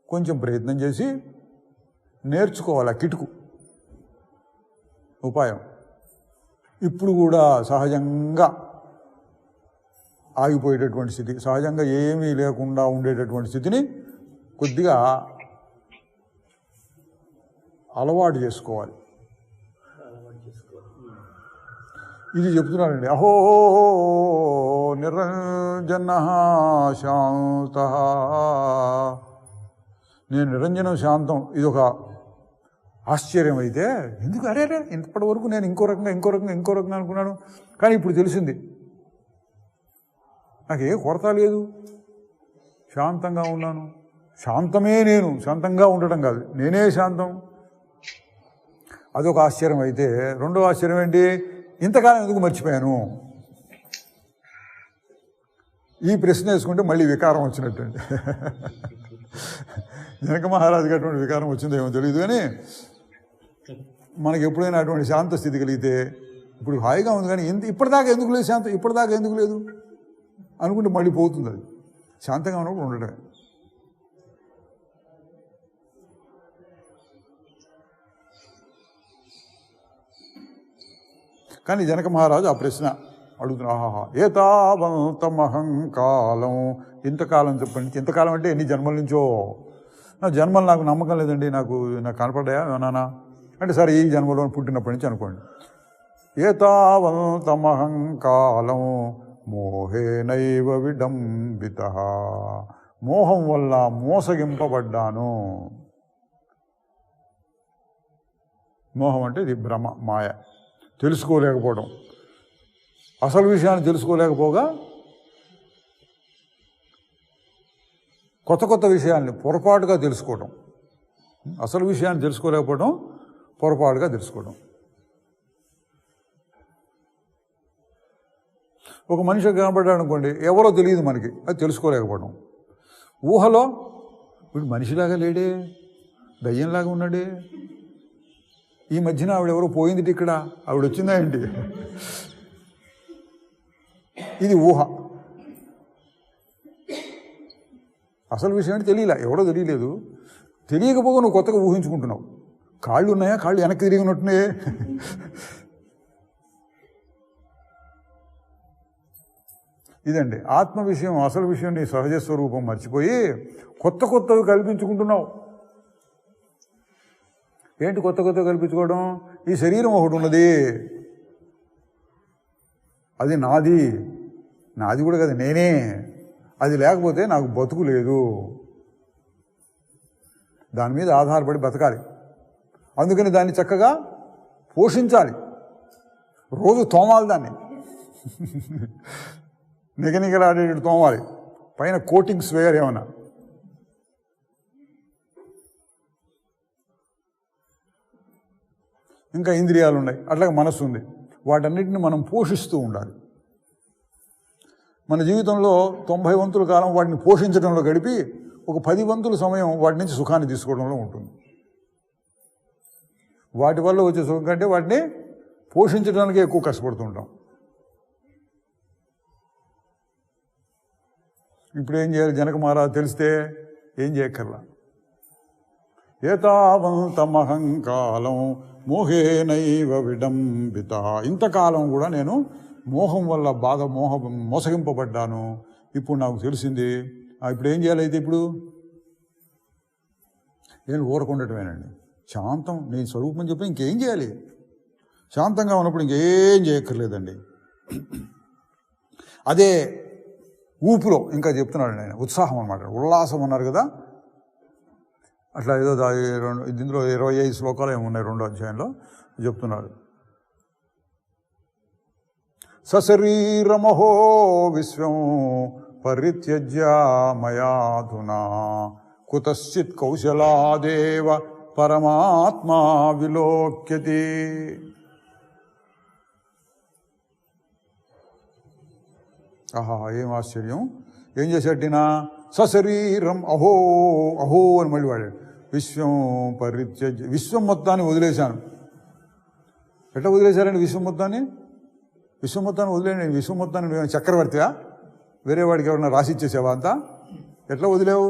కొంచెం ప్రయత్నం చేసి నేర్చుకోవాలి ఆ కిటుకు ఉపాయం. ఇప్పుడు కూడా సహజంగా ఆగిపోయేటటువంటి స్థితి, సహజంగా ఏమీ లేకుండా ఉండేటటువంటి స్థితిని కొద్దిగా అలవాటు చేసుకోవాలి. ఇది చెప్తున్నారండి. అహో నిరంజన శాంత, నేను నిరంజనం శాంతం. ఇది ఒక ఆశ్చర్యం. అయితే ఎందుకు అరే ఇప్పటి వరకు నేను ఇంకో రకంగా అనుకున్నాను, కానీ ఇప్పుడు తెలిసింది నాకు ఏ కొరత లేదు, శాంతంగా ఉన్నాను. శాంతమే నేను, శాంతంగా ఉండటం కాదు, నేనే శాంతం. అదొక ఆశ్చర్యం. అయితే రెండో ఆశ్చర్యం ఏంటి? ఇంతకాలం ఎందుకు మర్చిపోయాను? ఈ ప్రశ్న వేసుకుంటే మళ్ళీ వికారం వచ్చినట్టండి. జనక మహారాజుకి అటువంటి వికారం వచ్చిందో ఏమో తెలియదు, కానీ మనకి ఎప్పుడైనా అటువంటి శాంత స్థితి కలిగితే ఇప్పుడు హాయిగా ఉంది, కానీ ఇప్పటిదాకా ఎందుకు లేదు శాంతం, ఇప్పటిదాకా ఎందుకు లేదు అనుకుంటే మళ్ళీ పోతుంది. అది శాంతంగా ఉన్నప్పుడు ఉండటమే. కానీ జనక మహారాజు ఆ ప్రశ్న అడుగుతున్నా, ఆహా ఏతావంతమహం కాలం, ఇంతకాలం చెప్పండి. ఇంతకాలం అంటే ఎన్ని జన్మల నుంచో. నా జన్మలు నాకు నమ్మకం లేదండి, నాకు కనపడ్డాయా నానా? అంటే సరే ఈ జన్మలో పుట్టినప్పటి నుంచి అనుకోండి. ఏతావంతమహంకాలం మోహేనైవ విడంబిత, మోహం వల్ల మోసగింపబడ్డాను. మోహం అంటే ఇది భ్రమ, మాయ, తెలుసుకోలేకపోవడం. అసలు విషయాన్ని తెలుసుకోలేకపోగా కొత్త కొత్త విషయాల్ని పొరపాటుగా తెలుసుకోవడం. అసలు విషయాన్ని తెలుసుకోలేకపోవడం, పొరపాటుగా తెలుసుకోవడం. ఒక మనిషి కనబడ్డాడు అనుకోండి, ఎవరో తెలియదు మనకి, అది తెలుసుకోలేకపోవడం. ఊహలో వీడు మనిషిలాగా లేడే, దయ్యంలాగా ఉన్నాడే, ఈ మధ్యన ఆవిడెవరో పోయింది ఇక్కడ, ఆవిడ వచ్చిందా ఏంటి, ఇది ఊహ. అసలు విషయం అంటే తెలియలే, ఎవరో తెలియలేదు. తెలియకపోగా నువ్వు కొత్తగా ఊహించుకుంటున్నావు. కాళ్ళు ఉన్నాయా, కాళ్ళు వెనక్కి తిరిగినట్టునే. ఇదండి ఆత్మ విషయం. అసలు విషయం నీ సహజ స్వరూపం మర్చిపోయి కొత్త కొత్తవి కల్పించుకుంటున్నావు. ఏంటి కొత్త కొత్తవి కల్పించుకోవడం? ఈ శరీరం ఒకటి ఉన్నది, అది నాది, నాది కూడా కదా, నేనే. అది లేకపోతే నాకు బతుకు లేదు. దాని మీద ఆధారపడి బతకాలి. అందుకని దాన్ని చక్కగా పోషించాలి. రోజు తోమాలి, దాన్ని నిగనిగలాడేటట్టు తోమాలి. పైన కోటింగ్స్ వేయరు ఏమన్నా. ఇంకా ఇంద్రియాలు ఉన్నాయి, అట్లాగే మనస్సు ఉంది. వాటన్నిటిని మనం పోషిస్తూ ఉండాలి. మన జీవితంలో 90 వంతుల కాలం వాటిని పోషించడంలో గడిపి ఒక 10 వంతుల సమయం వాటి నుంచి సుఖాన్ని తీసుకోవడంలో ఉంటుంది. వాటి వల్ల వచ్చే సుఖం కంటే వాటిని పోషించడానికి ఎక్కువ కష్టపడుతుంటాం. ఇప్పుడు ఏం చేయాలి? జనక మహారాజు తెలిస్తే ఏం చేయక్కర్లా. ఏతావంతమహంకాలం మోహేనైవ విడంబిత, ఇంతకాలం కూడా నేను మోహం వల్ల బాగా మోసగింపబడ్డాను. ఇప్పుడు నాకు తెలిసింది. ఇప్పుడు ఏం చేయాలి? అయితే ఇప్పుడు నేను ఊరకుండటమేనండి. శాంతం, నేను స్వరూపం చెప్పి ఇంకేం చేయాలి? శాంతంగా ఉన్నప్పుడు ఇంకేం చేయక్కర్లేదండి. అదే ఊపులో ఇంకా చెప్తున్నాడు ఆయన, ఉత్సాహం అన్నమాట, ఉల్లాసం అన్నారు కదా. అట్లా ఏదో ఇందులో 25 శ్లోకాలు ఏమున్నాయి 2వ అధ్యాయంలో చెప్తున్నారు. సశరీరమహో విశ్వం పరిత్యజ్య మయాధునా కుతశ్చిత్ కౌశలాదేవ పరమాత్మా విలోక్యతి. ఆహా, ఏం ఆశ్చర్యం! ఏం చేశాడినా? సశరీరం అహో అహో అని మళ్ళీ వాడాడు. విశ్వం పరిత్యజ్య, విశ్వం మొత్తాన్ని వదిలేశాను. ఎట్లా వదిలేశారండి విశ్వం మొత్తాన్ని? విశ్వం మొత్తాన్ని వదిలేండి. విశ్వం మొత్తాన్ని నువ్వు చక్రవర్తిగా వేరే వాడికి ఎవరన్నా రాసిచ్చేసావా అంతా? ఎట్లా వదిలేవు?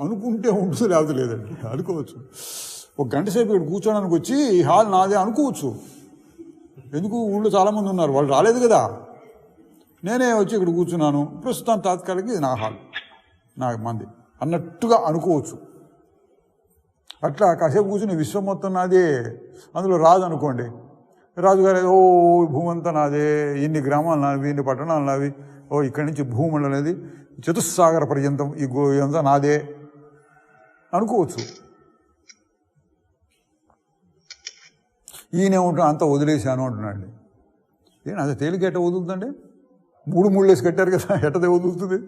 అనుకుంటే ఉంటుంది, లేకపోతే లేదండి. అనుకోవచ్చు. ఒక గంట సేపు ఇక్కడ కూర్చోడానికి వచ్చి ఈ హాల్ నాదే అనుకోవచ్చు. ఎందుకు? ఊళ్ళో చాలామంది ఉన్నారు, వాళ్ళు రాలేదు కదా, నేనే వచ్చి ఇక్కడ కూర్చున్నాను. ప్రస్తుతం తాత్కాలిక ఇది నా హాల్, నా మంది అన్నట్టుగా అనుకోవచ్చు. అట్లా కాసేపు కూర్చుని విశ్వం మొత్తం నాదే, అందులో రాజు అనుకోండి, రాజుగారు ఓ భూమి అంతా నాదే, ఇన్ని గ్రామాలు నావి, ఇన్ని పట్టణాలు నావి, ఓ ఇక్కడి నుంచి భూమండలం అనేది చతుస్సాగర పర్యంతం ఈ ఇదంతా నాదే అనుకోవచ్చు. ఈయనేమంటున్నా అంతా వదిలేశాను అంటున్నాండి. ఏం అంత తేలిక ఎట్ట వదులుతుందండి? 3 ముళ్ళేసి కట్టారు కదా, ఎట్టదే వదులుతుంది?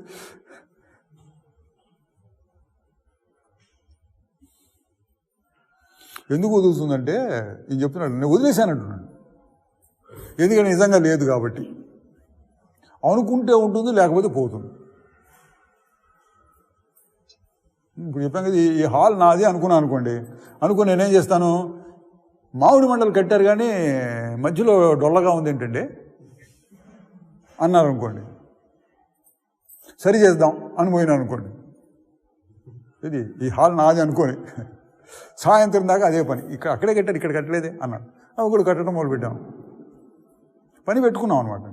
ఎందుకు వదులుతుందంటే ఈయన చెప్తున్నాడు, నేను వదిలేశానంటున్నాడు. ఎందుకంటే నిజంగా లేదు కాబట్టి. అనుకుంటే ఉంటుంది, లేకపోతే పోతుంది. ఇప్పుడు చెప్పాం కదా, ఈ హాల్ నాది అనుకున్నాను అనుకోండి. అనుకుని నేనేం చేస్తాను? మామిడి మండలు కట్టారు కానీ మధ్యలో డొల్లగా ఉంది ఏంటండి అన్నారు అనుకోండి, సరి చేద్దాం అని పోయినాను అనుకోండి. ఇది ఈ హాల్ నాది అనుకోని సాయంత్రం దాకా అదే పని, అక్కడే కట్టారు, ఇక్కడ కట్టలేదే అన్నాడు. అవి కూడా కట్టడం మొదలుపెట్టాం, పని పెట్టుకున్నాం అనమాట.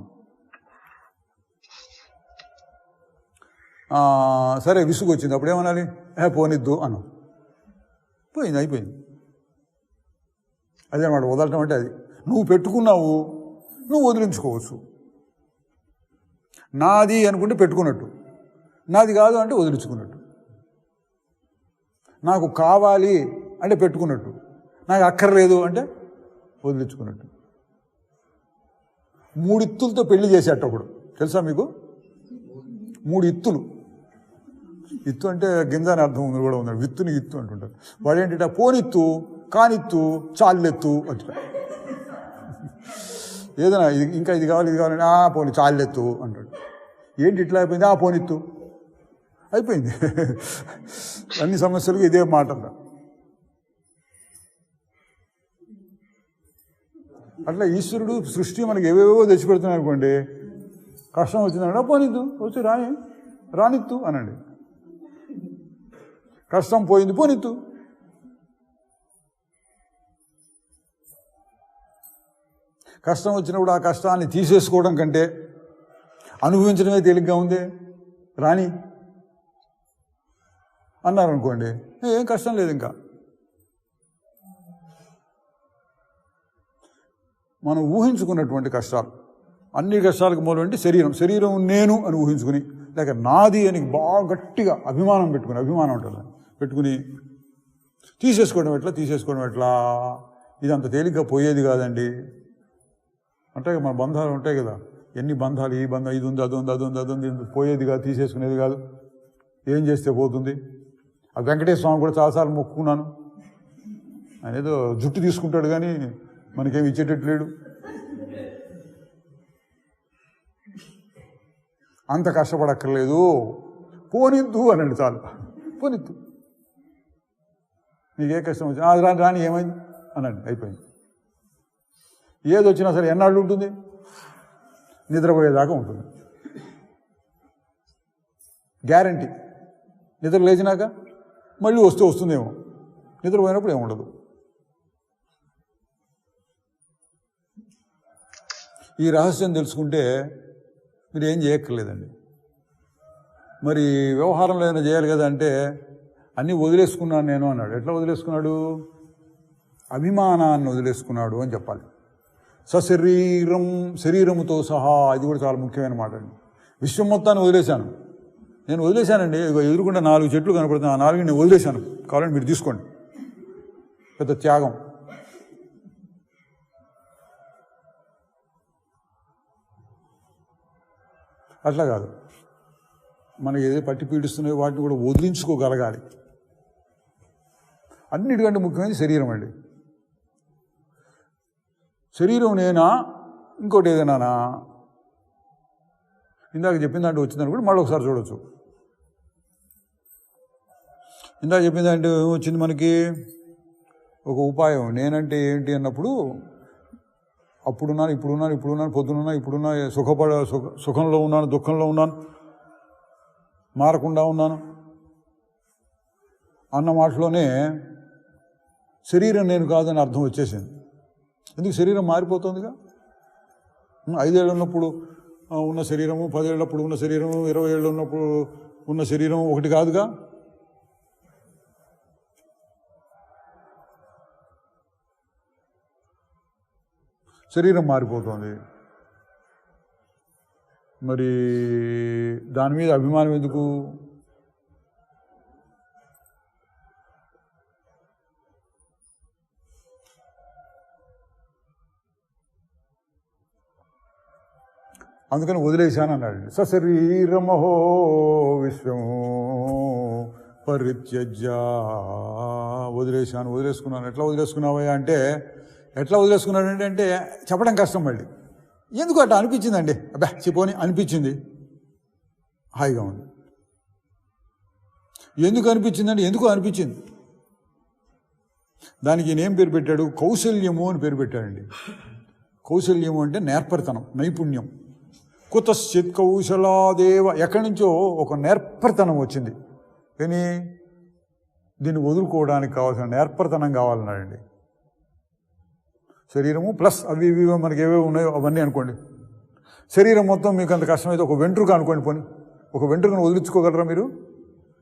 సరే విసుగు వచ్చింది, అప్పుడు ఏమనాలి? పోనిద్దు అన్నాం. పోయింది, అయిపోయింది. అన్నమాట వదలటం అంటే అది. నువ్వు పెట్టుకున్నావు, నువ్వు వదిలించుకోవచ్చు. నాది అనుకుంటే పెట్టుకున్నట్టు, నాది కాదు అంటే వదిలించుకున్నట్టు. నాకు కావాలి అంటే పెట్టుకున్నట్టు, నాకు అక్కర్లేదు అంటే వదిలించుకున్నట్టు. 3 ఇత్తులతో పెళ్లి చేసేట ఒకడు, తెలుసా మీకు? 3 ఇత్తులు. ఇత్తు అంటే గింజ అని అర్థం ఉంది కూడా ఉన్నాడు, విత్తుని ఇత్తు అంటుంటారు. వాడేంటి పోనిత్తు, కానిత్తు, చాలెత్తు అంట. ఏదైనా ఇంకా ఇది కావాలి ఇది కావాలంటే పోని చాలెత్తు అంటాడు. ఏంటి ఇట్లా అయిపోయింది? పోనిత్తు అయిపోయింది. అన్ని సమస్యలకు ఇదే మాట. అట్లా ఈశ్వరుడు సృష్టి మనకి ఏవేవో తెచ్చిపెడుతున్నాడు అనుకోండి, కష్టం వచ్చిందన్నా పోనిద్దు, వచ్చి రానిత్తు అనండి. కష్టం పోయింది, పోనిత్తు. కష్టం వచ్చినప్పుడు ఆ కష్టాన్ని తీసేసుకోవడం కంటే అనుభవించడమే తేలిగ్గా ఉంది. రాని అన్నారనుకోండి, ఏం కష్టం లేదు. ఇంకా మనం ఊహించుకున్నటువంటి కష్టాలు, అన్ని కష్టాలకు మూలమంటే శరీరం నేను అని ఊహించుకుని, లేక నాది అని బాగా గట్టిగా అభిమానం పెట్టుకుని తీసేసుకోవడం ఎట్లా ఇది అంత తేలిగ్గా పోయేది కాదండి. అంటే మన బంధాలు ఉంటాయి కదా, ఎన్ని బంధాలు, ఈ బంధం ఇది ఉంది, అది ఉంది, పోయేది కాదు, తీసేసుకునేది కాదు. ఏం చేస్తే పోతుంది? ఆ వెంకటేశ్వర స్వామి కూడా చాలాసార్లు మొక్కుకున్నాను. ఆయన ఏదో జుట్టు తీసుకుంటాడు కానీ మనకేమి ఇచ్చేటట్టు లేడు. అంత కష్టపడక్కర్లేదు, పోనిద్దు అనండి చాలు. పోనిద్దు, నీకే కష్టం వచ్చింది రాని ఏమైంది అనండి, అయిపోయింది. ఏది వచ్చినా సరే ఎన్నాళ్ళు ఉంటుంది? నిద్రపోయేదాకా ఉంటుంది గ్యారంటీ. నిద్ర లేచినాక మళ్ళీ వస్తుందేమో, నిద్రపోయినప్పుడు ఏముండదు. ఈ రహస్యం తెలుసుకుంటే మీరు ఏం చేయక్కర్లేదండి. మరి వ్యవహారంలో ఏదైనా చేయాలి కదా అంటే అన్నీ వదిలేసుకున్నాను నేను అన్నాడు. ఎట్లా వదిలేసుకున్నాడు? అభిమానాన్ని వదిలేసుకున్నాడు అని చెప్పాలి. శరీరముతో సహా, ఇది కూడా చాలా ముఖ్యమైన మాట అండి. విశ్వం మొత్తాన్ని నేను వదిలేశానండి. ఎదురుకుండా 4 చెట్లు కనపడుతుంది, ఆ 4 నేను వదిలేశాను. కావాలంటే మీరు తీసుకోండి. పెద్ద త్యాగం. అట్లా కాదు, మనకి ఏదో పట్టి పీడిస్తున్నాయో వాటిని కూడా వదిలించుకోగలగాలి. అన్నిటికంటే ముఖ్యమైనది శరీరం అండి. శరీరం నేనా, ఇంకోటి ఏదైనా? ఇందాక చెప్పిన దాంట్లో వచ్చిందని కూడా మళ్ళీ ఒకసారి చూడవచ్చు. ఇందాక చెప్పిన దాంట్లో ఏమొచ్చింది మనకి? ఒక ఉపాయం. నేనంటే ఏంటి అన్నప్పుడు అప్పుడున్నాను, పొద్దునున్నా, ఇప్పుడున్నా, సుఖంలో ఉన్నాను, దుఃఖంలో ఉన్నాను, మారకుండా ఉన్నాను అన్న మాటలోనే శరీరం నేను కాదని అర్థం వచ్చేసింది. ఎందుకు? శరీరం మారిపోతుందిగా. 5 ఏళ్ళు ఉన్నప్పుడు ఉన్న శరీరము, 10 ఏళ్ళప్పుడు ఉన్న శరీరము, 20 ఏళ్ళు ఉన్నప్పుడు ఉన్న శరీరం ఒకటి కాదుగా. శరీరం మారిపోతుంది. మరి దాని మీద అభిమానం ఎందుకు? అందుకని వదిలేశాను అన్నాడు. సశరీరమహో విశ్వము పరిత్యజ్య. వదిలేసుకున్నాను. ఎట్లా వదిలేసుకున్నావయ్యా అంటే, ఎట్లా వదిలేసుకున్నాడంటే అంటే చెప్పడం కష్టం. మళ్ళీ ఎందుకు అట్లా అనిపించిందండి, అబ్బా చెప్పని అనిపించింది, హాయిగా ఉంది. ఎందుకు అనిపించిందండి? ఎందుకు అనిపించింది? దానికి నేనేం పేరు పెట్టాడు? కౌశల్యము అని పేరు పెట్టాడండి. కౌశల్యము అంటే నేర్పరితనం, నైపుణ్యం. కుతశ్చిత్ కౌశలాదేవ, ఎక్కడి నుంచో ఒక నేర్పరితనం వచ్చింది. కానీ దీన్ని వదులుకోవడానికి కావాల్సిన నేర్పరితనం కావాలన్నాడండి. శరీరము ప్లస్ అవి ఇవి మనకి ఏవేవి ఉన్నాయో అవన్నీ అనుకోండి. శరీరం మొత్తం మీకు అంత కష్టమైతే ఒక వెంట్రుక అనుకోండి. పోనీ ఒక వెంట్రుకను వదిలించుకోగలరా మీరు?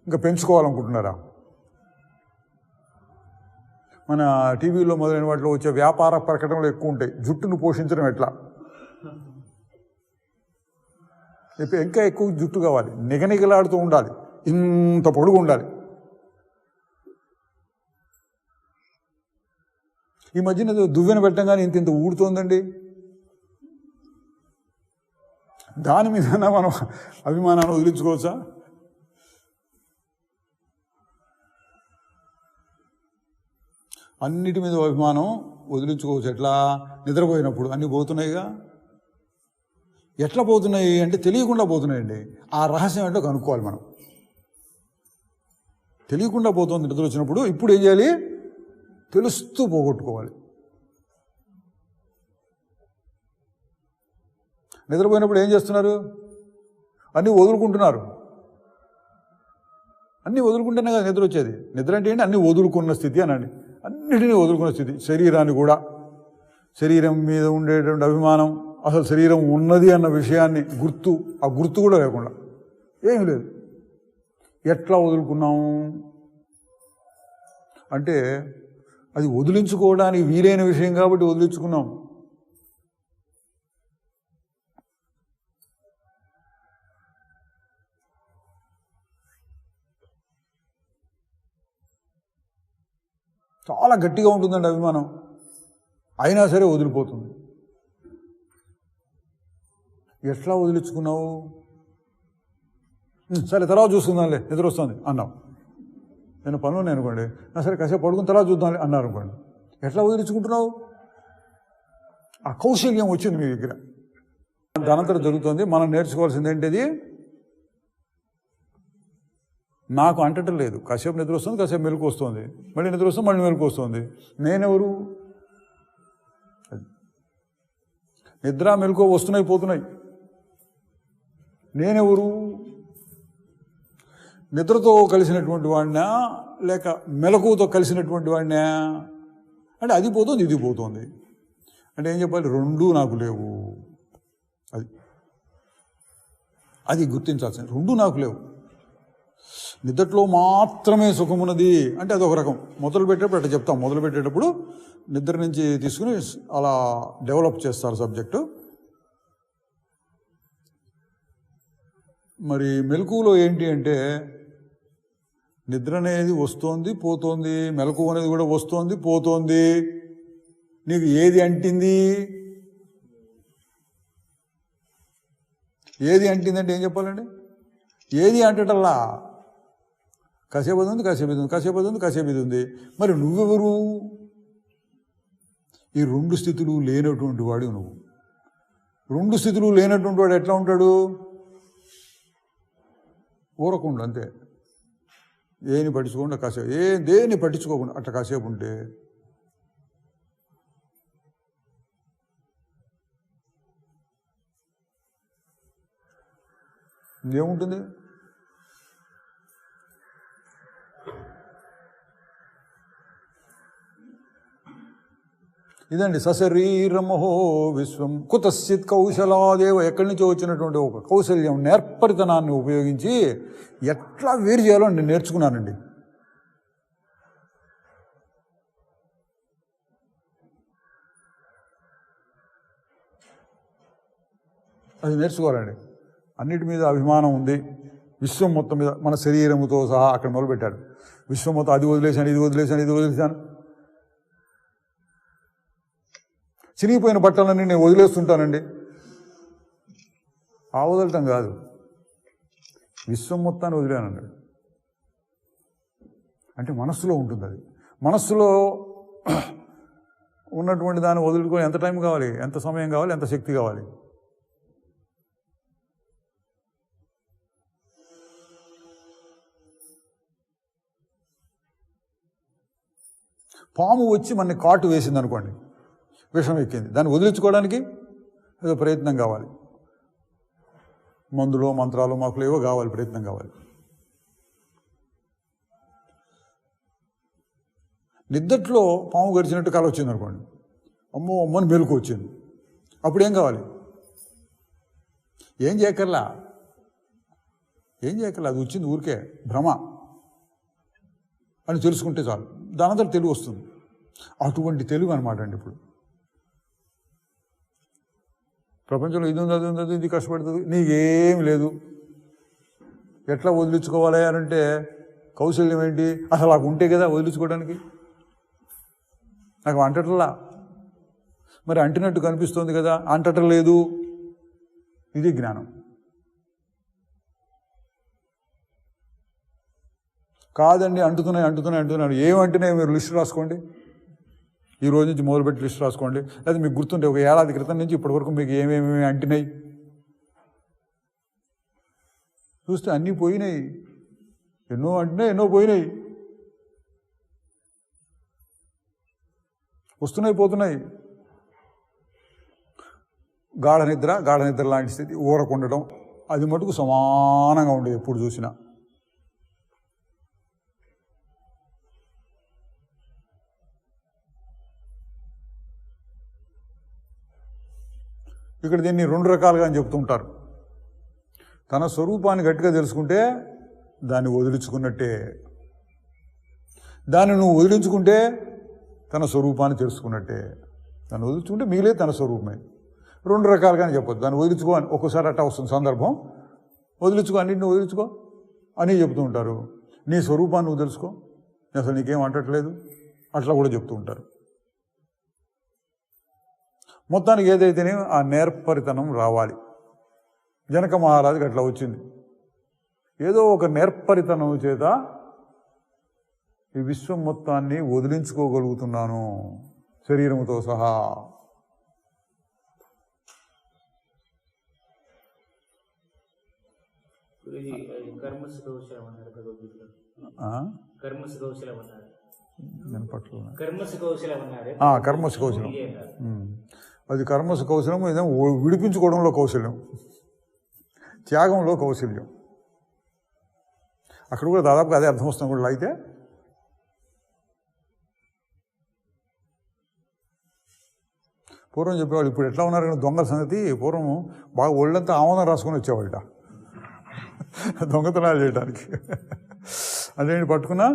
ఇంకా పెంచుకోవాలనుకుంటున్నారా? మన టీవీలో మొదలైన వాటిలో వచ్చే వ్యాపార ప్రకటనలు ఎక్కువ ఉంటాయి. జుట్టును పోషించడం ఎట్లా, ఇంకా ఎక్కువ జుట్టు కావాలి, నిగనిగలాడుతూ ఉండాలి, ఇంత పొడుగు ఉండాలి. ఈ మధ్యన దువ్వెన పెట్టంగానే ఇంత ఊడుతోందండి. దాని మీద మనం అభిమానాన్ని వదిలించుకోవచ్చా? అన్నిటి మీద అభిమానం వదిలించుకోవచ్చు. ఎట్లా? నిద్రపోయినప్పుడు అన్నీ పోతున్నాయిగా. ఎట్లా పోతున్నాయి అంటే తెలియకుండా పోతున్నాయండి. ఆ రహస్యం ఏంటో కనుక్కోవాలి మనం. తెలియకుండా పోతుంది నిద్ర వచ్చినప్పుడు. ఇప్పుడు ఏం చేయాలి? తెలుస్తూ పోగొట్టుకోవాలి. నిద్రపోయినప్పుడు ఏం చేస్తున్నారు? అన్నీ వదులుకుంటున్నారు. అన్నీ వదులుకుంటేనే కదా నిద్ర వచ్చేది. నిద్ర అంటే ఏంటి? అన్నీ వదులుకున్న స్థితి అనండి. అన్నిటినీ వదులుకున్న స్థితి. శరీరాన్ని కూడా, శరీరం మీద ఉండేటువంటి అభిమానం, అసలు శరీరం ఉన్నది అన్న విషయాన్ని ఆ గుర్తు కూడా లేకుండా, ఏమీ లేదు. ఎట్లా వదులుకున్నాము అంటే అది వదిలించుకోవడానికి వీలైన విషయం కాబట్టి వదిలించుకున్నాం. చాలా గట్టిగా ఉంటుందండి అభిమానం, అయినా సరే వదిలిపోతుంది. ఎట్లా వదిలించుకున్నావు? సరే తర్వాత చూసుకుందాంలే, నిద్ర వస్తుంది అన్నాం. నేను పనులు అనుకోండి, సరే కాసేపు పడుకుని తర్వాత చూద్దాంలే అన్నారు అనుకోండి. ఎట్లా వదిలించుకుంటున్నావు? ఆ కౌశల్యం వచ్చింది మీ దగ్గర. దానంతరం జరుగుతుంది. మనం నేర్చుకోవాల్సింది ఏంటిది? నాకు అంటటం లేదు. కాసేపు నిద్ర వస్తుంది, కాసేపు మెలకు వస్తుంది, మళ్ళీ నిద్ర వస్తుంది, మళ్ళీ మెలకు వస్తుంది. నేనెవరు? నిద్ర మెలకు వస్తున్నాయి పోతున్నాయి. నేనెవరు? నిద్రతో కలిసినటువంటి వాడినా లేక మెలకువతో కలిసినటువంటి వాడినా? అంటే అది పోతుంది, ఇది పోతుంది. అంటే ఏం చెప్పాలి? రెండూ నాకు లేవు. అది గుర్తించాల్సింది. రెండూ నాకు లేవు. నిద్రలో మాత్రమే సుఖమున్నది అంటే అదొక రకం. మొదలు పెట్టేటప్పుడు అట్లా చెప్తాం. మొదలు పెట్టేటప్పుడు నిద్ర నుంచి తీసుకుని అలా డెవలప్ చేస్తారు సబ్జెక్టు. మరి మెలకువలో ఏంటి అంటే నిద్ర అనేది వస్తోంది పోతోంది, మెలకువ అనేది కూడా వస్తోంది పోతోంది. నీకు ఏది అంటింది? ఏది అంటిందంటే ఏం చెప్పాలండి? ఏది అంటటల్లా కాసేపు అది ఉంది, కాసేపు ఇది ఉంది, కాసేపు అది ఉంది, కాసేపు ఇది ఉంది. మరి నువ్వెవరు? ఈ రెండు స్థితులు లేనటువంటి వాడు నువ్వు. రెండు స్థితులు లేనటువంటి వాడు ఎట్లా ఉంటాడు? ఊరకుండా అంతే, ఏని పట్టించుకోకుండా కాసేపు, దేన్ని పట్టించుకోకుండా అట్లా కాసేపు ఉంటే ఏముంటుంది? ఇదండి సశరీరమహో విశ్వం కుతశ్చిత్ కౌశలాదేవ. ఎక్కడి నుంచో వచ్చినటువంటి ఒక కౌశల్యం, నేర్పరితనాన్ని ఉపయోగించి ఎట్లా వేరు చేయాలో నేను నేర్చుకున్నానండి. అది నేర్చుకోవాలండి. అన్నిటి మీద అభిమానం ఉంది. విశ్వం మొత్తం మీద, మన శరీరముతో సహా అక్కడ మొదలుపెట్టాడు. విశ్వం మొత్తం అది వదిలేశాను, ఇది వదిలేశాను, ఇది వదిలేశాను. చినిగిపోయిన బట్టలన్నీ నేను వదిలేస్తుంటానండి. ఆ వదలటం కాదు, విశ్వం మొత్తాన్ని వదిలేనన్నాడు. అంటే మనస్సులో ఉంటుంది. అది మనస్సులో ఉన్నటువంటి దాన్ని వదులుకొని ఎంత టైం కావాలి, ఎంత సమయం కావాలి, ఎంత శక్తి కావాలి? పాము వచ్చి మనని కాటు వేసింది అనుకోండి, విషం ఎక్కింది. దాన్ని వదిలించుకోవడానికి ఏదో ప్రయత్నం కావాలి. మందులో మంత్రాలు మాకులు ఏవో కావాలి, ప్రయత్నం కావాలి. నిద్దట్లో పాము గడిచినట్టు కల వచ్చింది అనుకోండి, అమ్మో అమ్మని మెలకు వచ్చింది. అప్పుడు ఏం కావాలి? ఏం చేయక్కర్లా, అది వచ్చింది ఊరికే భ్రమ అని తెలుసుకుంటే చాలు. దానంతా తెలివి వస్తుంది. అటువంటి తెలుగు అనమాట అండి. ఇప్పుడు ప్రపంచంలో ఇది ఉంది, అది ఉంది, అది ఇది కష్టపడుతుంది, నీకేం లేదు, ఎట్లా వదిలించుకోవాలి అని అంటే కౌశల్యం ఏంటి? అసలు నాకు ఉంటే కదా వదిలించుకోవడానికి. నాకు అంటట్లా, మరి అంటినట్టు కనిపిస్తుంది కదా, అంటటం లేదు. ఇది జ్ఞానం. కాదండి అంటున్నాడు. ఏమంటున్నాయి మీరు లిస్ట్ రాసుకోండి. ఈ రోజు నుంచి మొదలుపెట్టి లిస్ట్ రాసుకోండి. లేదా మీకు గుర్తుంటే ఒక ఏడాది క్రితం నుంచి ఇప్పటి వరకు మీకు ఏమేమి అంటినాయి చూస్తే అన్నీ పోయినాయి. ఎన్నో అంటున్నాయి, ఎన్నో పోయినాయి, వస్తున్నాయి, పోతున్నాయి. గాఢ నిద్ర లాంటి స్థితి, ఊరకుండడం, అది మటుకు సమానంగా ఉండేది ఎప్పుడు చూసినా. ఇక్కడ దీన్ని 2 రకాలుగా అని చెప్తూ ఉంటారు. తన స్వరూపాన్ని గట్టిగా తెలుసుకుంటే దాన్ని వదిలించుకున్నట్టే, దాన్ని నువ్వు వదిలించుకుంటే తన స్వరూపాన్ని తెలుసుకున్నట్టే. దాన్ని వదిలించుకుంటే మిగిలే తన స్వరూపమే. 2 రకాలుగానే చెప్పొచ్చు. దాన్ని వదిలించుకో అని ఒక్కోసారి అట్టా వస్తుంది సందర్భం. వదిలించుకో, అన్నింటిని వదిలించుకో అని చెప్తూ ఉంటారు. నీ స్వరూపాన్ని నువ్వు తెలుసుకో, అసలు నీకేం అంటట్లేదు, అట్లా కూడా చెప్తూ ఉంటారు. మొత్తానికి ఏదైతేనే ఆ నేర్పరితనం రావాలి. జనక మహారాజుకి అట్లా వచ్చింది. ఏదో ఒక నేర్పరితనం చేత ఈ విశ్వం మొత్తాన్ని వదిలించుకోగలుగుతున్నాను శరీరంతో సహా. కర్మసు కౌశలం, అది కర్మసు కౌశలం. ఏదో విడిపించుకోవడంలో కౌశల్యం, త్యాగంలో కౌశల్యం. అక్కడ కూడా దాదాపుగా అదే అర్థం వస్తుంది కూడా. అయితే పూర్వం చెప్పేవాళ్ళు, ఇప్పుడు ఎట్లా ఉన్నారు కానీ దొంగల సంగతి. పూర్వం బాగా ఒళ్ళంతా ఆమోదం రాసుకొని వచ్చేవాళ్ళట దొంగతనాలు చేయడానికి. అదేంటి పట్టుకున్నా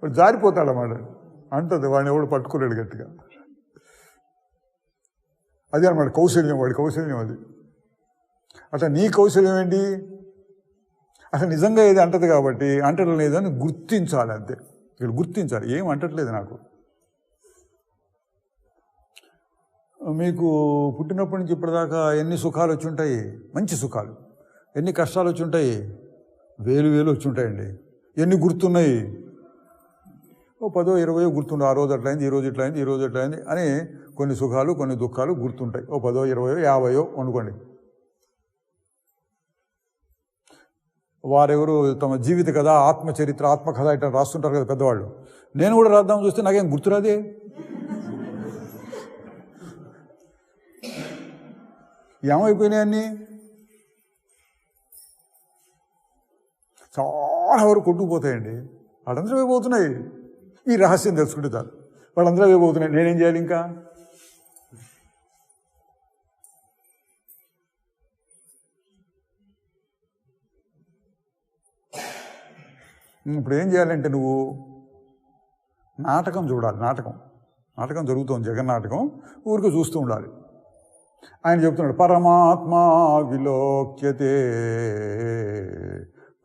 వాడు జారిపోతాడు అన్నమాట. అంటది వాడిని ఎవడు పట్టుకోలేడు గట్టిగా. అదే అన్నమాట కౌశల్యం, వాడి కౌశల్యం అది. అట్లా నీ కౌశల్యం ఏంటి? అసలు నిజంగా ఏది అంటది కాబట్టి అంటడం లేదని గుర్తించాలి. అంతే, ఇక్కడ గుర్తించాలి. ఏం అంటట్లేదు నాకు. మీకు పుట్టినప్పటి నుంచి ఇప్పటిదాకా ఎన్ని సుఖాలు వచ్చి ఉంటాయి, మంచి సుఖాలు. ఎన్ని కష్టాలు వచ్చి ఉంటాయి, వేలు వచ్చి ఉంటాయండి. ఎన్ని గుర్తున్నాయి, 10, 20 గుర్తుండే. ఆ రోజు అట్లయింది, ఈ రోజు ఇట్లయింది, ఈ రోజు ఎట్లయింది అని కొన్ని సుఖాలు కొన్ని దుఃఖాలు గుర్తుంటాయి. 10, 20, 50 అనుకోండి. వారెవరు తమ జీవిత కథ, ఆత్మచరిత్ర, ఆత్మకథ ఇట్లా రాస్తుంటారు కదా పెద్దవాళ్ళు. నేను కూడా రాద్దాం చూస్తే నాకేం గుర్తురాదే. ఏమైపోయినాయి అన్నీ? చాలా వరకు కొట్టుకుపోతాయండి. వాళ్ళందరూ అయిపోతున్నాయి. ఈ రహస్యం తెలుసుకుంటే చాలు. వాళ్ళందరూ అయిపోతున్నాయి. నేనేం చేయాలి ఇంకా? ఇప్పుడు ఏం చేయాలంటే నువ్వు నాటకం చూడాలి. నాటకం జరుగుతుంది, జగన్నాటకం. ఊరికి చూస్తూ ఉండాలి. ఆయన చెప్తున్నాడు, పరమాత్మ విలోక్యతే,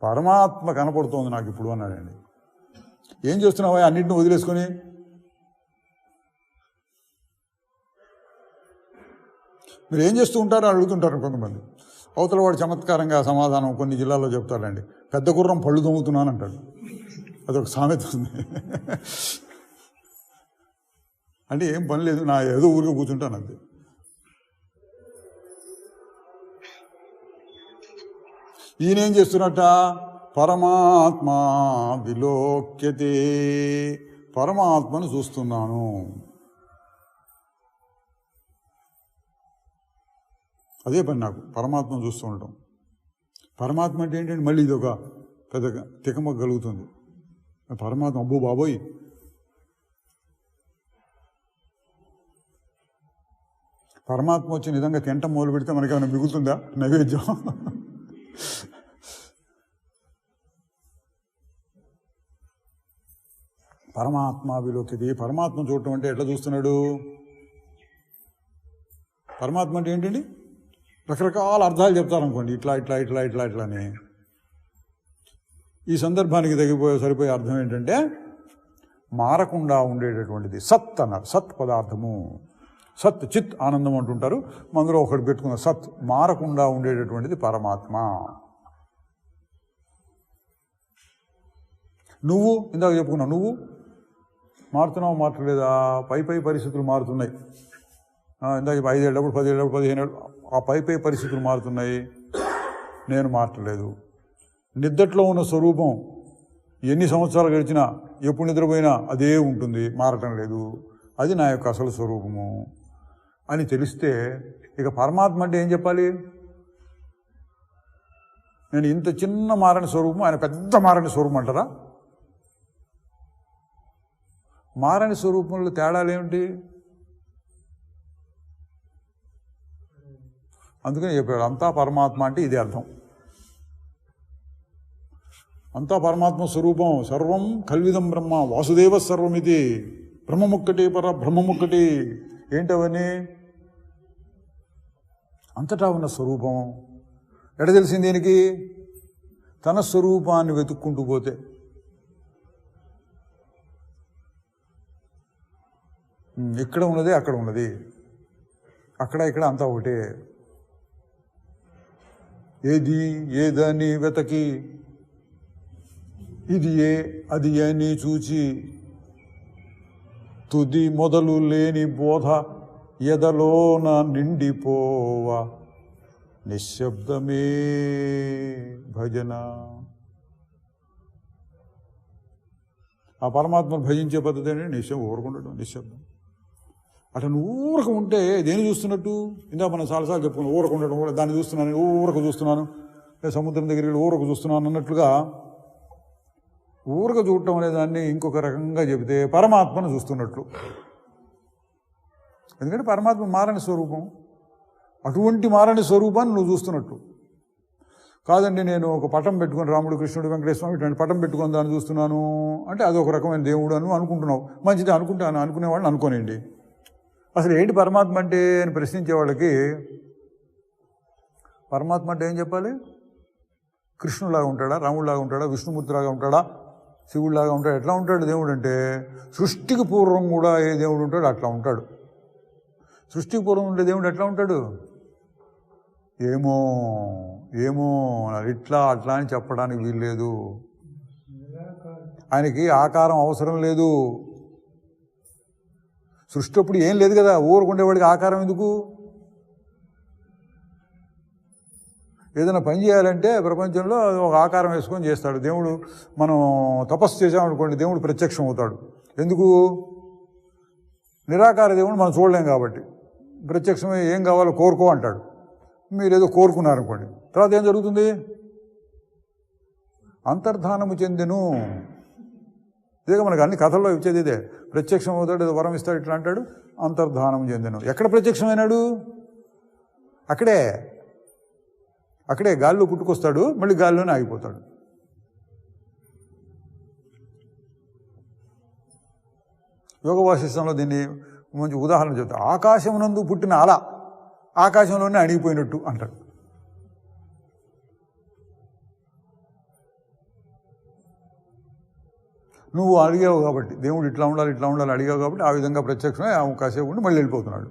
పరమాత్మ కనపడుతోంది నాకు ఇప్పుడు అన్నాడండి. ఏం చేస్తున్నావా అన్నింటిని వదిలేసుకొని? మీరు ఏం చేస్తూ ఉంటారో అడుగుతుంటారు కొంతమంది. అవతల వాడు చమత్కారంగా సమాధానం కొన్ని జిల్లాల్లో చెప్తాడండి, పెద్ద గుర్రం పళ్ళు దొంగుతున్నాను అంటాడు. అదొక సామెత ఉంది. అంటే ఏం పని లేదు, నా ఏదో ఊరికే కూర్చుంటాను అంతే. ఈయనేం చేస్తున్నట్ట? పరమాత్మ విలోక్యతే, పరమాత్మను చూస్తున్నాను. అదే పని నాకు, పరమాత్మను చూస్తూ ఉండటం. పరమాత్మ అంటే ఏంటంటే మళ్ళీ ఇది ఒక పెద్ద తికమక కలుగుతుంది. పరమాత్మ అబ్బో బాబోయ్, పరమాత్మ వచ్చి నిజంగా తింటం మొదలు పెడితే మనకేమైనా మిగులుతుందా నైవేద్యం? పరమాత్మ విలోకిది. పరమాత్మ చూడటం అంటే ఎట్లా చూస్తున్నాడు? పరమాత్మ అంటే ఏంటండి? రకరకాల అర్థాలు చెప్తారనుకోండి, ఇట్లా ఇట్లా ఇట్లా ఇట్లా ఇట్లా అని. ఈ సందర్భానికి సరిపోయే అర్థం ఏంటంటే మారకుండా ఉండేటటువంటిది సత్ అన్నారు. సత్ పదార్థము, సత్ చిత్ ఆనందం అంటుంటారు. అందులో ఒకటి పెట్టుకున్న సత్, మారకుండా ఉండేటటువంటిది పరమాత్మ. నువ్వు ఇందాక చెప్పుకున్నావు, నువ్వు మారుతున్నావు మారట్లేదా? పై పరిస్థితులు మారుతున్నాయి. ఇందాక 5 ఏళ్ళప్పుడు 10 ఏళ్ళప్పుడు 15 ఏళ్ళు ఆ పై పరిస్థితులు మారుతున్నాయి, నేను మారట్లేదు. నిద్దట్లో ఉన్న స్వరూపం ఎన్ని సంవత్సరాలు గడిచినా, ఎప్పుడు నిద్రపోయినా అదే ఉంటుంది, మారటం లేదు. అది నా యొక్క అసలు స్వరూపము అని తెలిస్తే ఇక పరమాత్మ అంటే ఏం చెప్పాలి? నేను ఇంత చిన్న మారని స్వరూపం, ఆయన పెద్ద మారని స్వరూపం అంటారా? మారని స్వరూపంలో తేడాలు ఏమిటి? అందుకని చెప్పాడు అంతా పరమాత్మ అంటే ఇది అర్థం. అంతా పరమాత్మ స్వరూపం. సర్వం కల్విదం బ్రహ్మ వాసుదేవ సర్వమిది. బ్రహ్మముక్కటి బ్రహ్మముక్కటి. ఏంటవని? అంతటా ఉన్న స్వరూపం. ఎడ తెలిసింది దీనికి? తన స్వరూపాన్ని వెతుక్కుంటూ పోతే. ఇక్కడ ఉన్నదే అక్కడ ఉన్నది, అక్కడ ఇక్కడ అంతా ఒకటే. ఏది ఏదని వెతకి, ఇది ఏ అది అని చూచి, తుది మొదలు లేని బోధ ఎదలోన నిండిపోవ, నిశ్శబ్దమే భజన. ఆ పరమాత్మను భజించే పద్ధతి ఏంటంటే నిశ్శబ్దం, ఊరుకుండడం, నిశ్శబ్దం. అట్లా ఊరక ఉంటే దేని చూస్తున్నట్టు? ఇందా మనం చాలాసార్లు చెప్పుకున్నాం, ఊరక ఉండడం, దాన్ని చూస్తున్నాను, ఊరక చూస్తున్నాను, సముద్రం దగ్గరికి ఊరక చూస్తున్నాను అన్నట్లుగా ఊరక చూడటం అనే దాన్ని ఇంకొక రకంగా చెబితే పరమాత్మను చూస్తున్నట్లు. ఎందుకంటే పరమాత్మ మారని స్వరూపం. అటువంటి మారని స్వరూపాన్ని నువ్వు చూస్తున్నట్టు. కాదండి నేను ఒక పటం పెట్టుకుని, రాముడు కృష్ణుడు వెంకటేశ్వర స్వామి ఇట్లాంటి పటం పెట్టుకొని దాన్ని చూస్తున్నాను అంటే అది ఒక రకమైన దేవుడు అని అనుకుంటున్నావు. మంచిది, అనుకుంటాను, అనుకునేవాళ్ళని అనుకోనండి. అసలు ఏంటి పరమాత్మ అంటే అని ప్రశ్నించే వాళ్ళకి పరమాత్మ అంటే ఏం చెప్పాలి? కృష్ణులాగా ఉంటాడా, రాముడిలాగా ఉంటాడా, విష్ణుమూర్తిలాగా ఉంటాడా, శివుడిలాగా ఉంటాడు? ఎట్లా ఉంటాడు దేవుడు అంటే? సృష్టికి పూర్వం కూడా ఏ దేవుడు ఉంటాడు అట్లా ఉంటాడు. సృష్టికి పూర్వం ఉండే దేవుడు ఎట్లా ఉంటాడు? ఏమో ఏమో ఇట్లా అట్లా అని చెప్పడానికి వీల్లేదు. ఆయనకి ఆకారం అవసరం లేదు. సృష్టి అప్పుడు ఏం లేదు కదా, ఊరుకుండేవాడికి ఆకారం ఎందుకు? ఏదైనా పని చేయాలంటే ప్రపంచంలో ఒక ఆకారం వేసుకొని చేస్తాడు దేవుడు. మనం తపస్సు చేసామనుకోండి, దేవుడు ప్రత్యక్షం అవుతాడు. ఎందుకు? నిరాకార దేవుడు మనం చూడలేం కాబట్టి. ప్రత్యక్షమే ఏం కావాలో కోరుకో అంటాడు. మీరు ఏదో కోరుకున్నారనుకోండి, తర్వాత ఏం జరుగుతుంది? అంతర్ధానము చెందెను. ఇదే మనకు అన్ని కథల్లో ఇచ్చేది ఇదే. ప్రత్యక్షం అవుతాడు, ఏదో వరం ఇస్తాడు, ఇట్లా అంటాడు, అంతర్ధానం చెందెను. ఎక్కడ ప్రత్యక్షమైనాడు? అక్కడే గాల్లో పుట్టుకొస్తాడు, మళ్ళీ గాల్లోనే ఆగిపోతాడు. యోగ వాసిష్టంలో దీన్ని మంచి ఉదాహరణ చెప్తాడు. ఆకాశమునందు పుట్టిన అల ఆకాశంలోనే అణిగిపోయినట్టు అంటాడు. నువ్వు అడిగావు కాబట్టి, దేవుడు ఇట్లా ఉండాలి ఇట్లా ఉండాలి అడిగావు కాబట్టి ఆ విధంగా ప్రత్యక్షమే కాసేపు ఉండి మళ్ళీ వెళ్ళిపోతున్నాడు.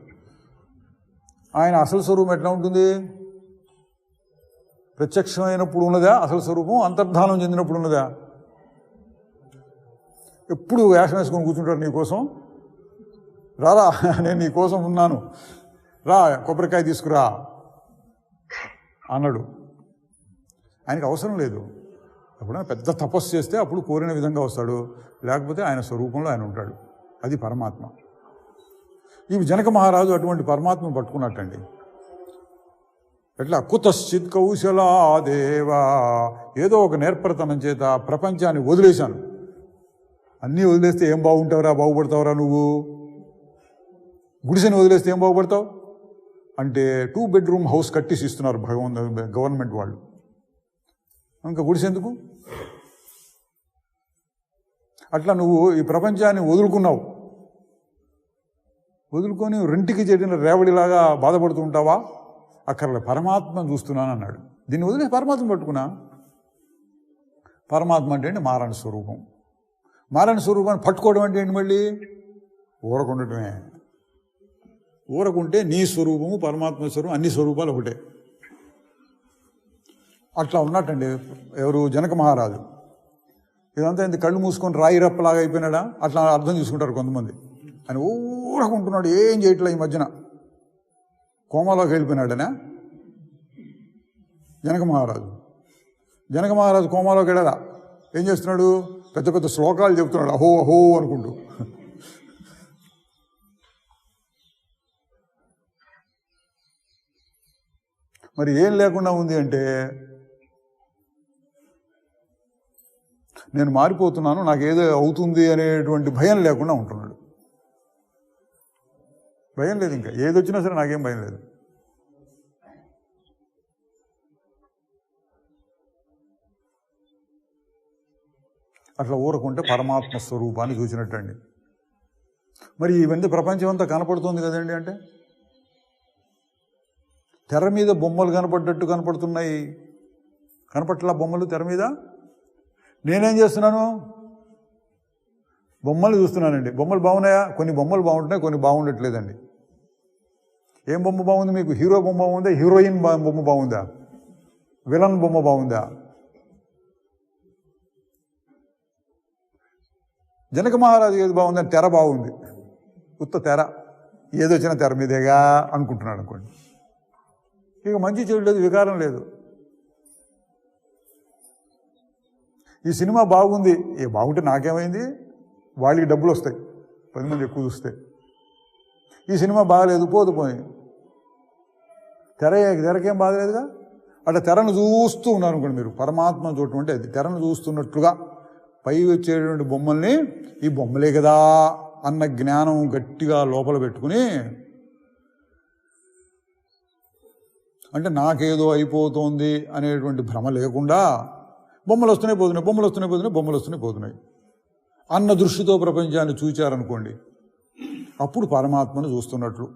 ఆయన అసలు స్వరూపం ఎట్లా ఉంటుంది? ప్రత్యక్షమైనప్పుడు ఉన్నదా అసలు స్వరూపం? అంతర్ధానం చెందినప్పుడు ఉన్నదా? ఎప్పుడు వేషం వేసుకొని కూర్చుంటాడు నీకోసం. రారా నేను నీకోసం ఉన్నాను, రా కొబ్బరికాయ తీసుకురా అన్నాడు. ఆయనకు అవసరం లేదు. ఎప్పుడైనా పెద్ద తపస్సు చేస్తే అప్పుడు కోరిన విధంగా వస్తాడు, లేకపోతే ఆయన స్వరూపంలో ఆయన ఉంటాడు. అది పరమాత్మ. ఇవి జనక మహారాజు అటువంటి పరమాత్మ పట్టుకున్నట్టండి. ఎట్లా? కుతశ్చిత్ కౌశలా దేవా, ఏదో ఒక నేర్పరతనం చేత ప్రపంచాన్ని వదిలేశాను. అన్నీ వదిలేస్తే ఏం బాగుంటావురా, బాగుపడతావురా నువ్వు? గుడిసెని వదిలేస్తే ఏం బాగుపడతావు అంటే 2 బెడ్రూమ్ హౌస్ కట్టేసి ఇస్తున్నారు గవర్నమెంట్ వాళ్ళు. ఇంకా గుడిసె ఎందుకు? అట్లా నువ్వు ఈ ప్రపంచాన్ని వదులుకొని రెంటికి చెడిన రేవడిలాగా బాధపడుతూ ఉంటావా? అక్కర్లే, పరమాత్మను చూస్తున్నాను అన్నాడు. దీన్ని వదిలేసి పరమాత్మ పట్టుకున్నా. పరమాత్మ అంటే ఏంటి? మారణ స్వరూపం. మారణ స్వరూపాన్ని పట్టుకోవడం అంటే ఏంటి? మళ్ళీ ఊరకుండటమే. ఊరకుంటే నీ స్వరూపము పరమాత్మ స్వరూపం అన్ని స్వరూపాలు ఒకటే. అట్లా ఉన్నట్టండి ఎవరు? జనక మహారాజు. ఇదంతా ఇంత కళ్ళు మూసుకొని రాయి రప్పలాగా అయిపోయినాడా? అట్లా అర్థం చేసుకుంటారు కొంతమంది. ఆయన ఊరకుంటున్నాడు, ఏం చేయట్లే. ఈ మధ్యన కోమాలోకి వెళ్ళిపోయినాడనా జనక మహారాజు. జనక మహారాజు కోమాలోకి వెళ్ళాలా? ఏం చేస్తున్నాడు? పెద్ద పెద్ద శ్లోకాలు చెప్తున్నాడు, అహో అహో అనుకుంటూ. మరి ఏం లేకుండా ఉంది అంటే, నేను మారిపోతున్నాను, నాకు ఏదో అవుతుంది అనేటువంటి భయం లేకుండా ఉంటున్నాడు. భయం లేదు, ఇంకా ఏది వచ్చినా సరే నాకేం భయం లేదు. అట్లా ఊరకుంటే పరమాత్మ స్వరూపాన్ని చూసినట్టండి. మరి ఇవన్నీ ప్రపంచం అంతా కనపడుతుంది కదండి. అంటే తెర మీద బొమ్మలు కనపడ్డట్టు కనపడుతున్నాయి. కనపట్లా బొమ్మలు తెర మీద. నేనేం చేస్తున్నాను? బొమ్మలు చూస్తున్నానండి. బొమ్మలు బాగున్నాయా? కొన్ని బొమ్మలు బాగుంటున్నాయి, కొన్ని బాగుండట్లేదండి. ఏం బొమ్మ బాగుంది మీకు? హీరో బొమ్మ బాగుందా? హీరోయిన్ బొమ్మ బాగుందా? విలన్ బొమ్మ బాగుందా? జనక మహారాజు ఏది బాగుందని తెర బాగుంది. ఉత్త తెర, ఏదొచ్చినా తెర మీదేగా అనుకుంటున్నాడు అనుకోండి. ఇక మంచి చెడు లేదు, వికారం లేదు. ఈ సినిమా బాగుంది, బాగుంటే నాకేమైంది? వాళ్ళకి డబ్బులు వస్తాయి, 10 మంది ఎక్కువ చూస్తే. ఈ సినిమా బాగలేదు, పోయి తెరకేం బాగలేదుగా. అట్లా తెరను చూస్తూ ఉన్నారు అనుకోండి మీరు. పరమాత్మ చూడటం అంటే అది తెరను చూస్తున్నట్లుగా. పై వచ్చేటువంటి బొమ్మల్ని ఈ బొమ్మలే కదా అన్న జ్ఞానం గట్టిగా లోపల పెట్టుకుని, అంటే నాకేదో అయిపోతుంది అనేటువంటి భ్రమ లేకుండా బొమ్మలు వస్తూనే పోతున్నాయి అన్న దృష్టితో ప్రపంచాన్ని చూచారనుకోండి, అప్పుడు పరమాత్మను చూస్తున్నట్లు.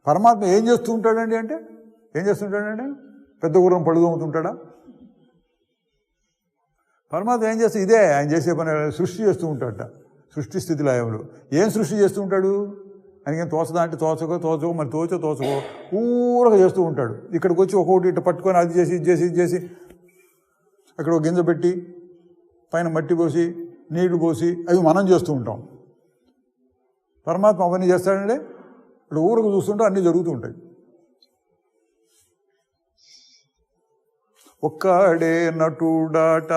పరమాత్మ ఏం చేస్తూ ఉంటాడండి అంటే, ఏం చేస్తుంటాడండి? పెద్ద గుర్రం పడుదోముతుంటాడా? పరమాత్మ ఏం చేస్తే ఇదే ఆయన చేసే పని. సృష్టి చేస్తూ ఉంటాడట, సృష్టి స్థితి లయములు. ఏం సృష్టి చేస్తూ ఉంటాడు? ఆయనకేం తోచదా అంటే తోచకో మరి తోచకో ఊరగా చేస్తూ ఉంటాడు. ఇక్కడికి వచ్చి ఒక్కొక్కటి ఇట్లా పట్టుకొని అది చేసి ఇది చేసి అక్కడ ఒక గింజ పెట్టి పైన మట్టి పోసి నీళ్లు పోసి అవి మనం చేస్తూ ఉంటాం. పరమాత్మ అవన్నీ చేస్తాడండి. ఇప్పుడు ఊరకు చూస్తుంటే అన్నీ జరుగుతూ ఉంటాయి. ఒక్కడే నటుడాట,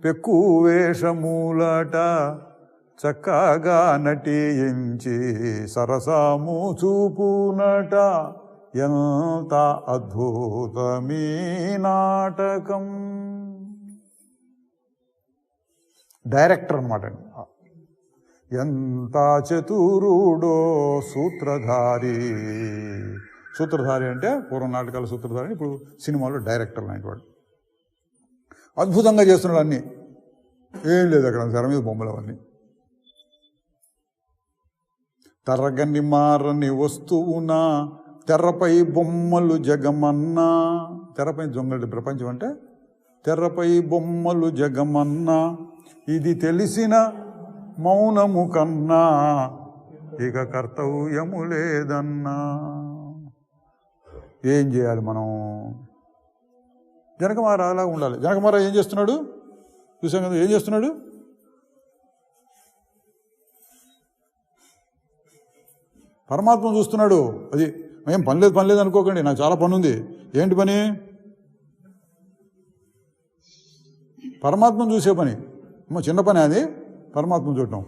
పెక్కు వేషమూలాట, చక్కగా నటించి సరసాము చూపునట, ఎంత అద్భుతమీ నాటకం. డైరెక్టర్ అన్నమాట. ఎంత చతురుడో సూత్రధారి. సూత్రధారి అంటే పూర్వం నాటకాల సూత్రధారి, ఇప్పుడు సినిమాలో డైరెక్టర్ లాంటి వాడు. అద్భుతంగా చేస్తున్నాడు అన్నీ. ఏం లేదు అక్కడ తెర మీద బొమ్మలు అవన్నీ. తరగని మారని వస్తువున తెరపై బొమ్మలు జగమన్నా. తెరపై జొంగటి ప్రపంచం అంటే తెరపై బొమ్మలు జగమన్నా, ఇది తెలిసిన మౌనము కన్నా ఇక కర్తవ్యము లేదన్నా. ఏం చేయాలి మనం? జనక మహారాజు అలాగా ఉండాలి. జనక మహారాజు ఏం చేస్తున్నాడు? చూసాం కదా, ఏం చేస్తున్నాడు? పరమాత్మ చూస్తున్నాడు. అది ఏం పని లేదు అనుకోకండి, నాకు చాలా పని ఉంది. ఏంటి పని? పరమాత్మను చూసే పని. చిన్న పని అది, పరమాత్మను చూడటం.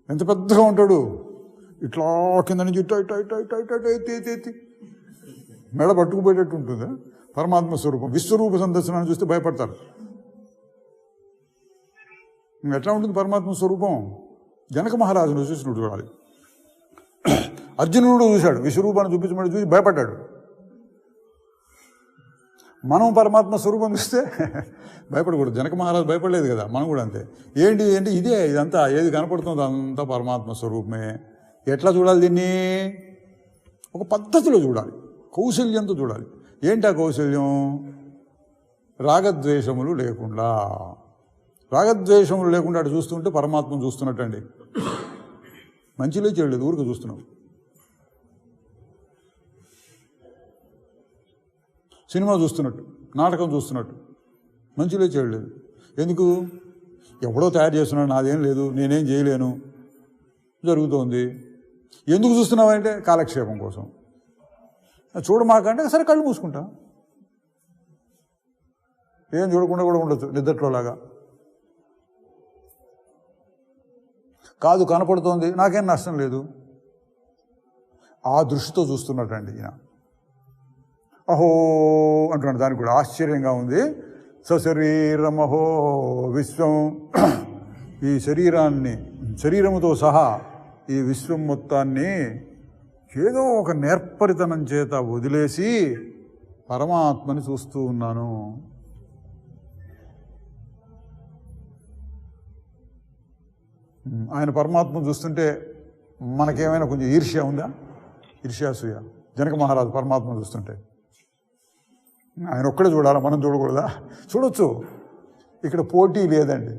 ఎంత పెద్దగా ఉంటాడు, ఇట్లా కింద నుంచి ఎత్తి మెడ పట్టుకుపోయేటట్టు ఉంటుంది పరమాత్మ స్వరూపం. విశ్వరూప సందర్శనాన్ని చూస్తే భయపడతారు. ఎట్లా ఉంటుంది పరమాత్మ స్వరూపం? జనక మహారాజును చూసినట్టు చూడాలి. అర్జునుడు చూశాడు, విశ్వరూపాన్ని చూపించమని చూసి భయపడ్డాడు. మనం పరమాత్మ స్వరూపం చూస్తే భయపడకూడదు. జనక మహారాజు భయపడలేదు కదా, మనం కూడా అంతే. ఏంటి అంటే ఇదంతా ఏది కనపడుతుందో అంతా పరమాత్మ స్వరూపమే. ఎట్లా చూడాలి దీన్ని? ఒక పద్ధతిలో చూడాలి, కౌశల్యంతో చూడాలి. ఏంటి ఆ కౌశల్యం? రాగద్వేషములు లేకుండా. రాగద్వేషములు లేకుండా అటు చూస్తుంటే పరమాత్మను చూస్తున్నట్టండి. మంచిలో చేయలేదు, ఊరికి చూస్తున్నాం. సినిమా చూస్తున్నట్టు, నాటకం చూస్తున్నట్టు, మంచిలో చేయలేదు. ఎందుకు? ఎవడో తయారు చేస్తున్నాడు, నాదేం లేదు, నేనేం చేయలేను, జరుగుతోంది. ఎందుకు చూస్తున్నావంటే కాలక్షేపం కోసం. చూడమాకంటే సరే కళ్ళు మూసుకుంటా, ఏం చూడకుండా కూడా ఉండొచ్చు నిద్రలోలాగా. కాదు కనపడుతోంది, నాకేం నష్టం లేదు, ఆ దృష్టితో చూస్తున్నట్టండి ఈయన. అహో అంటున్నాడు, దానికి కూడా ఆశ్చర్యంగా ఉంది. సశరీరమహో విశ్వం, ఈ శరీరముతో సహా ఈ విశ్వం మొత్తాన్ని ఏదో ఒక నేర్పరితనం చేత వదిలేసి పరమాత్మని చూస్తూ ఉన్నాను. ఆయన పరమాత్మను చూస్తుంటే మనకేమైనా కొంచెం ఈర్ష్య ఉందా? ఈర్ష్యాసూయ. జనక మహారాజు పరమాత్మను చూస్తుంటే ఆయన ఒక్కడే చూడాలా, మనం చూడకూడదా? చూడొచ్చు. ఇక్కడ పోటీ లేదండి,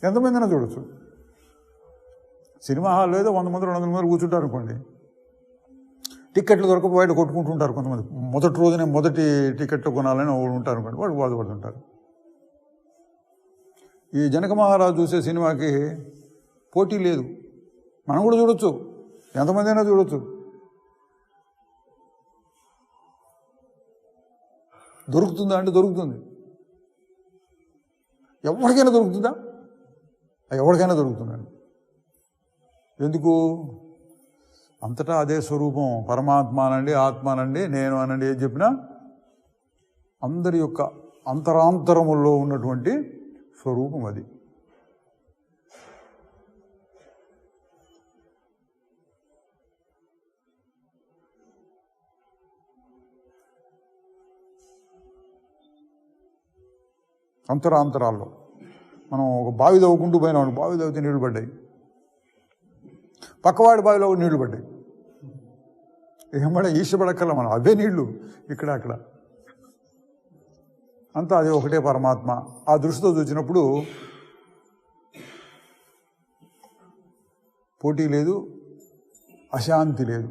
ఎంతమందినా చూడొచ్చు. సినిమా హాల్లో ఏదో 100 మంది 200 మంది కూర్చుంటారు అనుకోండి, టికెట్లు దొరకపోయి కొట్టుకుంటుంటారు కొంతమంది. మొదటి రోజునే మొదటి టికెట్లు కొనాలని ఉంటారు అనుకోండి, వాడు బాధపడుతుంటారు. ఈ జనక మహారాజు చూసే సినిమాకి పోటీ లేదు, మనం కూడా చూడొచ్చు, ఎంతమంది అయినా చూడొచ్చు. దొరుకుతుందా అంటే దొరుకుతుంది. ఎవరికైనా దొరుకుతుందా? ఎవరికైనా దొరుకుతుందండి. ఎందుకు? అంతటా అదే స్వరూపం. పరమాత్మ అనండి, ఆత్మ అనండి, నేను అనండి, ఏం చెప్పినా అందరి యొక్క అంతరాంతరముల్లో ఉన్నటువంటి స్వరూపం అది. అంతరాంతరాల్లో మనం ఒక బావి తవ్వుకుంటూ పోయినాం, బావి తవ్వితే నీళ్లు పడ్డాయి, పక్కవాడి బావిలో కూడా నీళ్లు పడ్డాయి. ఏమన్నా ఈర్ష్యపడక్కల మనం, అవే నీళ్లు ఇక్కడ అక్కడ, అంతా అదే ఒకటే పరమాత్మ. ఆ దృష్టితో చూసినప్పుడు పోటీ లేదు, అశాంతి లేదు.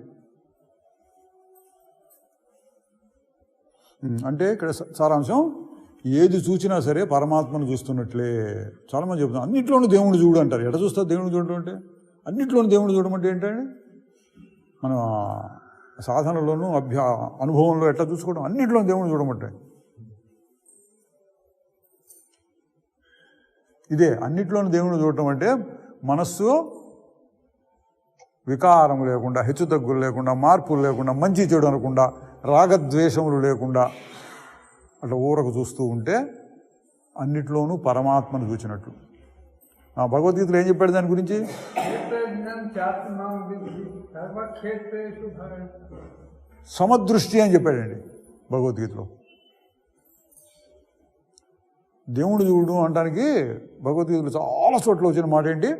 అంటే ఇక్కడ సారాంశం, ఏది చూసినా సరే పరమాత్మను చూస్తున్నట్లే. చాలామంది చెప్తాం అన్నింటిలోనూ దేవుడు చూడు అంటారు. ఎట చూస్తారు దేవుడు చూడడం అంటే? అన్నింటిలోనూ దేవుడు చూడమంటే ఏంటంటే, మన సాధనలోనూ అనుభవంలో ఎట్లా చూసుకోవడం, అన్నింటిలోనూ దేవుడు చూడమంటే ఇదే. అన్నింటిలోనూ దేవుడు చూడటం అంటే మనస్సు వికారం లేకుండా, హెచ్చుతగ్గులు లేకుండా, మార్పులు లేకుండా, మంచి చెడు అనకుండా, రాగద్వేషములు లేకుండా అట్లా ఊరకు చూస్తూ ఉంటే అన్నిట్లోనూ పరమాత్మను చూచినట్లు. భగవద్గీతలో ఏం చెప్పాడు దాని గురించి? సమదృష్టి అని చెప్పాడండి భగవద్గీతలో. దేవుడు చూడు అనడానికి భగవద్గీతలో చాలా చోట్ల వచ్చిన మాట ఏంటి?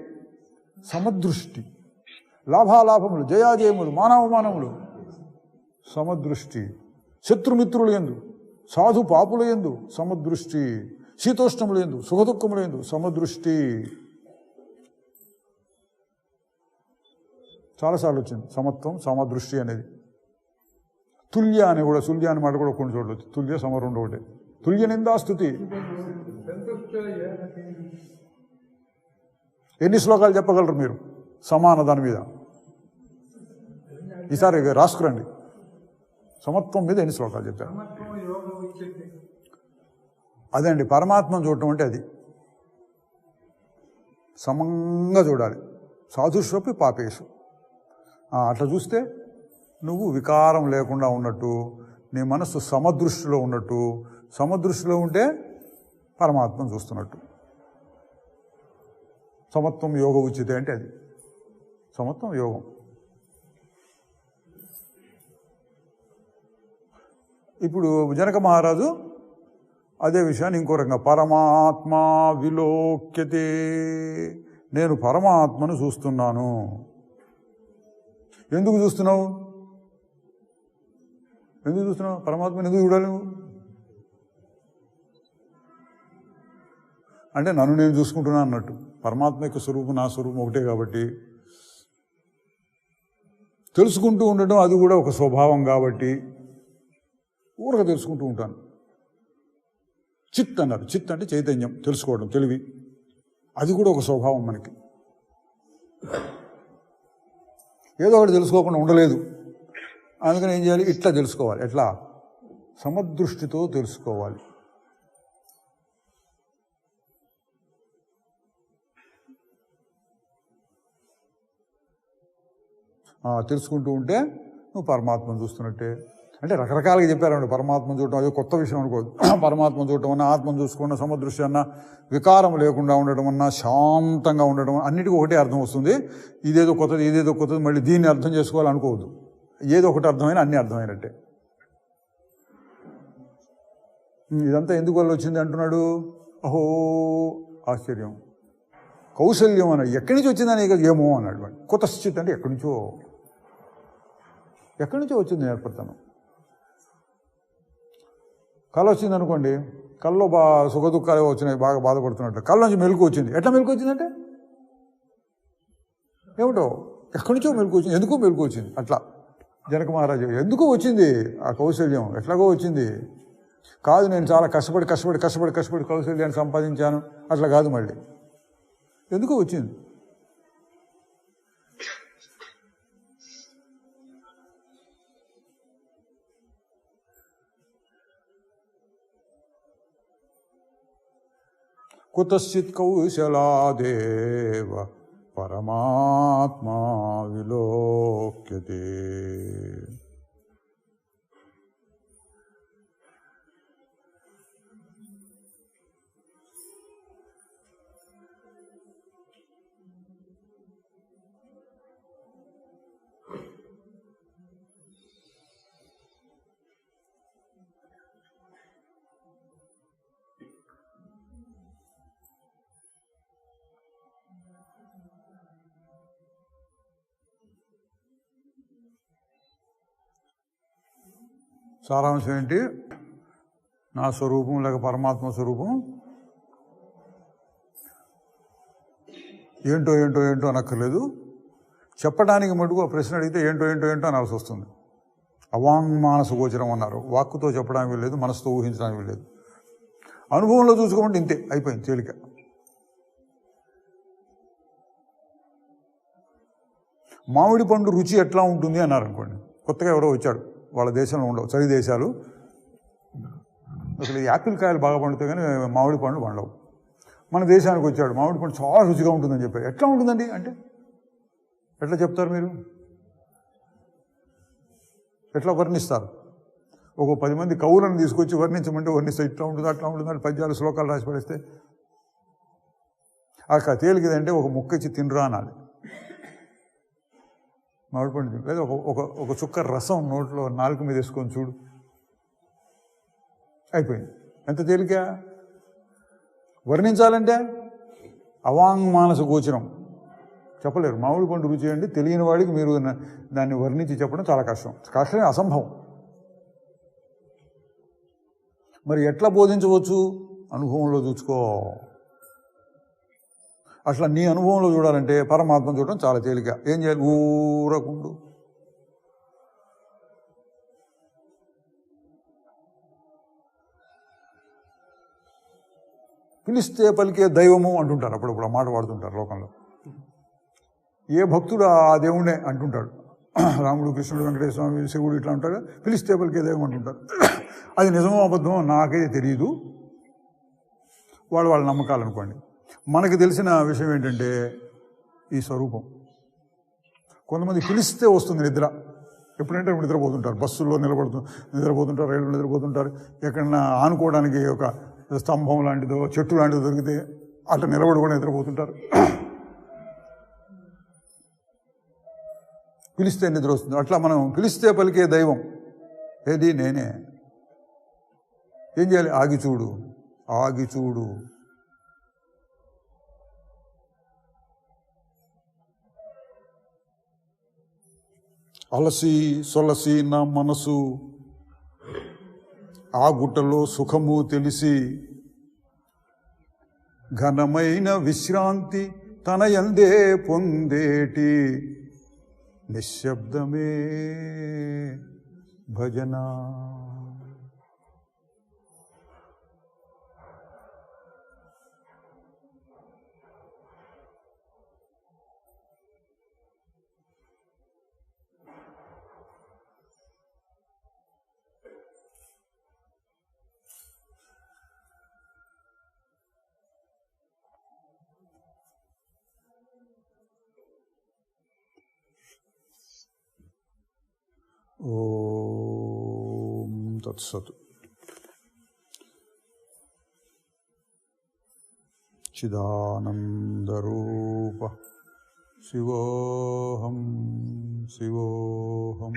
సమదృష్టి. లాభాలాభములు, జయాజయములు, మానవమానములు సమదృష్టి. శత్రుమిత్రులు ఎందు, సాధు పాపుల యందు సమదృష్టి, శీతోష్ణములు యందు, సుఖదుఖములు యందు సమదృష్టి. చాలాసార్లు వచ్చింది సమత్వం, సమదృష్టి అనేది. తుల్య అని కూడా, తుల్య అనే మాట కూడా కొన్ని చోట్ల వచ్చింది. తుల్య సమ రెండు ఒకటే. తుల్య నిందాస్తుతి. ఎన్ని శ్లోకాలు చెప్పగలరు మీరు సమాన దాని మీద? ఈసారి రాసుకురండి. సమత్వం మీద ఎన్ని శ్లోకాలు చెప్పారు? అదే అండి పరమాత్మను చూడటం అంటే అది. సమంగా చూడాలి. సాధుష్వపి పాపేషు. అట్లా చూస్తే నువ్వు వికారం లేకుండా ఉన్నట్టు, నీ మనస్సు సమదృష్టిలో ఉన్నట్టు. సమదృష్టిలో ఉంటే పరమాత్మను చూస్తున్నట్టు. సమత్వం యోగ ఉచితే అంటే అది. సమత్వం యోగం. ఇప్పుడు జనక మహారాజు అదే విషయాన్ని ఇంకో రకంగా పరమాత్మా విలోక్యతే, నేను పరమాత్మను చూస్తున్నాను. ఎందుకు చూస్తున్నావు? పరమాత్మను ఎందుకు చూడాలి నువ్వు? అంటే నన్ను నేను చూసుకుంటున్నా అన్నట్టు. పరమాత్మ యొక్క స్వరూపం నా స్వరూపం ఒకటే కాబట్టి తెలుసుకుంటూ ఉండటం అది కూడా ఒక స్వభావం కాబట్టి ఊరగా తెలుసుకుంటూ ఉంటాను. చిత్ అన్నారు. చిత్ అంటే చైతన్యం, తెలుసుకోవడం, తెలివి. అది కూడా ఒక స్వభావం మనకి. ఏదో ఒకటి తెలుసుకోకుండా ఉండలేదు. అందుకని ఏం చేయాలి? ఇట్లా తెలుసుకోవాలి. ఎట్లా? సమదృష్టితో తెలుసుకోవాలి. తెలుసుకుంటూ ఉంటే నువ్వు పరమాత్మను చూస్తున్నట్టే. అంటే రకరకాలుగా చెప్పారండి. పరమాత్మను చూడటం అదే కొత్త విషయం అనుకోదు. పరమాత్మను చూడటం అన్నా, ఆత్మను చూసుకున్న, సమదృష్టి అన్నా, వికారం లేకుండా ఉండడం అన్నా, శాంతంగా ఉండడం, అన్నిటికీ ఒకటే అర్థం వస్తుంది. ఇదేదో కొత్తది మళ్ళీ దీన్ని అర్థం చేసుకోవాలనుకోవద్దు. ఏదో ఒకటి అర్థమైనా అన్నీ అర్థమైనట్టే. ఇదంతా ఎందుకు వల్ల వచ్చింది అంటున్నాడు. అహో ఆశ్చర్యం, కౌశల్యం అన్నాడు. ఎక్కడి నుంచి వచ్చిందని ఏమో అన్నాడు. వాడు కొత్త స్థితి అంటే ఎక్కడి నుంచో వచ్చింది ఏర్పడతాను. కళ వచ్చింది అనుకోండి, కళ్ళలో సుఖ దుఃఖాలు వచ్చినాయి, బాగా బాధపడుతున్నట్టు. కళ్ళ నుంచి మెలకు వచ్చింది. ఎట్లా మెలకు వచ్చిందంటే ఏమిటో ఎక్కడి నుంచో మెలకు వచ్చింది. ఎందుకో మెలకు వచ్చింది. అట్లా జనక మహారాజు ఎందుకో వచ్చింది ఆ కౌశల్యం. ఎట్లాగో వచ్చింది కాదు. నేను చాలా కష్టపడి కౌశల్యాన్ని సంపాదించాను అట్లా కాదు. మళ్ళీ ఎందుకో వచ్చింది. కుతశ్చిత్ కౌశలాదేవ పరమాత్మా విలోక్యతే. సారాంశం ఏంటి? నా స్వరూపం లేక పరమాత్మ స్వరూపం ఏంటో అనక్కర్లేదు. చెప్పడానికి మటుకు ఆ ప్రశ్న అడిగితే ఏంటో అనాల్సి వస్తుంది. అవాంగ్మానస గోచరం అన్నారు. వాక్కుతో చెప్పడానికి వెళ్ళలేదు, మనసుతో ఊహించడానికి వెళ్ళలేదు. అనుభవంలో చూసుకోమంటే ఇంతే, అయిపోయింది, తేలిక. మామిడి పండు రుచి ఎట్లా ఉంటుంది అన్నారు అనుకోండి. కొత్తగా ఎవరో వచ్చాడు, వాళ్ళ దేశంలో ఉండవు, చలి దేశాలు. అసలు యాపిల్ కాయలు బాగా పండుతాయి కానీ మామిడి పండ్లు పండవు. మన దేశానికి వచ్చాడు, మామిడి పండు చాలా రుచిగా ఉంటుందని చెప్పారు. ఎట్లా ఉంటుందండి అంటే ఎట్లా చెప్తారు మీరు? ఎట్లా వర్ణిస్తారు? ఒక 10 మంది కవులను తీసుకొచ్చి వర్ణించమంటే వర్ణిస్తే ఇట్లా ఉంటుంది అట్లా ఉంటుంది అని పద్యాలు శ్లోకాలు రాసి పడేస్తే ఆ తేలికదంటే ఒక ముక్క ఇచ్చి తినరా అనాలి. మామిడి పండు లేదా ఒక చుక్క రసం నోట్లో నాలుక మీద వేసుకొని చూడు, అయిపోయింది. ఎంత తేలిక! వర్ణించాలంటే అవాంగ్మానస గోచరం, చెప్పలేరు. మామిడి పండు రుచి అండి తెలియని వాడికి మీరు దాన్ని వర్ణించి చెప్పడం చాలా కష్టమే, అసంభవం. మరి ఎట్లా బోధించవచ్చు? అనుభవంలో చూసుకో. అట్లా నీ అనుభవంలో చూడాలంటే పరమాత్మను చూడడం చాలా తేలిక. ఏం చేయాలి? ఊరకుండు. పిలిస్తే పలికే దైవము అంటుంటారు, అప్పుడప్పుడు ఆ మాట వాడుతుంటారు లోకంలో. ఏ భక్తుడు ఆ దేవుడే అంటుంటాడు. రాముడు, కృష్ణుడు, వెంకటేశ్వర స్వామి, శివుడు ఇట్లా ఉంటారు, పిలిస్తే పలికే దైవం అంటుంటారు. అది నిజమో అబద్ధమో నాకైతే తెలియదు, వాళ్ళ నమ్మకాలు అనుకోండి. మనకు తెలిసిన విషయం ఏంటంటే ఈ స్వరూపం. కొంతమంది పిలిస్తే వస్తుంది నిద్ర, ఎప్పుడంటే నిద్రపోతుంటారు, బస్సుల్లో నిద్రపోతుంటారు, రైళ్ళు నిద్రపోతుంటారు, ఎక్కడన్నా ఆనుకోవడానికి ఒక స్తంభం లాంటిదో చెట్టు లాంటిదో దొరికితే అట్లా నిలబడి కూడా నిద్రపోతుంటారు. పిలిస్తే నిద్ర వస్తుంది. అట్లా మనం పిలిస్తే పలికే దైవం ఏది? నేనే. ఏం చేయాలి? ఆగి చూడు, ఆగి చూడు. అలసి సొలసి నా మనసు ఆ గుట్టలో సుఖము తెలిసి ఘనమైన విశ్రాంతి తన యందే పొందేటి నిశ్శబ్దమే భజన. ఓం తత్సత్. చిదానందరూప శివోహం శివోహం.